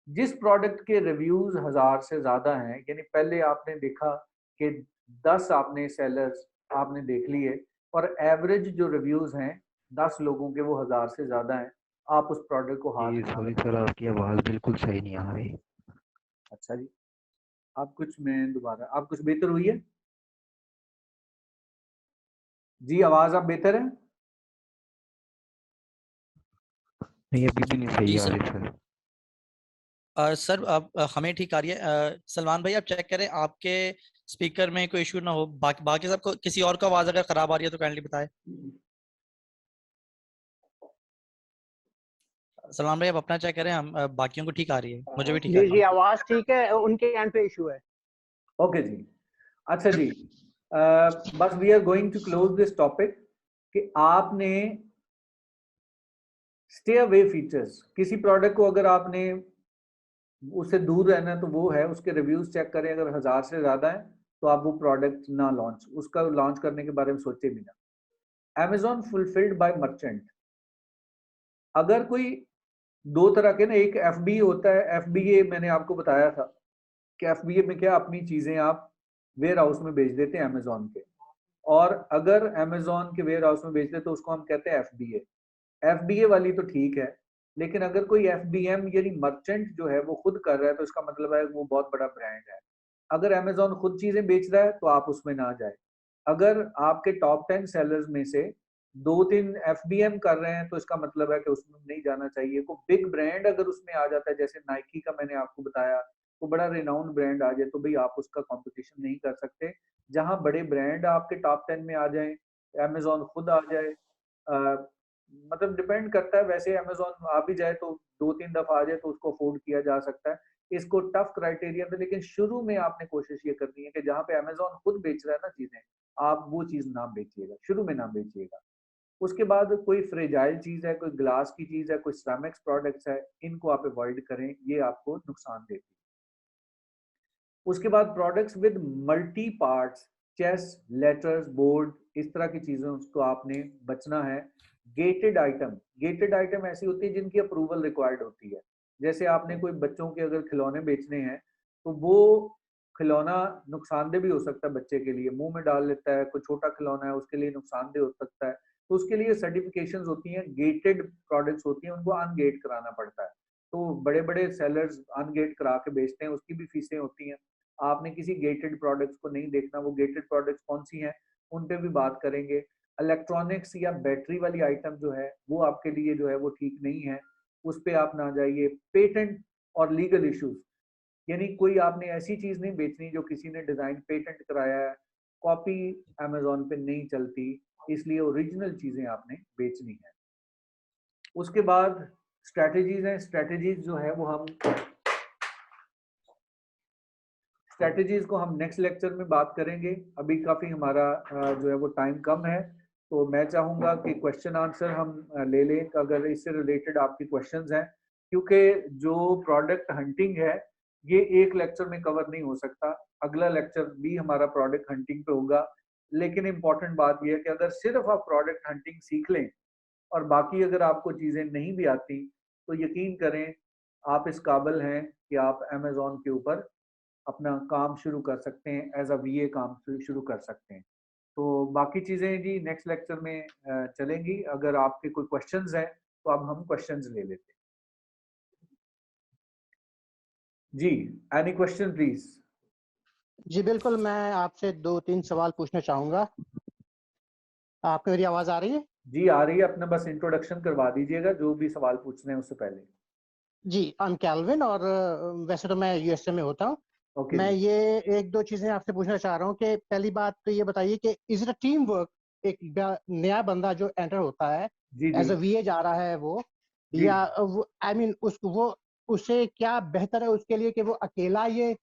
जिस प्रोडक्ट के रिव्यूज़ 1000 से ज़्यादा हैं, यानी पहले आपने देखा कि 10 आपने सेलर्स आपने देख लिए, और एवरेज जो रिव्यूज़ हैं 10 लोगों के वो 1000 से ज़्यादा हैं, आप उस प्रोडक्ट को हाथ जी में ना सॉरी लगाएं। सर, आपकी आवाज़ बिल्कुल सही नहीं आ रही। अच्छा जी, आप कुछ, मैं दोबारा, आप कुछ बेहतर हुई है जी? आवाज़ आप बेहतर है? नहीं, अभी भी नहीं सही जी आ सर। रही सर। सर अब हमें ठीक आ रही है। सलमान भाई आप चेक करें आपके स्पीकर में कोई इशू ना हो, बाकी सबको किसी और का आवाज अगर खराब आ रही है तो काइंडली बताएं। सलमान भाई आप अपना चेक करें, हम बाकियों को ठीक आ रही है, मुझे भी ठीक आ जी रही जी है। आवाज ठीक है, उनके एंड पे इशू है। ओके जी, अच्छा जी। बस we are going to close this topic कि आपने स्टे अवे फीचर्स, किसी प्रोडक्ट को अगर आपने उससे दूर रहना है तो वो है उसके रिव्यूज चेक करें, अगर 1000 से ज्यादा है तो आप वो प्रोडक्ट ना लॉन्च, उसका लॉन्च करने के बारे में सोचे भी ना। Amazon fulfilled by merchant. अगर कोई दो तरह के ना, एक FBA होता है, FBA मैंने आपको बताया था कि FBA में क्या, अपनी चीजें आप वेयर हाउस में बेच देते हैं Amazon के, और अगर Amazon के वेयर हाउस में बेचते तो उसको हम कहते हैं FBA। FBA वाली तो ठीक है, लेकिन अगर कोई FBM यानी मर्चेंट जो है वो खुद कर रहा है तो इसका मतलब है वो बहुत बड़ा ब्रांड है। अगर Amazon खुद चीजें बेच रहा है तो आप उसमें ना जाए। अगर आपके टॉप 10 सेलर्स में से 2-3 FBM कर रहे हैं तो इसका मतलब है कि उसमें नहीं जाना चाहिए। कोई बिग ब्रांड अगर उसमें आ जाता है, जैसे नाइकी का मैंने आपको बताया, तो बड़ा रिनाउंड ब्रांड आ जाए तो भाई आप उसका कंपटीशन नहीं कर सकते। जहां बड़े ब्रांड आपके टॉप 10 में आ जाएं, Amazon खुद आ जाए, मतलब डिपेंड करता है। वैसे Amazon आ भी जाए तो 2-3 दफा आ जाए तो उसको अफोर्ड किया जा सकता है। इसको टफ क्राइटेरिया पे, लेकिन शुरू में आपने कोशिश ये करनी है कि जहाँ पे Amazon खुद बेच रहा है ना चीजें, आप वो चीज ना बेचिएगा, शुरू में ना बेचिएगा। उसके बाद कोई फ्रेजाइल चीज है, कोई ग्लास की चीज है, कोई सिरेमिक्स प्रोडक्ट्स है, इनको आप अवॉइड करें, ये आपको नुकसान देती है। उसके बाद products with multi parts, chess, letters, board, इस तरह की चीजों को आपने बचना है। गेटेड आइटम, गेटेड आइटम ऐसी होती है जिनकी अप्रूवल रिक्वायर्ड होती है। जैसे आपने कोई बच्चों के अगर खिलौने बेचने हैं तो वो खिलौना नुकसानदेह भी हो सकता है बच्चे के लिए, मुंह में डाल लेता है, कोई छोटा खिलौना है उसके लिए नुकसानदेह हो सकता है, तो उसके लिए सर्टिफिकेशंस होती हैं, गेटेड प्रोडक्ट्स होती हैं, उनको अनगेट कराना पड़ता है। तो बड़े बड़े सेलर्स अनगेट करा के बेचते हैं, उसकी भी फीसें होती हैं। आपने किसी गेटेड प्रोडक्ट्स को नहीं देखना, वो गेटेड प्रोडक्ट्स कौन सी हैं उन पे भी बात करेंगे। इलेक्ट्रॉनिक्स या बैटरी वाली आइटम जो है वो आपके लिए जो है वो ठीक नहीं है, उस पे आप ना जाइए। पेटेंट और लीगल इश्यूज, यानी कोई आपने ऐसी चीज नहीं बेचनी जो किसी ने डिजाइन पेटेंट कराया है, कॉपी अमेजोन पे नहीं चलती, इसलिए ओरिजिनल चीजें आपने बेचनी है। उसके बाद स्ट्रेटजीज हैं, स्ट्रेटजीज जो है वो हम स्ट्रेटजीज को हम नेक्स्ट लेक्चर में बात करेंगे। अभी काफी हमारा जो है वो टाइम कम है, तो मैं चाहूंगा कि क्वेश्चन आंसर हम ले लें अगर इससे रिलेटेड आपकी क्वेश्चंस हैं, क्योंकि जो प्रोडक्ट हंटिंग है ये एक लेक्चर में कवर नहीं हो सकता। अगला लेक्चर भी हमारा प्रोडक्ट हंटिंग पे होगा, लेकिन इंपॉर्टेंट बात यह है कि अगर सिर्फ आप प्रोडक्ट हंटिंग सीख लें और बाकी अगर आपको चीजें नहीं भी आती तो यकीन करें आप इस काबिल हैं कि आप अमेजोन के ऊपर अपना काम शुरू कर सकते हैं, एज अ वीए काम शुरू कर सकते हैं। तो बाकी चीजें जी नेक्स्ट लेक्चर में चलेंगी। अगर आपके कोई क्वेश्चंस हैं तो अब हम क्वेश्चंस ले लेते हैं। जी, एनी क्वेश्चन प्लीज। जी बिल्कुल, मैं आपसे 2-3 सवाल पूछना चाहूंगा। आपको मेरी आवाज आ रही है? जी आ रही है, अपना बस इंट्रोडक्शन करवा दीजिएगा जो भी सवाल पूछने हैं उससे पहले। जी, आई एम कैल्विन और वैसे तो मैं यूएसए में होता हूँ। ओके मैं जी। ये 1-2 चीजें आपसे पूछना चाह रहा हूँ कि पहली बात तो ये बताइए कि is it a team work? एक नया बंदा जो एंटर होता है जी जी एज अ वीए जा रहा है वो, जी या आई मीन वो उससे क्या बेहतर है उसके लिए कि वो अकेला ये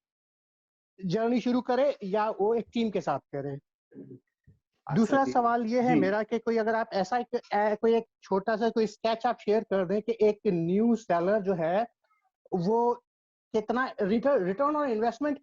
जर्नी शुरू करे या वो एक टीम के साथ करे? अच्छा दूसरा जी सवाल ये है जी मेरा कि कोई अगर आप ऐसा कोई एक छोटा सा कोई स्केच आप शेयर कर दें कि एक न्यू सेलर जो है वो कितना return on investment,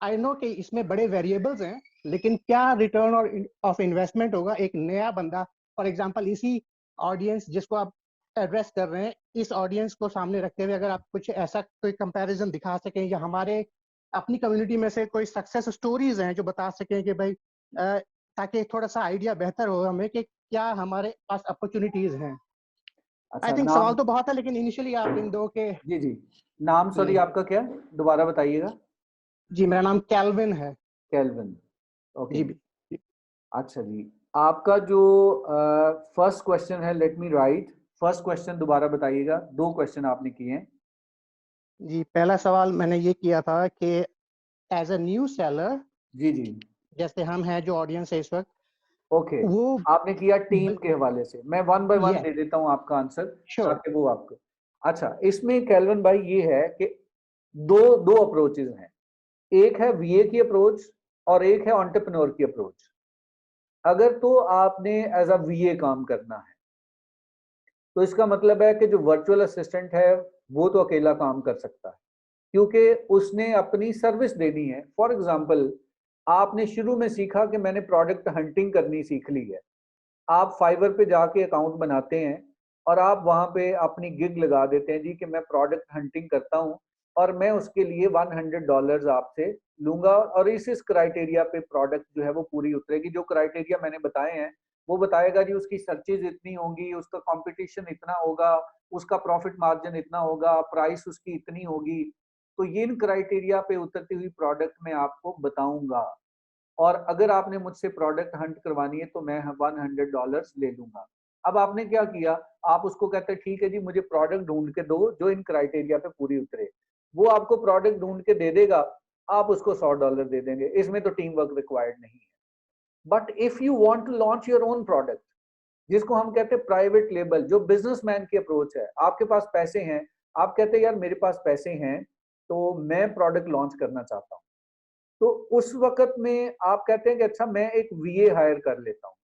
I know कि इसमें बड़े वेरिएबल्स हैं, लेकिन क्या रिटर्न ऑफ इन्वेस्टमेंट होगा एक नया बंदा, फॉर एग्जांपल इसी ऑडियंस जिसको आप एड्रेस कर रहे हैं, इस ऑडियंस को सामने रखते हुए अगर आप कुछ ऐसा कोई कंपैरिजन दिखा सकें या हमारे अपनी कम्युनिटी में से कोई सक्सेस स्टोरीज हैं जो बता सकें कि भाई ताकि थोड़ा सा आइडिया बेहतर हो हमें कि क्या हमारे पास अपॉर्चुनिटीज हैं। आई अच्छा थिंक नाम। सवाल तो बहुत है, लेकिन इनिशियली आप इन दो के। जी जी, नाम सॉरी जी आपका क्या, दोबारा बताइएगा। जी, मेरा नाम कैल्विन है। केल्विन। ओके। जी अच्छा जी, आपका जो फर्स्ट क्वेश्चन है, let me right, first question दोबारा बताइएगा, दो क्वेश्चन आपने किए हैं। जी, पहला सवाल मैंने ये किया था कि एज अ न्यू सेलर, जी जी जैसे हम हैं जो ऑडियंस है इस वक्त, ओके। वो आपने किया टीम के हवाले से, मैं वन बाय वन ये दे देता हूं आपका आंसर श्योर। ताकि वो आपको। अच्छा, इसमें केल्विन भाई ये है कि दो दो अप्रोचेज हैं, एक है वीए की अप्रोच और एक है एंटरप्रेन्योर की अप्रोच। अगर तो आपने एज अ वीए काम करना है तो इसका मतलब है कि जो वर्चुअल असिस्टेंट है वो तो अकेला काम कर सकता है, क्योंकि उसने अपनी सर्विस देनी है। फॉर एग्जाम्पल, आपने शुरू में सीखा कि मैंने प्रोडक्ट हंटिंग करनी सीख ली है, आप फाइवर पे जाके अकाउंट बनाते हैं और आप वहां पे अपनी गिग लगा देते हैं जी कि मैं प्रोडक्ट हंटिंग करता हूं और मैं उसके लिए $100 आपसे लूंगा और इस क्राइटेरिया पे प्रोडक्ट जो है वो पूरी उतरेगी। जो क्राइटेरिया मैंने बताए हैं वो बताएगा जी उसकी सर्चेज इतनी होंगी, उसका कंपटीशन इतना होगा, उसका प्रॉफिट मार्जिन इतना होगा, प्राइस उसकी इतनी होगी। तो ये इन क्राइटेरिया पे उतरती हुई प्रोडक्ट मैं आपको बताऊंगा, और अगर आपने मुझसे प्रोडक्ट हंट करवानी है तो मैं $100 ले लूंगा। अब आपने क्या किया, आप उसको कहते हैं ठीक है जी मुझे प्रोडक्ट ढूंढ के दो जो इन क्राइटेरिया पे पूरी उतरे, वो आपको प्रोडक्ट ढूंढ के दे देगा, आप उसको $100 दे देंगे, इसमें तो टीम वर्क रिक्वायर्ड नहीं है। But if you want to launch your own product, जिसको हम कहते हैं प्राइवेट लेबल, जो बिजनेसमैन की अप्रोच है, आपके पास पैसे हैं, आप कहते हैं यार मेरे पास पैसे हैं तो मैं प्रोडक्ट लॉन्च करना चाहता हूं, तो उस वक्त में आप कहते हैं कि अच्छा मैं एक वीए हायर कर लेता हूं।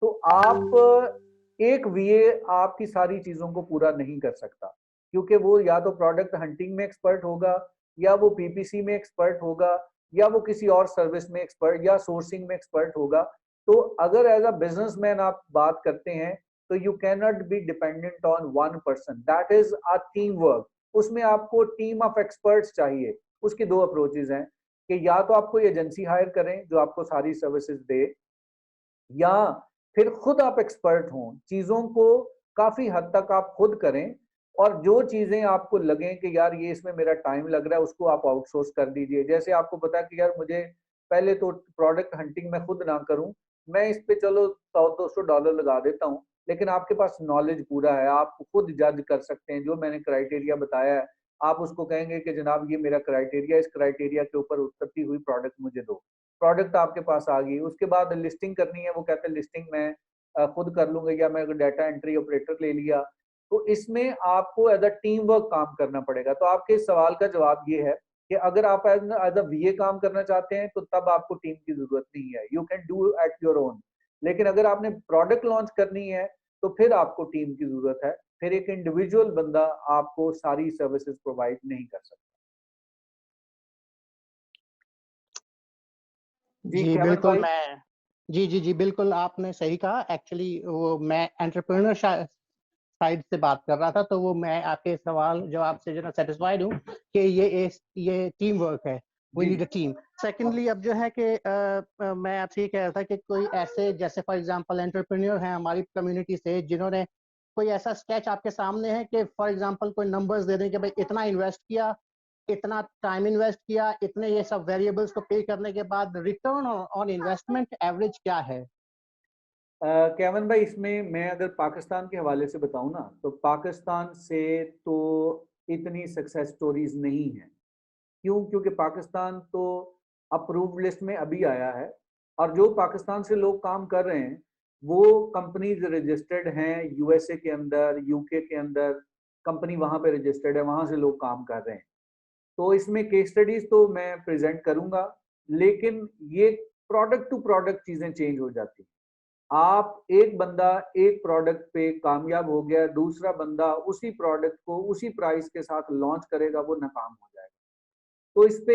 तो आप एक वीए आपकी सारी चीजों को पूरा नहीं कर सकता, क्योंकि वो या तो प्रोडक्ट हंटिंग में एक्सपर्ट होगा, या वो पीपीसी में एक्सपर्ट होगा, या वो किसी और सर्विस में एक्सपर्ट या सोर्सिंग में एक्सपर्ट होगा। तो अगर एज अ बिजनेसमैन आप बात करते हैं तो you can not be dependent on one person, that is a team work. उसमें आपको टीम ऑफ एक्सपर्ट्स चाहिए। उसकी दो अप्रोचेज हैं, कि या तो आप कोई एजेंसी हायर करें जो आपको सारी सर्विसेज दे, या फिर खुद आप एक्सपर्ट हों, चीजों को काफी हद तक आप खुद करें, और जो चीजें आपको लगें कि यार ये इसमें मेरा टाइम लग रहा है, उसको आप आउटसोर्स कर दीजिए। जैसे आपको पता है कि यार मुझे पहले तो प्रोडक्ट हंटिंग में खुद ना करूं, मैं इस पे चलो $100-200 लगा देता हूं, लेकिन आपके पास नॉलेज पूरा है, आप खुद जज कर सकते हैं। जो मैंने क्राइटेरिया बताया है, आप उसको कहेंगे कि जनाब ये मेरा क्राइटेरिया, इस क्राइटेरिया के ऊपर उतरती हुई प्रोडक्ट मुझे दो, प्रोडक्ट आपके पास आ गई। उसके बाद लिस्टिंग करनी है, वो कहते हैं लिस्टिंग मैं खुद कर लूंगा, या मैं डाटा एंट्री ऑपरेटर ले लिया। तो इसमें आपको एज अ टीम वर्क काम करना पड़ेगा। तो आपके सवाल का जवाब ये है कि अगर आप एज अ वीए काम करना चाहते हैं तो तब आपको टीम की जरूरत नहीं है, you can do at your own. लेकिन अगर आपने प्रोडक्ट लॉन्च करनी है तो फिर आपको टीम की जरूरत है, फिर एक इंडिविजुअल बंदा आपको सारी सर्विसेज प्रोवाइड नहीं कर सकता। जी जी केविन बिल्कुल, भाई। मैं जी बिल्कुल आपने सही कहा। एक्चुअली वो मैं एंटरप्रेन्योर साइड से बात कर रहा था, तो वो मैं आपके सवाल जवाब से जो ना सेटिस्फाइड हूँ कि ये टीम वर्क है, we ji need a team. Secondly अब जो है कि मैं आपसे ये कह रहा था कि कोई ऐसे जैसे फॉर एग्जांपल एंटरप्रेन्योर हैं हमारी कम्युनिटी से, जिन्होंने कोई ऐसा स्केच आपके सामने है कि फॉर एग्जांपल कोई नंबर्स दे दें कि भाई इतना इन्वेस्ट किया, इतना टाइम इन्वेस्ट किया, इतने ये सब वेरिएबल्स को पे करने के बाद रिटर्न ऑन इन्वेस्टमेंट एवरेज क्या है? केवन भाई, इसमें मैं अगर पाकिस्तान के हवाले से बताऊं ना, तो पाकिस्तान से तो इतनी सक्सेस स्टोरीज नहीं है। क्यों? क्योंकि पाकिस्तान तो अप्रूव्ड लिस्ट में अभी आया है, और जो पाकिस्तान से लोग काम कर रहे हैं वो कंपनीज रजिस्टर्ड हैं यूएसए के अंदर, यूके के अंदर, कंपनी वहां पे रजिस्टर्ड है, वहां से लोग काम कर रहे हैं। तो इसमें केस स्टडीज तो मैं प्रेजेंट करूंगा, लेकिन ये प्रोडक्ट टू प्रोडक्ट चीजें चेंज हो जाती हैं। आप एक बंदा एक प्रोडक्ट पे कामयाब हो गया, दूसरा बंदा उसी प्रोडक्ट को उसी प्राइस के साथ लॉन्च करेगा, वो नाकाम हो जाएगा। तो इस पे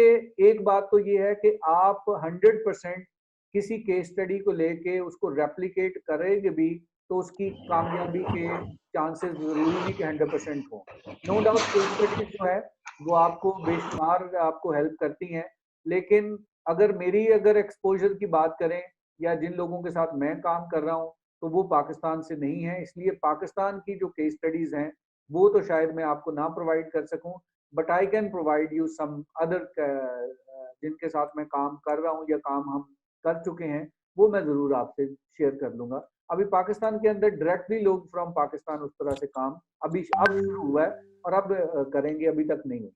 एक बात तो ये है कि आप 100% किसी केस स्टडी को लेके उसको रेप्लिकेट करेंगे भी तो उसकी कामयाबी के चांसेस जरूरी नहीं कि 100% हो। नो डाउट केस स्टडीज जो है वो आपको बेशुमार आपको हेल्प करती हैं, लेकिन अगर एक्सपोजर की बात करें या जिन लोगों के साथ मैं काम कर रहा हूं, तो वो पाकिस्तान से नहीं है। इसलिए पाकिस्तान की जो केस स्टडीज हैं वो तो शायद मैं आपको ना प्रोवाइड कर सकूं, but I can provide you some other जिनके साथ मैं काम कर रहा हूँ या काम हम कर चुके हैं, वो मैं जरूर आपसे शेयर कर लूंगा। अभी पाकिस्तान के अंदर डायरेक्टली लोग फ्रॉम पाकिस्तान उस तरह से काम अब शुरू हुआ है, और अब करेंगे, अभी तक नहीं हुआ।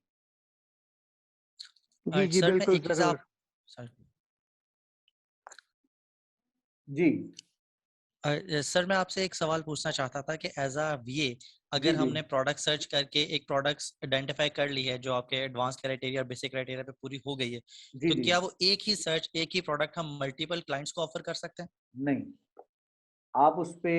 जी सर मैं बिल्कुल एक चीज जरूर। आप सर जी सर मैं आपसे एक सवाल पूछना चाहता था कि एज अ वीए जी अगर जी हमने प्रोडक्ट सर्च करके एक प्रोडक्ट्स आइडेंटिफाई कर ली है जो आपके एडवांस क्राइटेरिया और बेसिक क्राइटेरिया पे पूरी हो गई है, जी तो जी। क्या वो एक ही सर्च एक ही प्रोडक्ट हम मल्टीपल क्लाइंट्स को ऑफर कर सकते हैं? नहीं, आप उस पे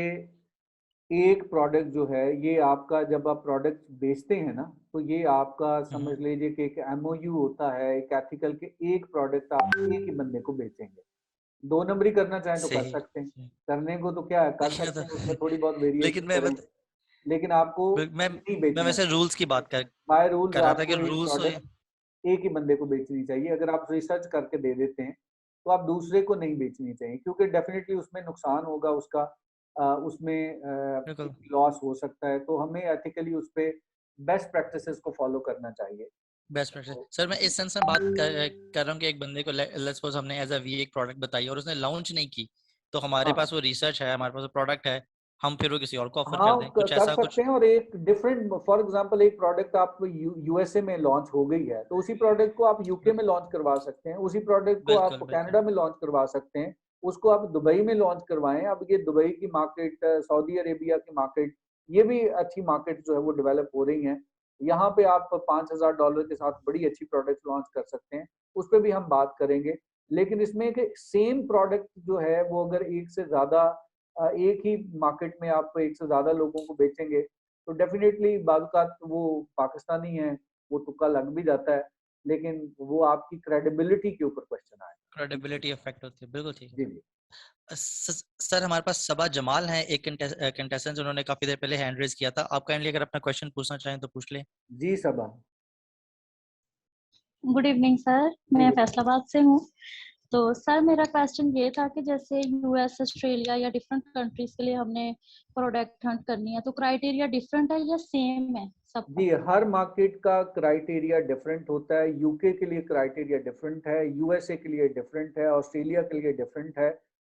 एक प्रोडक्ट जो है, ये आपका जब आप प्रोडक्ट बेचते हैं ना, तो ये आपका समझ लीजिए कि एक एमओयू होता है, एक एथिकल के एक प्रोडक्ट आप एक ही बंदे को बेचेंगे। दो नंबरी करना चाहें तो कर सही सकते हैं, सही। करने को तो क्या है, कर लेकिन सकते हैं, उसमें तो थोड़ी बहुत लेकिन वेरिएशन करें, लेकिन आपको मैं नहीं मैं बेचना वैसे रूल्स की चाहिए। बात कर बाय रूल्स कर रहा था कि आपको एक रूल्स प्रोडक्ट एक ही बंदे को बेचनी चाहिए। अगर आप रिसर्च करके दे देते हैं तो आप दूसरे को नहीं बेचनी चाहिए, क्योंकि डेफिनेटली उसमें नुकसान होगा, उसका उसमें बिल्कुल लॉस हो सकता है। तो हमें एथिकली उस पे बेस्ट प्रैक्टिसेस को फॉलो करना चाहिए। Best practice. तो सर मैं जी इस सेंस में बात कर रहा हूँ कि एक बंदे को लेट्स सपोज हमने एज अ वी एक प्रोडक्ट बताई और उसने लॉन्च नहीं की, तो हमारे हाँ पास वो रिसर्च है, हमारे पास वो प्रोडक्ट है, हम फिर वो किसी और को ऑफर कर हाँ, दें, कुछ कर ऐसा सकते कुछ? हैं। और एक डिफरेंट, फॉर एग्जांपल एक प्रोडक्ट आप यूएसए में लॉन्च हो गई है, तो उसी प्रोडक्ट को आप यूके में लॉन्च करवा सकते हैं, उसी प्रोडक्ट को आप बिल्कुल बिल्कुल। कनाडा में लॉन्च करवा सकते हैं, उसको आप दुबई में लॉन्च करवाएं। अब ये दुबई की मार्केट, सऊदी अरेबिया की मार्केट, ये भी अच्छी मार्केट जो है वो डेवलप हो रही हैं। यहाँ पे आप $5,000 के साथ बड़ी अच्छी प्रोडक्ट लॉन्च कर सकते हैं, उस पर भी हम बात करेंगे। लेकिन इसमें कि सेम प्रोडक्ट जो है वो अगर एक से ज्यादा एक ही मार्केट में आप एक से ज्यादा लोगों को बेचेंगे, तो डेफिनेटली बाज़ वो पाकिस्तानी है, वो तुक्का लग भी जाता है, लेकिन वो आपकी क्रेडिबिलिटी के ऊपर क्वेश्चन आए। क्रेडिबिलिटी अफेक्ट होती है, बिल्कुल ठीक है। जी जी सर हमारे पास सबा जमाल हैं, एक कंटेस्टेंट, उन्होंने काफी देर पहले हैंड रेज किया था। आप काइंडली अगर अपना क्वेश्चन पूछना चाहें तो पूछ लें। जी सबा। गुड इवनिंग सर, मैं जी। फैसलाबाद से हूँ। तो सर मेरा क्वेश्चन ये था कि जैसे यूएस, ऑस्ट्रेलिया या डिफरेंट कंट्रीज के लिए हमने प्रोडक्ट हंट करनी है, तो क्राइटेरिया डिफरेंट है या सेम है सबका? जी, हर मार्केट का क्राइटेरिया डिफरेंट होता है। यूके के लिए क्राइटेरिया डिफरेंट है, यूएसए के लिए डिफरेंट है, ऑस्ट्रेलिया के लिए डिफरेंट है।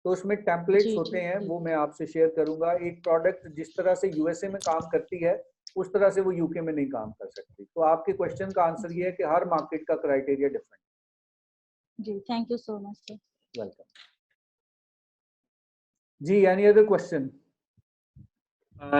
तो उसमें टेम्पलेट्स जी होते जी हैं, वो मैं आपसे शेयर करूंगा। एक प्रोडक्ट जिस तरह से यूएसए में काम करती है उस तरह से वो यूके में नहीं काम कर सकती। तो आपके क्वेश्चन का आंसर ये है कि हर मार्केट का क्राइटेरिया डिफरेंट। जी, thank you so much sir. Welcome जी। Any other question?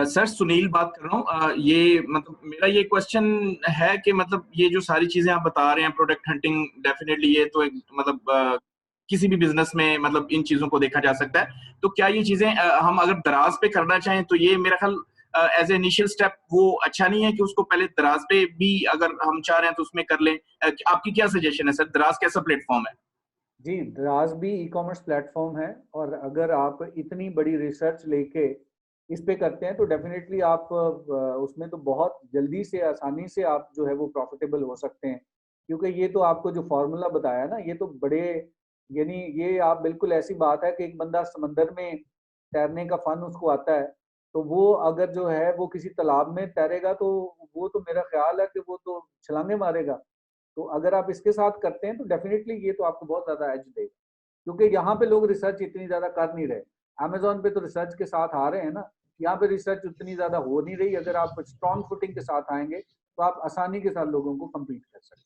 Sir Sunil बात कर रहा हूँ। ये मतलब मेरा ये क्वेश्चन है कि मतलब ये जो सारी चीजें आप बता रहे हैं, प्रोडक्ट हंटिंग, डेफिनेटली ये तो एक मतलब किसी भी बिजनेस में मतलब इन चीजों को देखा जा सकता है। तो क्या ये चीजें हम अगर दराज पे करना चाहें तो ये मेरा ख्याल एज ए इनिशियल स्टेप वो अच्छा नहीं है कि उसको पहले दराज पे भी अगर हम चाह रहे हैं तो उसमें कर लें? आपकी क्या सजेशन है सर? दराज कैसा प्लेटफॉर्म है? जी, दराज भी ई कॉमर्स प्लेटफॉर्म है, और अगर आप इतनी बड़ी रिसर्च लेके इस पे करते हैं तो डेफिनेटली आप उसमें तो बहुत जल्दी से, आसानी से आप जो है वो प्रॉफिटेबल हो सकते हैं। क्योंकि ये तो आपको जो फॉर्मूला बताया ना, ये तो बड़े, यानी ये आप बिल्कुल ऐसी बात है कि एक बंदा समंदर में तैरने का फन उसको आता है, तो वो अगर जो है वो किसी तालाब में तैरेगा तो वो तो मेरा ख्याल है कि वो तो छलांगे मारेगा। तो अगर आप इसके साथ करते हैं तो डेफिनेटली ये तो आपको बहुत ज्यादा एज देगा, क्योंकि यहाँ पे लोग रिसर्च इतनी ज्यादा कर नहीं रहे। अमेजोन पे तो रिसर्च के साथ आ रहे हैं ना, यहाँ पे रिसर्च उतनी ज्यादा हो नहीं रही। अगर आप स्ट्रॉन्ग फुटिंग के साथ आएंगे तो आप आसानी के साथ लोगों को कम्पीट कर सकते हैं।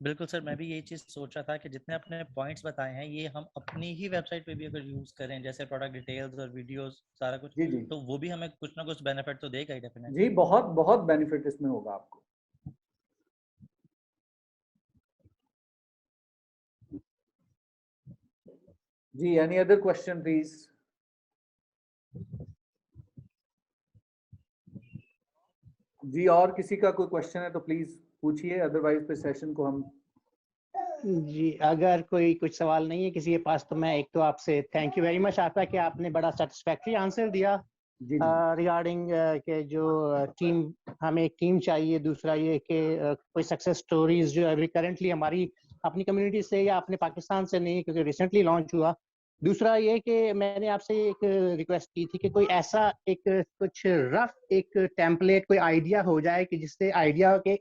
बिल्कुल सर, मैं भी यही चीज सोच रहा था कि जितने अपने पॉइंट्स बताए हैं ये हम अपनी ही वेबसाइट पे भी अगर यूज करें, जैसे प्रोडक्ट डिटेल्स और वीडियोस सारा कुछ, जी जी तो वो भी हमें कुछ ना कुछ बेनिफिट तो देगा ही जी, डेफिनेटली। बहुत बहुत बेनिफिट इसमें होगा आपको। जी, एनी अदर क्वेश्चन प्लीज? जी, और किसी का कोई क्वेश्चन है तो प्लीज पूछिए, अदरवाइज पे सेशन को हम। जी, अगर कोई कुछ सवाल नहीं है किसी के पास, तो मैं एक तो आपसे थैंक यू वेरी मच आपका कि आपने बड़ा सेटिस्फैक्टरी आंसर दिया जी जी रिगार्डिंग के जो टीम, हमें एक टीम चाहिए। दूसरा ये कि कोई सक्सेस स्टोरीज जो अभी करंटली हमारी अपनी कम्युनिटी से या अपने पाकिस्तान से नहीं, क्योंकि रिसेंटली लॉन्च हुआ। दूसरा ये कि मैंने आपसे एक रिक्वेस्ट की थी कि कोई ऐसा एक कुछ रफ एक टेम्पलेट, कोई आइडिया हो जाए कि जिससे आइडिया के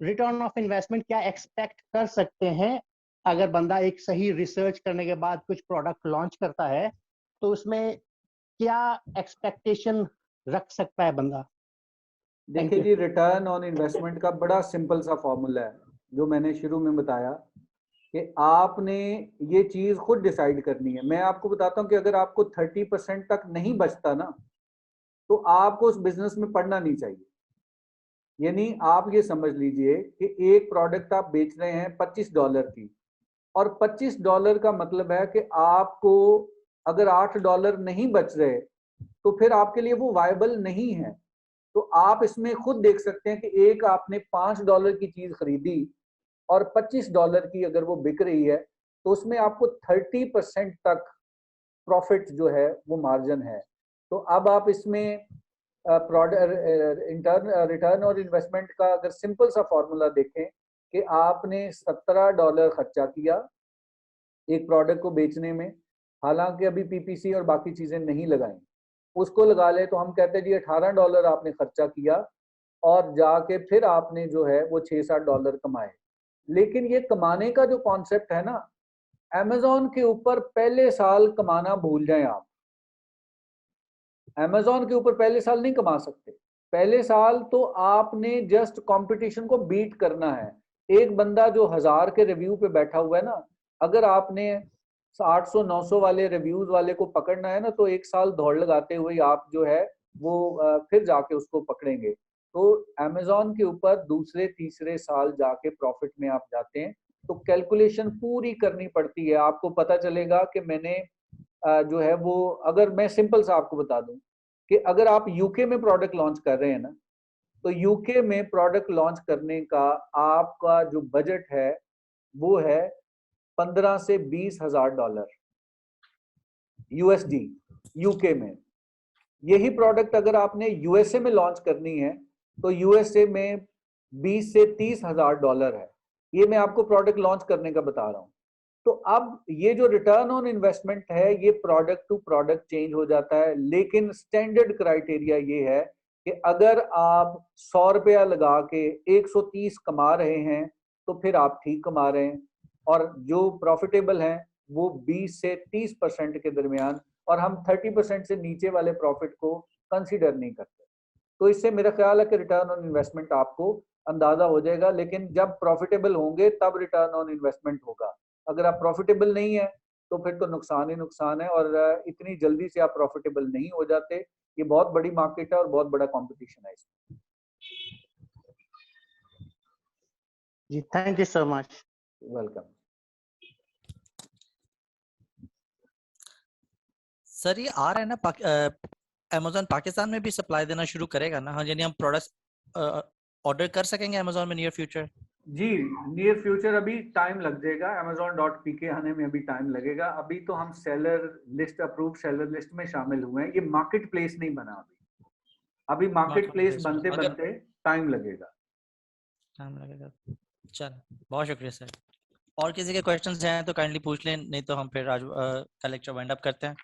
रिटर्न ऑफ इन्वेस्टमेंट क्या एक्सपेक्ट कर सकते हैं अगर बंदा एक सही रिसर्च करने के बाद कुछ प्रोडक्ट लॉन्च करता है, तो उसमें क्या एक्सपेक्टेशन रख सकता है बंदा? थैंक देखिए यू। जी, रिटर्न ऑन इन्वेस्टमेंट का बड़ा सिंपल सा फॉर्मूला है जो मैंने शुरू में बताया, कि आपने ये चीज खुद डिसाइड करनी है। मैं आपको बताता हूँ कि अगर आपको 30% तक नहीं बचता ना, तो आपको उस बिजनेस में पढ़ना नहीं चाहिए। यानी आप ये समझ लीजिए कि एक प्रोडक्ट आप बेच रहे हैं $25 की, और $25 का मतलब है कि आपको अगर $8 नहीं बच रहे तो फिर आपके लिए वो वायबल नहीं है। तो आप इसमें खुद देख सकते हैं कि एक आपने $5 की चीज खरीदी और $25 की अगर वो बिक रही है, तो उसमें आपको 30% तक प्रॉफिट जो है वो मार्जिन है। तो अब आप इसमें रिटर्न और इन्वेस्टमेंट का अगर सिंपल सा फॉर्मूला देखें कि आपने $17 खर्चा किया एक प्रोडक्ट को बेचने में, हालांकि अभी पीपीसी और बाकी चीजें नहीं लगाई, उसको लगा ले तो हम कहते हैं जी $18 आपने खर्चा किया, और जाके फिर आपने जो है वो $6-7 कमाए। लेकिन ये कमाने का जो कॉन्सेप्ट है ना, अमेजोन के ऊपर पहले साल कमाना भूल जाएं आप। अमेजोन के ऊपर पहले साल नहीं कमा सकते। पहले साल तो आपने जस्ट कंपटीशन को बीट करना है। एक बंदा जो 1000 के रिव्यू पे बैठा हुआ है ना, अगर आपने 800-900 वाले रिव्यूज वाले को पकड़ना है ना, तो एक साल दौड़ लगाते हुए आप जो है वो फिर जाके उसको पकड़ेंगे। तो अमेजोन के ऊपर दूसरे तीसरे साल जाके प्रॉफिट में आप जाते हैं, तो कैलकुलेशन पूरी करनी पड़ती है। आपको पता चलेगा कि मैंने जो है वो, अगर मैं सिंपल सा आपको बता दूं कि अगर आप यूके में प्रोडक्ट लॉन्च कर रहे हैं ना, तो यूके में प्रोडक्ट लॉन्च करने का आपका जो बजट है वो है 15 से $20,000 यूएसडी यूके में। यही प्रोडक्ट अगर आपने यूएसए में लॉन्च करनी है, तो यूएसए में 20 से 30,000 डॉलर है। ये मैं आपको प्रोडक्ट लॉन्च करने का बता रहा हूँ। तो अब ये जो रिटर्न ऑन इन्वेस्टमेंट है ये प्रोडक्ट टू प्रोडक्ट चेंज हो जाता है, लेकिन स्टैंडर्ड क्राइटेरिया ये है कि अगर आप 100 रुपया लगा के 130 कमा रहे हैं तो फिर आप ठीक कमा रहे हैं, और जो प्रॉफिटेबल हैं वो 20 से 30% के दरमियान, और हम 30% से नीचे वाले प्रॉफिट को कंसीडर नहीं करते। तो इससे मेरा ख्याल है कि रिटर्न ऑन इन्वेस्टमेंट आपको अंदाजा हो जाएगा, लेकिन जब प्रॉफिटेबल होंगे तब रिटर्न ऑन इन्वेस्टमेंट होगा। अगर आप प्रॉफिटेबल नहीं है तो फिर तो नुकसान ही नुकसान है, और इतनी जल्दी से आप प्रॉफिटेबल नहीं हो जाते। ये बहुत बड़ी मार्केट है और बहुत बड़ा कंपटीशन है इसमें। जी thank you so much. Welcome. Sir ये आ रहा है ना, अमेज़न पाकिस्तान में भी सप्लाई देना शुरू करेगा ना? हाँ, यानी हम प्रोडक्ट्स ऑर्डर कर सकेंगे अमेज़न में नियर फ्यूचर? जी नियर फ्यूचर अभी टाइम लग जाएगा, amazon.pk आने में अभी टाइम लगेगा। अभी तो हम seller list, approved seller list में शामिल हुए हैं। ये मार्केट प्लेस नहीं बना अभी मार्केट प्लेस बनते बनते टाइम लगेगा। चलो बहुत शुक्रिया सर। और किसी के क्वेश्चंस हैं तो काइंडली पूछ लें, नहीं तो हम फिर आज का लेक्चर वाइंड अप करते हैं।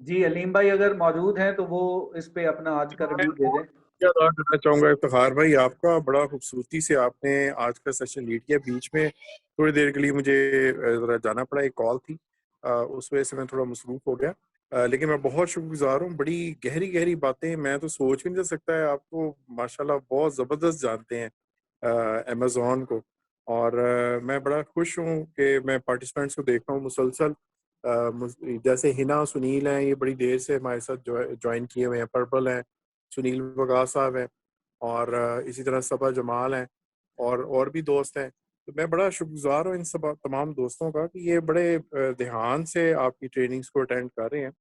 जी अलीम भाई अगर मौजूद हैं तो वो इस पे अपना आज का रिव्यू दे दें। करना चाहूंगा इफ्तिखार भाई, आपका बड़ा खूबसूरती से आपने आज का सेशन लीड किया। बीच में थोड़ी देर के लिए मुझे जरा जाना पड़ा, एक कॉल थी, उस वजह से मैं थोड़ा मसरूफ हो गया, लेकिन मैं बहुत शुक्रगुजार हूँ। बड़ी गहरी गहरी बातें, मैं तो सोच भी नहीं सकता है। आपको माशाल्लाह बहुत ज़बरदस्त जानते हैं अमेज़ॉन को, और मैं बड़ा खुश हूँ कि मैं पार्टिसिपेंट्स को देख रहा हूँ मुसलसल। जैसे हिना सुनील हैं, ये बड़ी देर से हमारे साथ ज्वाइन किए हुए हैं। पर्पल हैं, सुनील वगा साहब हैं, और इसी तरह सबा जमाल हैं, और भी दोस्त हैं। तो मैं बड़ा शुक्रगुजार हूँ इन सब तमाम दोस्तों का कि ये बड़े ध्यान से आपकी ट्रेनिंग्स को अटेंड कर रहे हैं।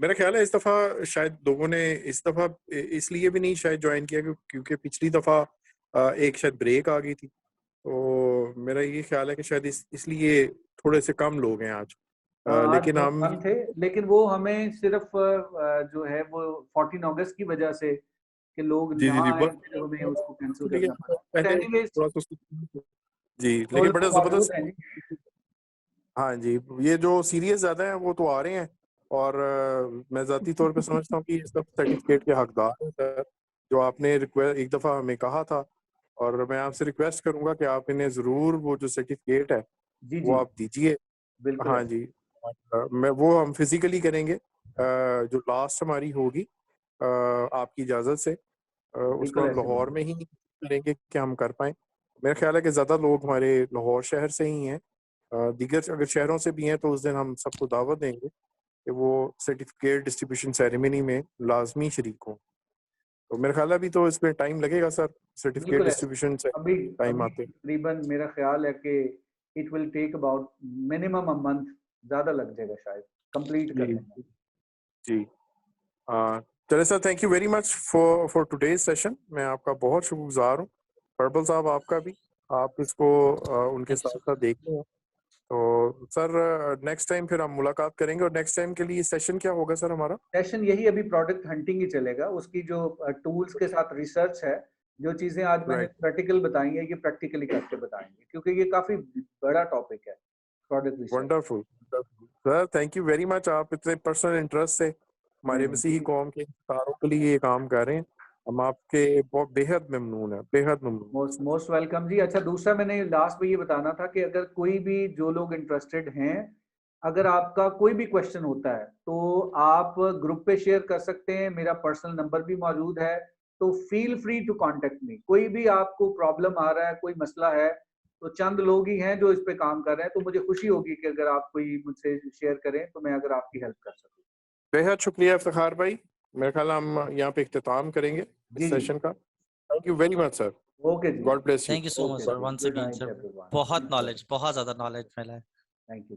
मेरा ख्याल है इस दफ़ा शायद लोगों ने इस दफ़ा इसलिए भी नहीं शायद ज्वाइन किया क्योंकि पिछली दफ़ा एक शायद ब्रेक आ गई थी। तो मेरा ये ख्याल है कि शायद इसलिए थोड़े से कम लोग हैं आज। लेकिन हम थे, लेकिन वो हमें सिर्फ जो है वो 14 अगस्त की वजह से कि लोग जी हमें उसको कैंसिल करना पड़ा। जी लेकिन बड़े जबरदस्त। हाँ जी, ये जो सीरियस ज्यादा हैं वो तो आ रहे हैं, और मैं ज़ाती तौर पे समझता हूँ कि ये सब सर्टिफिकेट के हकदार हैं सर, जो आपने रिक्वेस्ट एक दफ़ा हमें कहा था, और मैं आपसे रिक्वेस्ट करूंगा कि आप इन्हें ज़रूर वो जो सर्टिफिकेट है वो आप दीजिए। हाँ जी, मैं वो हम फिजिकली करेंगे, जो लास्ट हमारी होगी आपकी इजाज़त से, उसको हम लाहौर में ही करेंगे कि हम कर पाएँ। मेरा ख्याल है कि ज़्यादा लोग हमारे लाहौर शहर से ही हैं, दीगर अगर शहरों से भी हैं तो उस दिन हम सबको दावत देंगे कि वो सर्टिफिकेट डिस्ट्रीब्यूशन सेरेमनी में लाजमी शरीक हों। तो मेरा ख्याल है अभी तो इसमें टाइम लगेगा सर, सर्टिफिकेट डिस्ट्रीब्यूशन से टाइम आते। तकरीबन मेरा ख्याल है कि it will take about minimum a month, ज़्यादा लग जाएगा शायद कंप्लीट करने में। जी चलिए sir, thank you very much for today's session. मैं आपका बहुत शुक्रगुजार हूँ। पर्पल साहब आपका भी, आप इसको उनके साथ साथ देख लें। तो सर नेक्स्ट टाइम फिर हम मुलाकात करेंगे, और नेक्स्ट टाइम के लिए सेशन क्या होगा सर हमारा? सेशन यही अभी प्रोडक्ट हंटिंग ही चलेगा, उसकी जो टूल्स के साथ रिसर्च है, जो चीजें आज मैंने प्रैक्टिकल बताई है ये प्रैक्टिकली करके बताएंगे, क्योंकि ये काफी बड़ा टॉपिक है product research. Wonderful sir, thank you very much. आप इतने पर्सनल इंटरेस्ट से हमारे मसीही कौम के तारों के लिए ये काम कर रहे हैं, हम आपके बहुत बेहद ममनून है, बेहद ममनून। मोस्ट वेलकम जी। अच्छा, दूसरा मैंने लास्ट में ये बताना था कि अगर कोई भी जो लोग इंटरेस्टेड हैं, अगर आपका कोई भी क्वेश्चन होता है तो आप ग्रुप पे शेयर कर सकते हैं, मेरा पर्सनल नंबर भी मौजूद है, तो feel free to contact me. कोई भी आपको प्रॉब्लम आ रहा है, कोई मसला है, तो चंद लोग ही हैं जो इस पे काम कर रहे हैं, तो मुझे खुशी होगी कि अगर आप कोई मुझसे शेयर करें तो मैं अगर आपकी हेल्प कर सकूं। बेहद शुक्रिया इफ्तिखार भाई, मेरे ख्याल हम यहाँ पे इख्तिताम करेंगे इस सेशन का। Thank you very much sir. Okay जी, God bless you. Thank you so much sir, once again sir, बहुत नॉलेज, बहुत ज्यादा नॉलेज मिला है। Thank you.